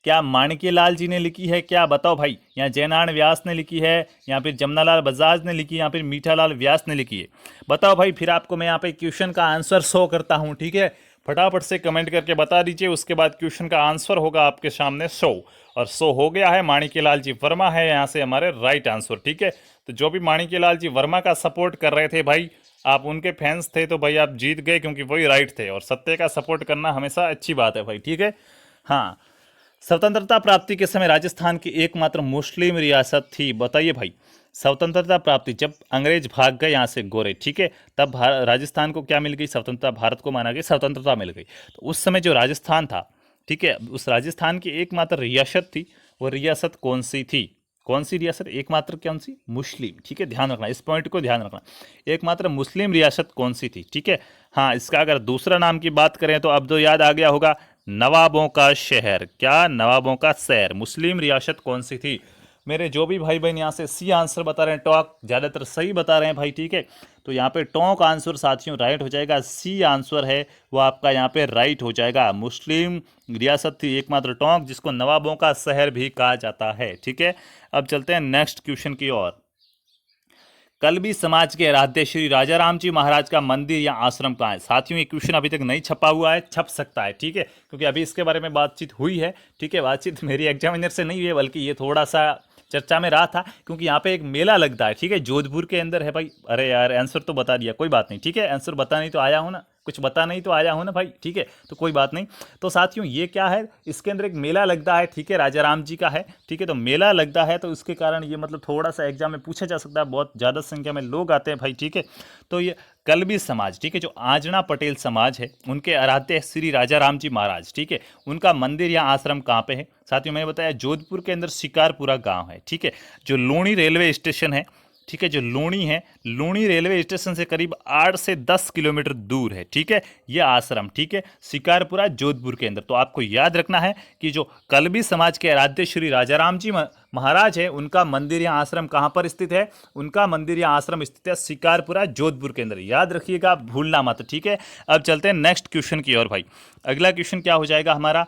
क्या माणिक्यलाल जी ने लिखी है, क्या बताओ भाई, या जयनारायण व्यास ने लिखी है, या फिर जमनालाल बजाज ने लिखी है, या फिर मीठालाल व्यास ने लिखी है, बताओ भाई। फिर आपको मैं यहाँ पे क्वेश्चन का आंसर शो करता हूँ, ठीक है, फटाफट से कमेंट करके बता दीजिए। उसके बाद क्वेश्चन का आंसर होगा आपके सामने शो, और शो हो गया है, माणिक्यलाल जी वर्मा है यहाँ से हमारे राइट आंसर, ठीक है। तो जो भी माणिक्यलाल जी वर्मा का सपोर्ट कर रहे थे भाई, आप उनके फैंस थे, तो भाई आप जीत गए, क्योंकि वही राइट थे, और सत्य का सपोर्ट करना हमेशा अच्छी बात है भाई, ठीक है। हाँ, स्वतंत्रता प्राप्ति के समय राजस्थान की एकमात्र मुस्लिम रियासत थी, बताइए भाई। स्वतंत्रता प्राप्ति जब अंग्रेज भाग गए यहाँ से गोरे, ठीक है, तब राजस्थान को क्या मिल गई, स्वतंत्रता, भारत को माना गया स्वतंत्रता मिल गई। तो उस समय जो राजस्थान था, ठीक है, उस राजस्थान की एकमात्र रियासत थी, वो रियासत कौन सी थी, कौन सी रियासत? एकमात्र कौन सी? मुस्लिम। ठीक है, ध्यान रखना, इस पॉइंट को ध्यान रखना, एकमात्र मुस्लिम रियासत कौन सी थी? ठीक है। हाँ, इसका अगर दूसरा नाम की बात करें तो अब तो याद आ गया होगा, नवाबों का शहर। क्या? नवाबों का शहर। मुस्लिम रियासत कौन सी थी? मेरे जो भी भाई बहन यहाँ से सी आंसर बता रहे हैं, टॉक ज़्यादातर सही बता रहे हैं भाई। ठीक है, तो यहाँ पे टॉक आंसर साथियों राइट हो जाएगा, सी आंसर है वो आपका यहाँ पे राइट हो जाएगा। मुस्लिम रियासत थी एकमात्र टोंक, जिसको नवाबों का शहर भी कहा जाता है। ठीक है, अब चलते हैं नेक्स्ट क्वेश्चन की ओर। कलबी समाज के आराध्य श्री राजा राम जी महाराज का मंदिर या आश्रम कहाँ है? साथियों, ये क्वेश्चन अभी तक नहीं छपा हुआ है, छप सकता है। ठीक है, क्योंकि अभी इसके बारे में बातचीत हुई है। ठीक है, बातचीत मेरी एग्जामिनर से नहीं हुई है, बल्कि ये थोड़ा सा चर्चा में रहा था, क्योंकि यहाँ पे एक मेला लगता है। ठीक है, जोधपुर के अंदर है भाई। अरे यार, आंसर तो बता दिया, कोई बात नहीं। ठीक है, आंसर बता नहीं तो आया हूँ ना, कुछ बता नहीं तो आया हूँ ना भाई। ठीक है, तो कोई बात नहीं। तो साथियों, ये क्या है, इसके अंदर एक मेला लगता है। ठीक है, राजा राम जी का है। ठीक है, तो मेला लगता है, तो उसके कारण ये मतलब थोड़ा सा एग्जाम में पूछा जा सकता है, बहुत ज़्यादा संख्या में लोग आते हैं भाई। ठीक है, तो ये कलबी समाज, ठीक है, जो आजना पटेल समाज है, उनके आराध्य श्री राजा राम जी महाराज, ठीक है, उनका मंदिर या आश्रम कहाँ पे है? साथियों, मैंने बताया जोधपुर के अंदर शिकारपुरा गांव है। ठीक है, जो लूणी रेलवे स्टेशन है, ठीक है, जो लूणी है, लूणी रेलवे स्टेशन से करीब 8 से 10 किलोमीटर दूर है। ठीक है, यह आश्रम, ठीक है, शिकारपुरा जोधपुर के अंदर। तो आपको याद रखना है कि जो कलबी समाज के आराध्य श्री राजा राम जी महाराज है, उनका मंदिर या आश्रम कहाँ पर स्थित है? उनका मंदिर या आश्रम स्थित है शिकारपुरा जोधपुर के अंदर। याद रखिएगा, भूलना मत। ठीक है, अब चलते हैं नेक्स्ट क्वेश्चन की ओर भाई। अगला क्वेश्चन क्या हो जाएगा हमारा?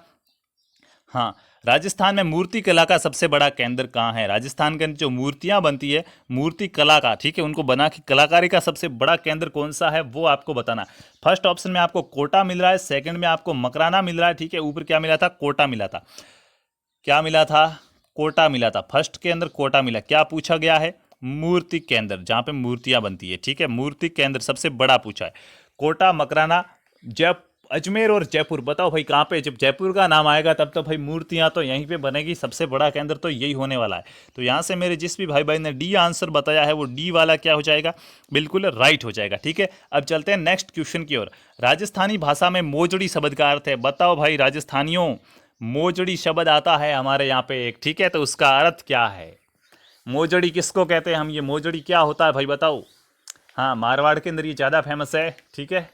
हाँ, राजस्थान में मूर्ति कला का सबसे बड़ा केंद्र कहाँ है? राजस्थान के अंदर जो मूर्तियां बनती है, मूर्ति कला का, ठीक है, उनको बना की कलाकारी का सबसे बड़ा केंद्र कौन सा है, वो आपको बताना। फर्स्ट ऑप्शन में आपको कोटा मिल रहा है, सेकंड में आपको मकराना मिल रहा है। ठीक है, ऊपर क्या मिला था? कोटा मिला था। क्या मिला था? कोटा मिला था। फर्स्ट के अंदर कोटा मिला। क्या पूछा गया है? मूर्ति केंद्र, जहां पे मूर्तियां बनती है। ठीक है, मूर्ति केंद्र सबसे बड़ा पूछा है। कोटा, मकराना, अजमेर और जयपुर। बताओ भाई कहाँ पे? जब जयपुर का नाम आएगा तब तो भाई मूर्तियां तो यहीं पे बनेगी। सबसे बड़ा केंद्र तो यही होने वाला है। तो यहाँ से मेरे जिस भी भाई ने डी आंसर बताया है, वो डी वाला क्या हो जाएगा? बिल्कुल राइट हो जाएगा। ठीक है, अब चलते हैं नेक्स्ट क्वेश्चन की ओर। राजस्थानी भाषा में मोजड़ी शब्द का अर्थ है। बताओ भाई राजस्थानियों, मोजड़ी शब्द आता है हमारे यहाँ पे एक। ठीक है, तो उसका अर्थ क्या है? मोजड़ी किसको कहते हैं हम? ये मोजड़ी क्या होता है भाई बताओ? हाँ, मारवाड़ के अंदर ये ज़्यादा फेमस है। ठीक है,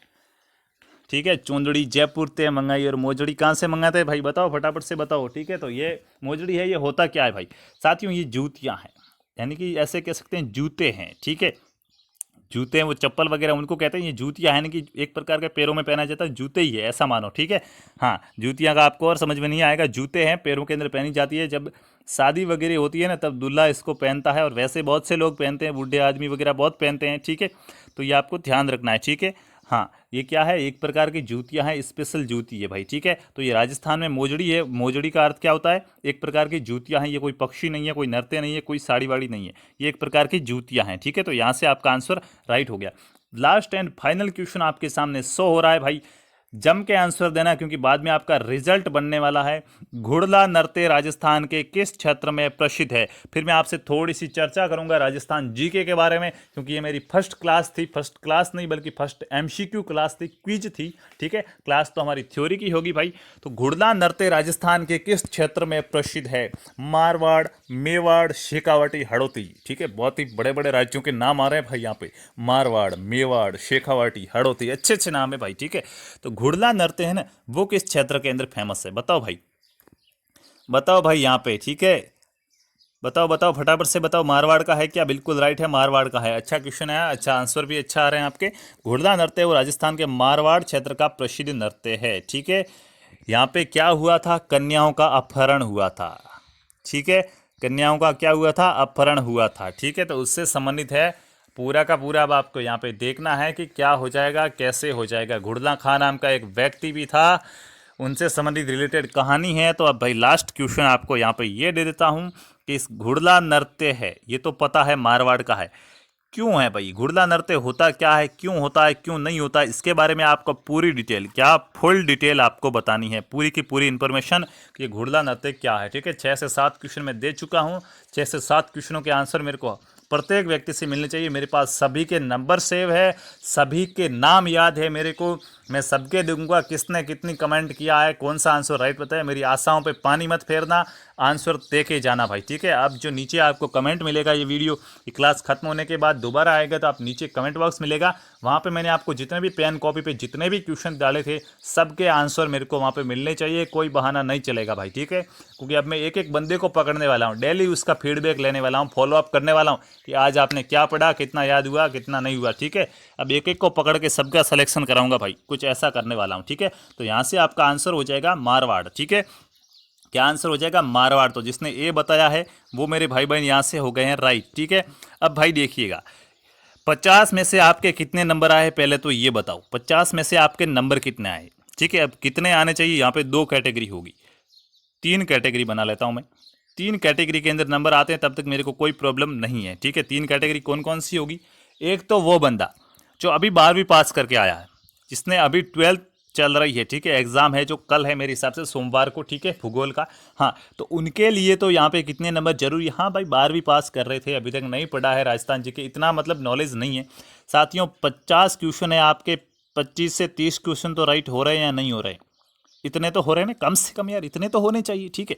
ठीक है, चुंदड़ी जयपुर ते मंगाई। और मोजड़ी कहाँ से मंगाते हैं भाई? बताओ, फटाफट से बताओ। ठीक है, तो ये मोजड़ी है, ये होता क्या है भाई? साथियों, ये जूतियाँ हैं, यानी कि ऐसे कह सकते हैं जूते हैं। ठीक है, जूते हैं, वो चप्पल वगैरह उनको कहते हैं। ये जूतियाँ है ना, कि एक प्रकार के पैरों में पहना जाता है, जूते ही है, ऐसा मानो। ठीक है, हाँ, जूतियाँ का आपको और समझ में नहीं आएगा। जूते हैं, पैरों के अंदर पहनी जाती है। जब शादी वगैरह होती है ना, तब दूल्हा इसको पहनता है, और वैसे बहुत से लोग पहनते हैं, बूढ़े आदमी वगैरह बहुत पहनते हैं। ठीक है, तो ये आपको ध्यान रखना है। ठीक है, हाँ, ये क्या है? एक प्रकार की जूतियां हैं, स्पेशल जूती है भाई। ठीक है, तो ये राजस्थान में मोजड़ी है। मोजड़ी का अर्थ क्या होता है? एक प्रकार की जूतियां हैं। ये कोई पक्षी नहीं है, कोई नृत्य नहीं है, कोई साड़ी वाड़ी नहीं है, ये एक प्रकार की जूतियां हैं। ठीक है, तो यहाँ से आपका आंसर राइट हो गया। लास्ट एंड फाइनल क्वेश्चन आपके सामने शो हो रहा है भाई, जम के आंसर देना, क्योंकि बाद में आपका रिजल्ट बनने वाला है। घुड़ला नृत्य राजस्थान के किस क्षेत्र में प्रसिद्ध है? फिर मैं आपसे थोड़ी सी चर्चा करूंगा राजस्थान जीके के बारे में, क्योंकि ये मेरी फर्स्ट क्लास थी। फर्स्ट क्लास नहीं, बल्कि फर्स्ट एमसीक्यू क्लास थी, क्विज थी। ठीक है, क्लास तो हमारी थ्योरी की होगी भाई। तो घुड़ला नृत्य राजस्थान के किस क्षेत्र में प्रसिद्ध है? मारवाड़, मेवाड़, शेखावाटी, हड़ौती। ठीक है, बहुत ही बड़े बड़े राज्यों के नाम आ रहे हैं भाई यहाँ पे। मारवाड़, मेवाड़, शेखावाटी, हड़ौती, अच्छे अच्छे नाम है भाई। ठीक है, तो घुड़ला नृत्य है ना, वो किस क्षेत्र के अंदर फेमस है? बताओ भाई, बताओ भाई यहाँ पे। ठीक है, बताओ बताओ, फटाफट से बताओ। मारवाड़ का है क्या? बिल्कुल राइट है, मारवाड़ का है। अच्छा क्वेश्चन है, अच्छा आंसर भी अच्छा आ रहे हैं आपके। घुड़ला नृत्य वो राजस्थान के मारवाड़ क्षेत्र का प्रसिद्ध नृत्य है। ठीक है, यहाँ पे क्या हुआ था? कन्याओं का अपहरण हुआ था। ठीक है, कन्याओं का क्या हुआ था? अपहरण हुआ था। ठीक है, तो उससे संबंधित है पूरा का पूरा। अब आपको यहाँ पे देखना है कि क्या हो जाएगा, कैसे हो जाएगा। घुड़ला खां नाम का एक व्यक्ति भी था, उनसे संबंधित रिलेटेड कहानी है। तो अब भाई लास्ट क्वेश्चन आपको यहाँ पे ये दे देता हूँ कि इस घुड़ला नृत्य है, ये तो पता है मारवाड़ का है, क्यों है भाई? घुड़ला नृत्य होता क्या है, क्यों होता है, क्यों नहीं होता, इसके बारे में आपको पूरी डिटेल, क्या फुल डिटेल आपको बतानी है, पूरी की पूरी इन्फॉर्मेशन कि ये घुड़ला नृत्य क्या है। ठीक है, 6 से 7 क्वेश्चन मैं दे चुका हूँ। 6 से 7 क्वेश्चनों के आंसर मेरे को प्रत्येक व्यक्ति से मिलनी चाहिए। मेरे पास सभी के नंबर सेव है, सभी के नाम याद है मेरे को, मैं सबके दूंगा किसने कितनी कमेंट किया है, कौन सा आंसर राइट बताया। मेरी आशाओं पे पानी मत फेरना, आंसर दे के जाना भाई, ठीक है। अब जो नीचे आपको कमेंट मिलेगा, ये क्लास खत्म होने के बाद दोबारा आएगा तो आप नीचे कमेंट बॉक्स मिलेगा, वहाँ पे मैंने आपको जितने भी पेन कॉपी पे जितने भी क्वेश्चन डाले थे सबके आंसर मेरे को वहाँ पे मिलने चाहिए, कोई बहाना नहीं चलेगा भाई, ठीक है। क्योंकि अब मैं एक एक बंदे को पकड़ने वाला हूँ, डेली उसका फीडबैक लेने वाला हूँ, फॉलोअप करने वाला हूँ कि आज आपने क्या पढ़ा, कितना याद हुआ, कितना नहीं हुआ, ठीक है। अब एक एक को पकड़ के सबका सिलेक्शन कराऊंगा भाई, कुछ ऐसा करने वाला हूँ, ठीक है। तो यहाँ से आपका आंसर हो जाएगा मारवाड़, ठीक है। क्या आंसर हो जाएगा? मारवाड़। तो जिसने ए बताया है वो मेरे भाई बहन यहाँ से हो गए हैं राइट, ठीक है। अब भाई देखिएगा 50 में से आपके कितने नंबर आए, पहले तो ये बताओ 50 में से आपके नंबर कितने आए, ठीक है। अब कितने आने चाहिए, यहाँ पे 2 कैटेगरी होगी, 3 कैटेगरी बना लेता हूँ मैं। 3 कैटेगरी के अंदर नंबर आते हैं तब तक मेरे को कोई प्रॉब्लम नहीं है, ठीक है। 3 कैटेगरी कौन कौन सी होगी? एक तो वो बंदा जो अभी 12वीं पास करके आया है, जिसने अभी 12th चल रही है, ठीक है, एग्जाम है जो कल है मेरे हिसाब से सोमवार को, ठीक है, भूगोल का। हाँ, तो उनके लिए तो यहाँ पे कितने नंबर जरूरी, हाँ भाई 12वीं पास कर रहे थे, अभी तक नहीं पढ़ा है राजस्थान जी के, इतना मतलब नॉलेज नहीं है साथियों। 50 क्वेश्चन है आपके, 25 से 30 क्वेश्चन तो राइट हो रहे हैं या नहीं हो रहे हैं? इतने तो हो रहे हैं ना, कम से कम यार इतने तो होने चाहिए, ठीक है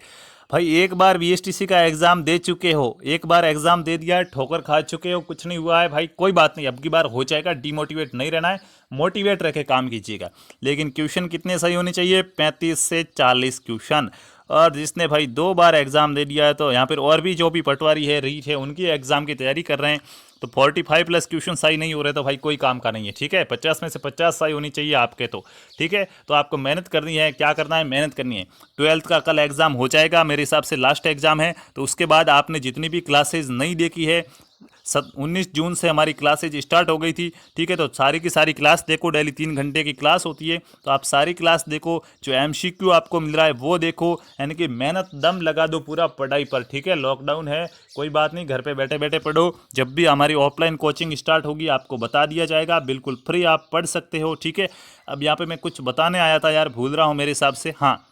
भाई। एक बार वीएसटीसी का एग्जाम दे चुके हो, एक बार एग्जाम दे दिया है, ठोकर खा चुके हो, कुछ नहीं हुआ है भाई, कोई बात नहीं, अब की बार हो जाएगा। डिमोटिवेट नहीं रहना है, मोटिवेट रह के काम कीजिएगा। लेकिन क्वेश्चन कितने सही होने चाहिए? 35 से 40 क्वेश्चन। और जिसने भाई 2 बार एग्जाम दे दिया है, तो यहाँ पर और भी जो भी पटवारी है, रीट है, उनकी एग्जाम की तैयारी कर रहे हैं, तो 45 प्लस क्वेश्चन सही नहीं हो रहे तो भाई कोई काम का नहीं है, ठीक है। 50 में से 50 सही होनी चाहिए आपके, तो ठीक है। तो आपको मेहनत करनी है, क्या करना है, मेहनत करनी है। 12th का कल एग्जाम हो जाएगा, मेरे हिसाब से लास्ट एग्जाम है, तो उसके बाद आपने जितनी भी क्लासेज नहीं देखी है, 19 जून से हमारी क्लासेज स्टार्ट हो गई थी, ठीक है। तो सारी की सारी क्लास देखो, डेली 3 घंटे की क्लास होती है, तो आप सारी क्लास देखो, जो एमसीक्यू आपको मिल रहा है वो देखो, यानी कि मेहनत दम लगा दो पूरा पढ़ाई पर, ठीक है। लॉकडाउन है, कोई बात नहीं, घर पे बैठे बैठे पढ़ो। जब भी हमारी ऑफलाइन कोचिंग स्टार्ट होगी आपको बता दिया जाएगा, बिल्कुल फ्री आप पढ़ सकते हो, ठीक है। अब यहाँ पे मैं कुछ बताने आया था यार, भूल रहा हूँ मेरे हिसाब से। हाँ,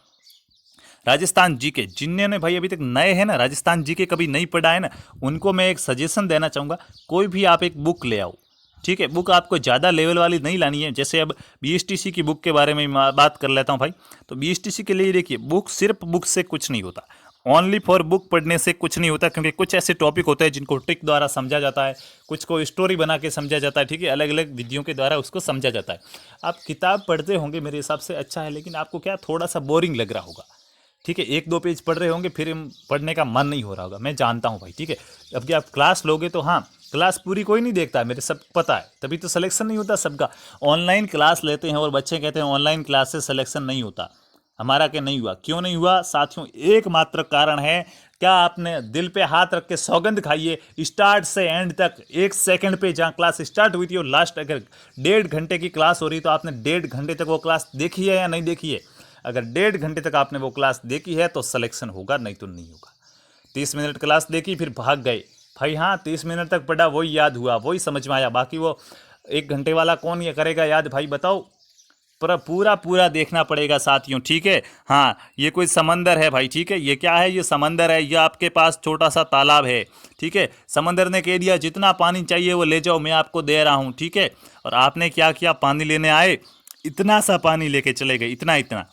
राजस्थान जीके जिन्होंने भाई अभी तक नए हैं ना, राजस्थान जीके कभी नहीं पढ़ा है ना, उनको मैं एक सजेशन देना चाहूँगा, कोई भी आप एक बुक ले आओ, ठीक है। बुक आपको ज़्यादा लेवल वाली नहीं लानी है। जैसे अब बीएसटीसी की बुक के बारे में बात कर लेता हूँ भाई, तो बीएसटीसी के लिए देखिए, बुक सिर्फ बुक से कुछ नहीं होता, ओनली फॉर बुक पढ़ने से कुछ नहीं होता, क्योंकि कुछ ऐसे टॉपिक होते हैं जिनको ट्रिक द्वारा समझा जाता है, कुछ को स्टोरी बना के समझा जाता है, ठीक है, अलग अलग विधियों के द्वारा उसको समझा जाता है। आप किताब पढ़ते होंगे मेरे हिसाब से अच्छा है, लेकिन आपको क्या थोड़ा सा बोरिंग लग रहा होगा, ठीक है। 1-2 पेज पढ़ रहे होंगे, फिर पढ़ने का मन नहीं हो रहा होगा, मैं जानता हूँ भाई, ठीक है। अब कि आप क्लास लोगे तो हाँ, क्लास पूरी कोई नहीं देखता है, मेरे सब पता है, तभी तो सिलेक्शन नहीं होता सबका। ऑनलाइन क्लास लेते हैं और बच्चे कहते हैं ऑनलाइन क्लास से सिलेक्शन नहीं होता, हमारा क्या नहीं हुआ, क्यों नहीं हुआ साथियों? एकमात्र कारण है, क्या आपने दिल पे हाथ रख के सौगंध खाइए, स्टार्ट से एंड तक 1 सेकंड पे जहाँ क्लास स्टार्ट हुई थी और लास्ट अगर 1.5 घंटे की क्लास हो रही तो आपने 1.5 घंटे तक वो क्लास देखी है या नहीं देखी है? अगर 1.5 घंटे तक आपने वो क्लास देखी है तो सिलेक्शन होगा, नहीं तो नहीं होगा। 30 मिनट क्लास देखी फिर भाग गए भाई, हाँ 30 मिनट तक पढ़ा, वही याद हुआ, वही समझ में आया, बाकी वो 1 घंटे वाला कौन ये करेगा याद भाई, बताओ। पर पूरा पूरा देखना पड़ेगा साथियों, ठीक है। हाँ, ये कोई समंदर है भाई, ठीक है, ये क्या है, ये समंदर है, ये आपके पास छोटा सा तालाब है, ठीक है। समंदर ने कह दिया जितना पानी चाहिए वो ले जाओ, मैं आपको दे रहा हूँ, ठीक है। और आपने क्या किया, पानी लेने आए, इतना सा पानी लेके चले गए, इतना इतना,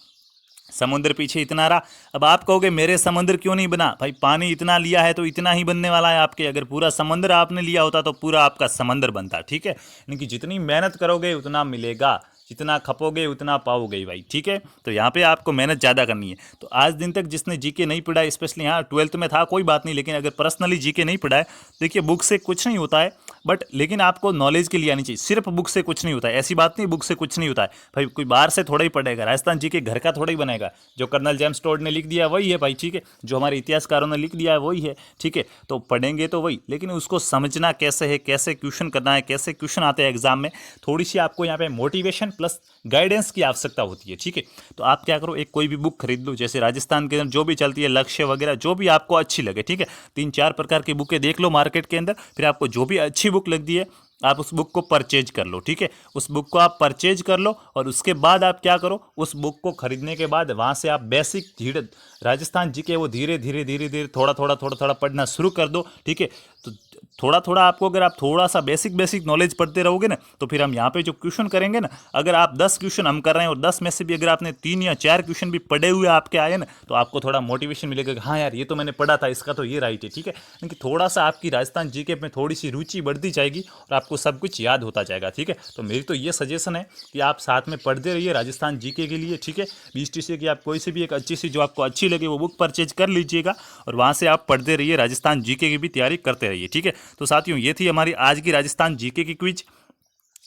समुद्र पीछे इतना रहा। अब आप कहोगे मेरे समुद्र क्यों नहीं बना, भाई पानी इतना लिया है तो इतना ही बनने वाला है आपके, अगर पूरा समुद्र आपने लिया होता तो पूरा आपका समंदर बनता, ठीक है। यानी कि जितनी मेहनत करोगे उतना मिलेगा, जितना खपोगे उतना पाओगे भाई, ठीक है। तो यहाँ पे आपको मेहनत ज़्यादा करनी है। तो आज दिन तक जिसने जीके नहीं पढ़ा है, स्पेशली हाँ 12th में था कोई बात नहीं, लेकिन अगर पर्सनली जीके नहीं पढ़ा है, देखिए बुक से कुछ नहीं होता है, बट लेकिन आपको नॉलेज के लिए आनी चाहिए। सिर्फ बुक से कुछ नहीं होता है, ऐसी बात नहीं बुक से कुछ नहीं होता है भाई, कोई बाहर से थोड़ा ही पढ़ेगा, राजस्थान जी के घर का थोड़ा ही बनेगा। जो कर्नल जेम्स टोड ने लिख दिया वही है भाई, ठीक है, जो हमारे इतिहासकारों ने लिख दिया है वही है, ठीक है। तो पढ़ेंगे तो वही, लेकिन उसको समझना कैसे है, कैसे क्वेश्चन करना है, कैसे क्वेश्चन आते हैं एग्जाम में, थोड़ी सी आपको यहाँ पे मोटिवेशन प्लस गाइडेंस की आवश्यकता होती है, ठीक है। तो आप क्या करो, एक कोई भी बुक खरीद लो, जैसे राजस्थान के अंदर जो भी चलती है, लक्ष्य वगैरह, जो भी आपको अच्छी लगे, ठीक है। 3-4 प्रकार की बुकें देख लो मार्केट के अंदर, फिर आपको जो भी अच्छी बुक लगती है आप उस बुक को परचेज कर लो, ठीक है। उस बुक को आप परचेज कर लो और उसके बाद आप क्या करो, उस बुक को खरीदने के बाद वहाँ से आप बेसिक धीरे राजस्थान जीके वो धीरे धीरे थोड़ा थोड़ा पढ़ना शुरू कर दो, ठीक है। तो थोड़ा थोड़ा आपको, अगर आप थोड़ा सा बेसिक नॉलेज पढ़ते रहोगे ना, तो फिर हम यहाँ पे जो क्वेश्चन करेंगे ना, अगर आप 10 क्वेश्चन हम कर रहे हैं और 10 में से भी अगर आपने 3 या 4 क्वेश्चन भी पढ़े हुए आपके आए ना, तो आपको थोड़ा मोटिवेशन मिलेगा कि हाँ यार ये तो मैंने पढ़ा था, इसका तो ये राइट है, ठीक है। क्योंकि थोड़ा सा आपकी राजस्थान जीके में थोड़ी सी रुचि बढ़ती जाएगी और आपको सब कुछ याद होता जाएगा, ठीक है। तो मेरी तो ये सजेशन है कि आप साथ में पढ़ते रहिए राजस्थान जीके के लिए, ठीक है। BSTC की आप कोई सी भी एक अच्छी सी जो आपको अच्छी लगे वो बुक परचेज कर लीजिएगा और वहाँ से आप पढ़ते रहिए, राजस्थान जीके की भी तैयारी करते रहिए, ठीक है। तो साथियों ये थी हमारी आज की राजस्थान जीके की क्विज,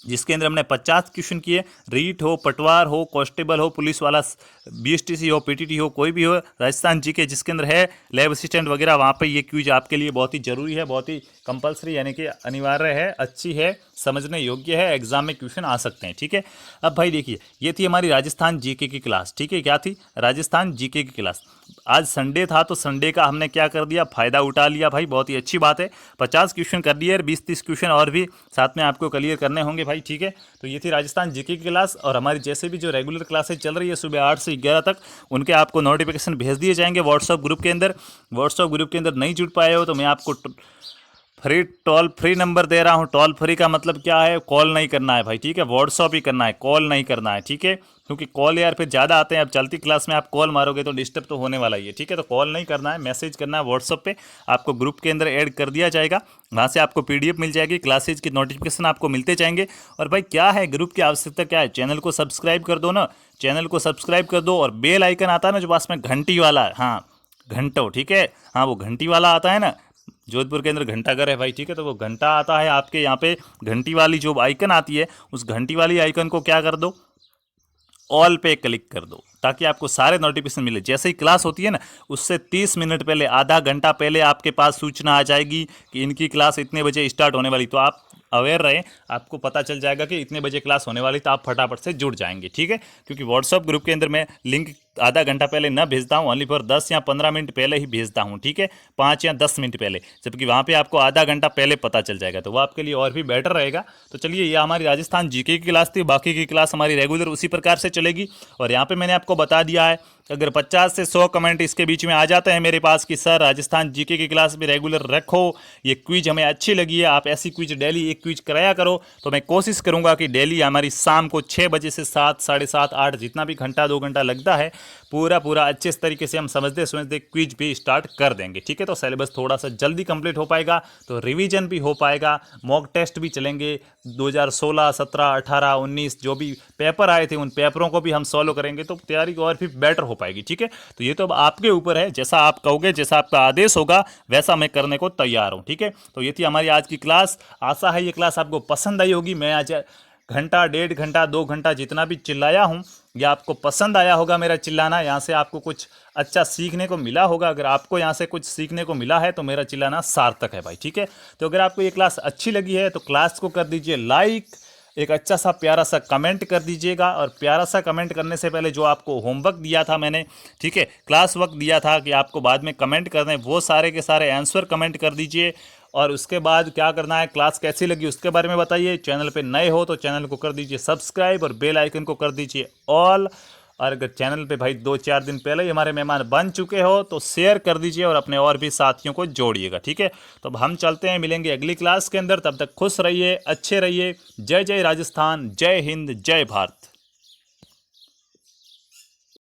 जिसके अंदर हमने 50 क्वेश्चन किए। रीट हो, पटवार हो, कांस्टेबल हो, पुलिस वाला, BSTC हो, PTT हो, कोई भी हो, राजस्थान जीके जिसके अंदर है लैब असिस्टेंट वगैरह, वहाँ पे ये क्विज आपके लिए बहुत ही जरूरी है, बहुत ही कंपलसरी यानी कि अनिवार्य है, अच्छी है, समझने योग्य है, एग्जाम में क्वेश्चन आ सकते हैं, ठीक है। अब भाई देखिए, ये थी हमारी राजस्थान जीके की क्लास, ठीक है। क्या थी? राजस्थान जीके की क्लास। आज संडे था तो संडे का हमने क्या कर दिया, फायदा उठा लिया भाई, बहुत ही अच्छी बात है। 50 क्वेश्चन कर दिए, 20-30 क्वेश्चन और भी साथ में आपको क्लियर करने होंगे भाई, ठीक है। तो ये थी राजस्थान जीके की क्लास और हमारी जैसे भी जो रेगुलर क्लासेज चल रही है सुबह 8 से 11 तक, उनके आपको नोटिफिकेशन भेज दिए जाएंगे व्हाट्सअप ग्रुप के अंदर। व्हाट्सअप ग्रुप के अंदर नहीं जुड़ पाए हो तो मैं आपको टोल फ्री नंबर दे रहा हूँ। टोल फ्री का मतलब क्या है, कॉल नहीं करना है भाई, ठीक है। व्हाट्सअप ही करना है, कॉल नहीं करना है, ठीक है। क्योंकि कॉल यार फिर ज़्यादा आते हैं, अब चलती क्लास में आप कॉल मारोगे तो डिस्टर्ब तो होने वाला ही है, ठीक है। तो कॉल नहीं करना है, मैसेज करना है व्हाट्सअप पे, आपको ग्रुप के अंदर ऐड कर दिया जाएगा। वहाँ से आपको PDF मिल जाएगी, क्लासेज की नोटिफिकेशन आपको मिलते जाएंगे। और भाई क्या है, ग्रुप की आवश्यकता क्या है, चैनल को सब्सक्राइब कर दो ना, चैनल को सब्सक्राइब कर दो और बेल आइकन आता है ना जो पास में घंटी वाला, हाँ घंटो, ठीक है, हाँ वो घंटी वाला आता है ना, जोधपुर के अंदर घंटाघर है भाई, ठीक है। तो वो घंटा आता है आपके यहाँ पे, घंटी वाली जो आइकन आती है, उस घंटी वाली आइकन को क्या कर दो, ऑल पे क्लिक कर दो, ताकि आपको सारे नोटिफिकेशन मिले। जैसे ही क्लास होती है ना, उससे 30 मिनट पहले, आधा घंटा पहले आपके पास सूचना आ जाएगी कि इनकी क्लास इतने बजे स्टार्ट होने वाली। तो आप अवेयर रहें, आपको पता चल जाएगा कि इतने बजे क्लास होने वाली, तो आप फटाफट से जुड़ जाएंगे, ठीक है। क्योंकि व्हाट्सअप ग्रुप के अंदर मैं लिंक आधा घंटा पहले न भेजता हूँ, ओनली फॉर 10 या 15 मिनट पहले ही भेजता हूँ, ठीक है, 5 या 10 मिनट पहले, जबकि वहाँ पे आपको आधा घंटा पहले पता चल जाएगा, तो वो आपके लिए और भी बेटर रहेगा। तो चलिए, ये हमारी राजस्थान जीके की क्लास थी, बाकी की क्लास हमारी रेगुलर उसी प्रकार से चलेगी। और यहाँ पे मैंने आपको बता दिया है, अगर 50 से 100 कमेंट इसके बीच में आ जाते हैं मेरे पास कि सर राजस्थान जीके की क्लास भी रेगुलर रखो, ये क्विज हमें अच्छी लगी है, आप ऐसी क्विज डेली एक क्विज कराया करो, तो मैं कोशिश करूंगा कि डेली हमारी शाम को 6 बजे से 7, 7:30, 8 जितना भी घंटा 2 घंटा लगता है, पूरा अच्छे तरीके से हम समझते क्विज भी स्टार्ट कर देंगे, ठीक है। तो सिलेबस थोड़ा सा जल्दी कंप्लीट हो पाएगा, तो रिवीजन भी हो पाएगा, मॉक टेस्ट भी चलेंगे, 2016, 17, 18, 19 जो भी पेपर आए थे उन पेपरों को भी हम सॉल्व करेंगे, तो तैयारी और भी बेटर हो पाएगी, ठीक है। तो ये तो अब आपके ऊपर है, जैसा आप कहोगे, जैसा आपका आदेश होगा वैसा मैं करने को तैयार हूँ, ठीक है। तो ये थी हमारी आज की क्लास। आशा है ये क्लास आपको पसंद आई होगी। मैं आज घंटा, 1.5 घंटा, 2 घंटा जितना भी चिल्लाया हूँ, या आपको पसंद आया होगा मेरा चिल्लाना, यहाँ से आपको कुछ अच्छा सीखने को मिला होगा। अगर आपको यहाँ से कुछ सीखने को मिला है तो मेरा चिल्लाना सार्थक है भाई, ठीक है। तो अगर आपको ये क्लास अच्छी लगी है तो क्लास को कर दीजिए लाइक, एक अच्छा सा प्यारा सा कमेंट कर दीजिएगा। और प्यारा सा कमेंट करने से पहले जो आपको होमवर्क दिया था मैंने, ठीक है, क्लास वर्क दिया था कि आपको बाद में कमेंट करने, वो सारे के सारे आंसर कमेंट कर दीजिए। और उसके बाद क्या करना है, क्लास कैसी लगी उसके बारे में बताइए। चैनल पे नए हो तो चैनल को कर दीजिए सब्सक्राइब और बेल आइकन को कर दीजिए ऑल। और अगर चैनल पे भाई 2-4 दिन पहले ही हमारे मेहमान बन चुके हो तो शेयर कर दीजिए और अपने और भी साथियों को जोड़िएगा, ठीक है। तो अब हम चलते हैं, मिलेंगे अगली क्लास के अंदर। तब तक खुश रहिए, अच्छे रहिए। जय जय राजस्थान, जय हिंद, जय भारत।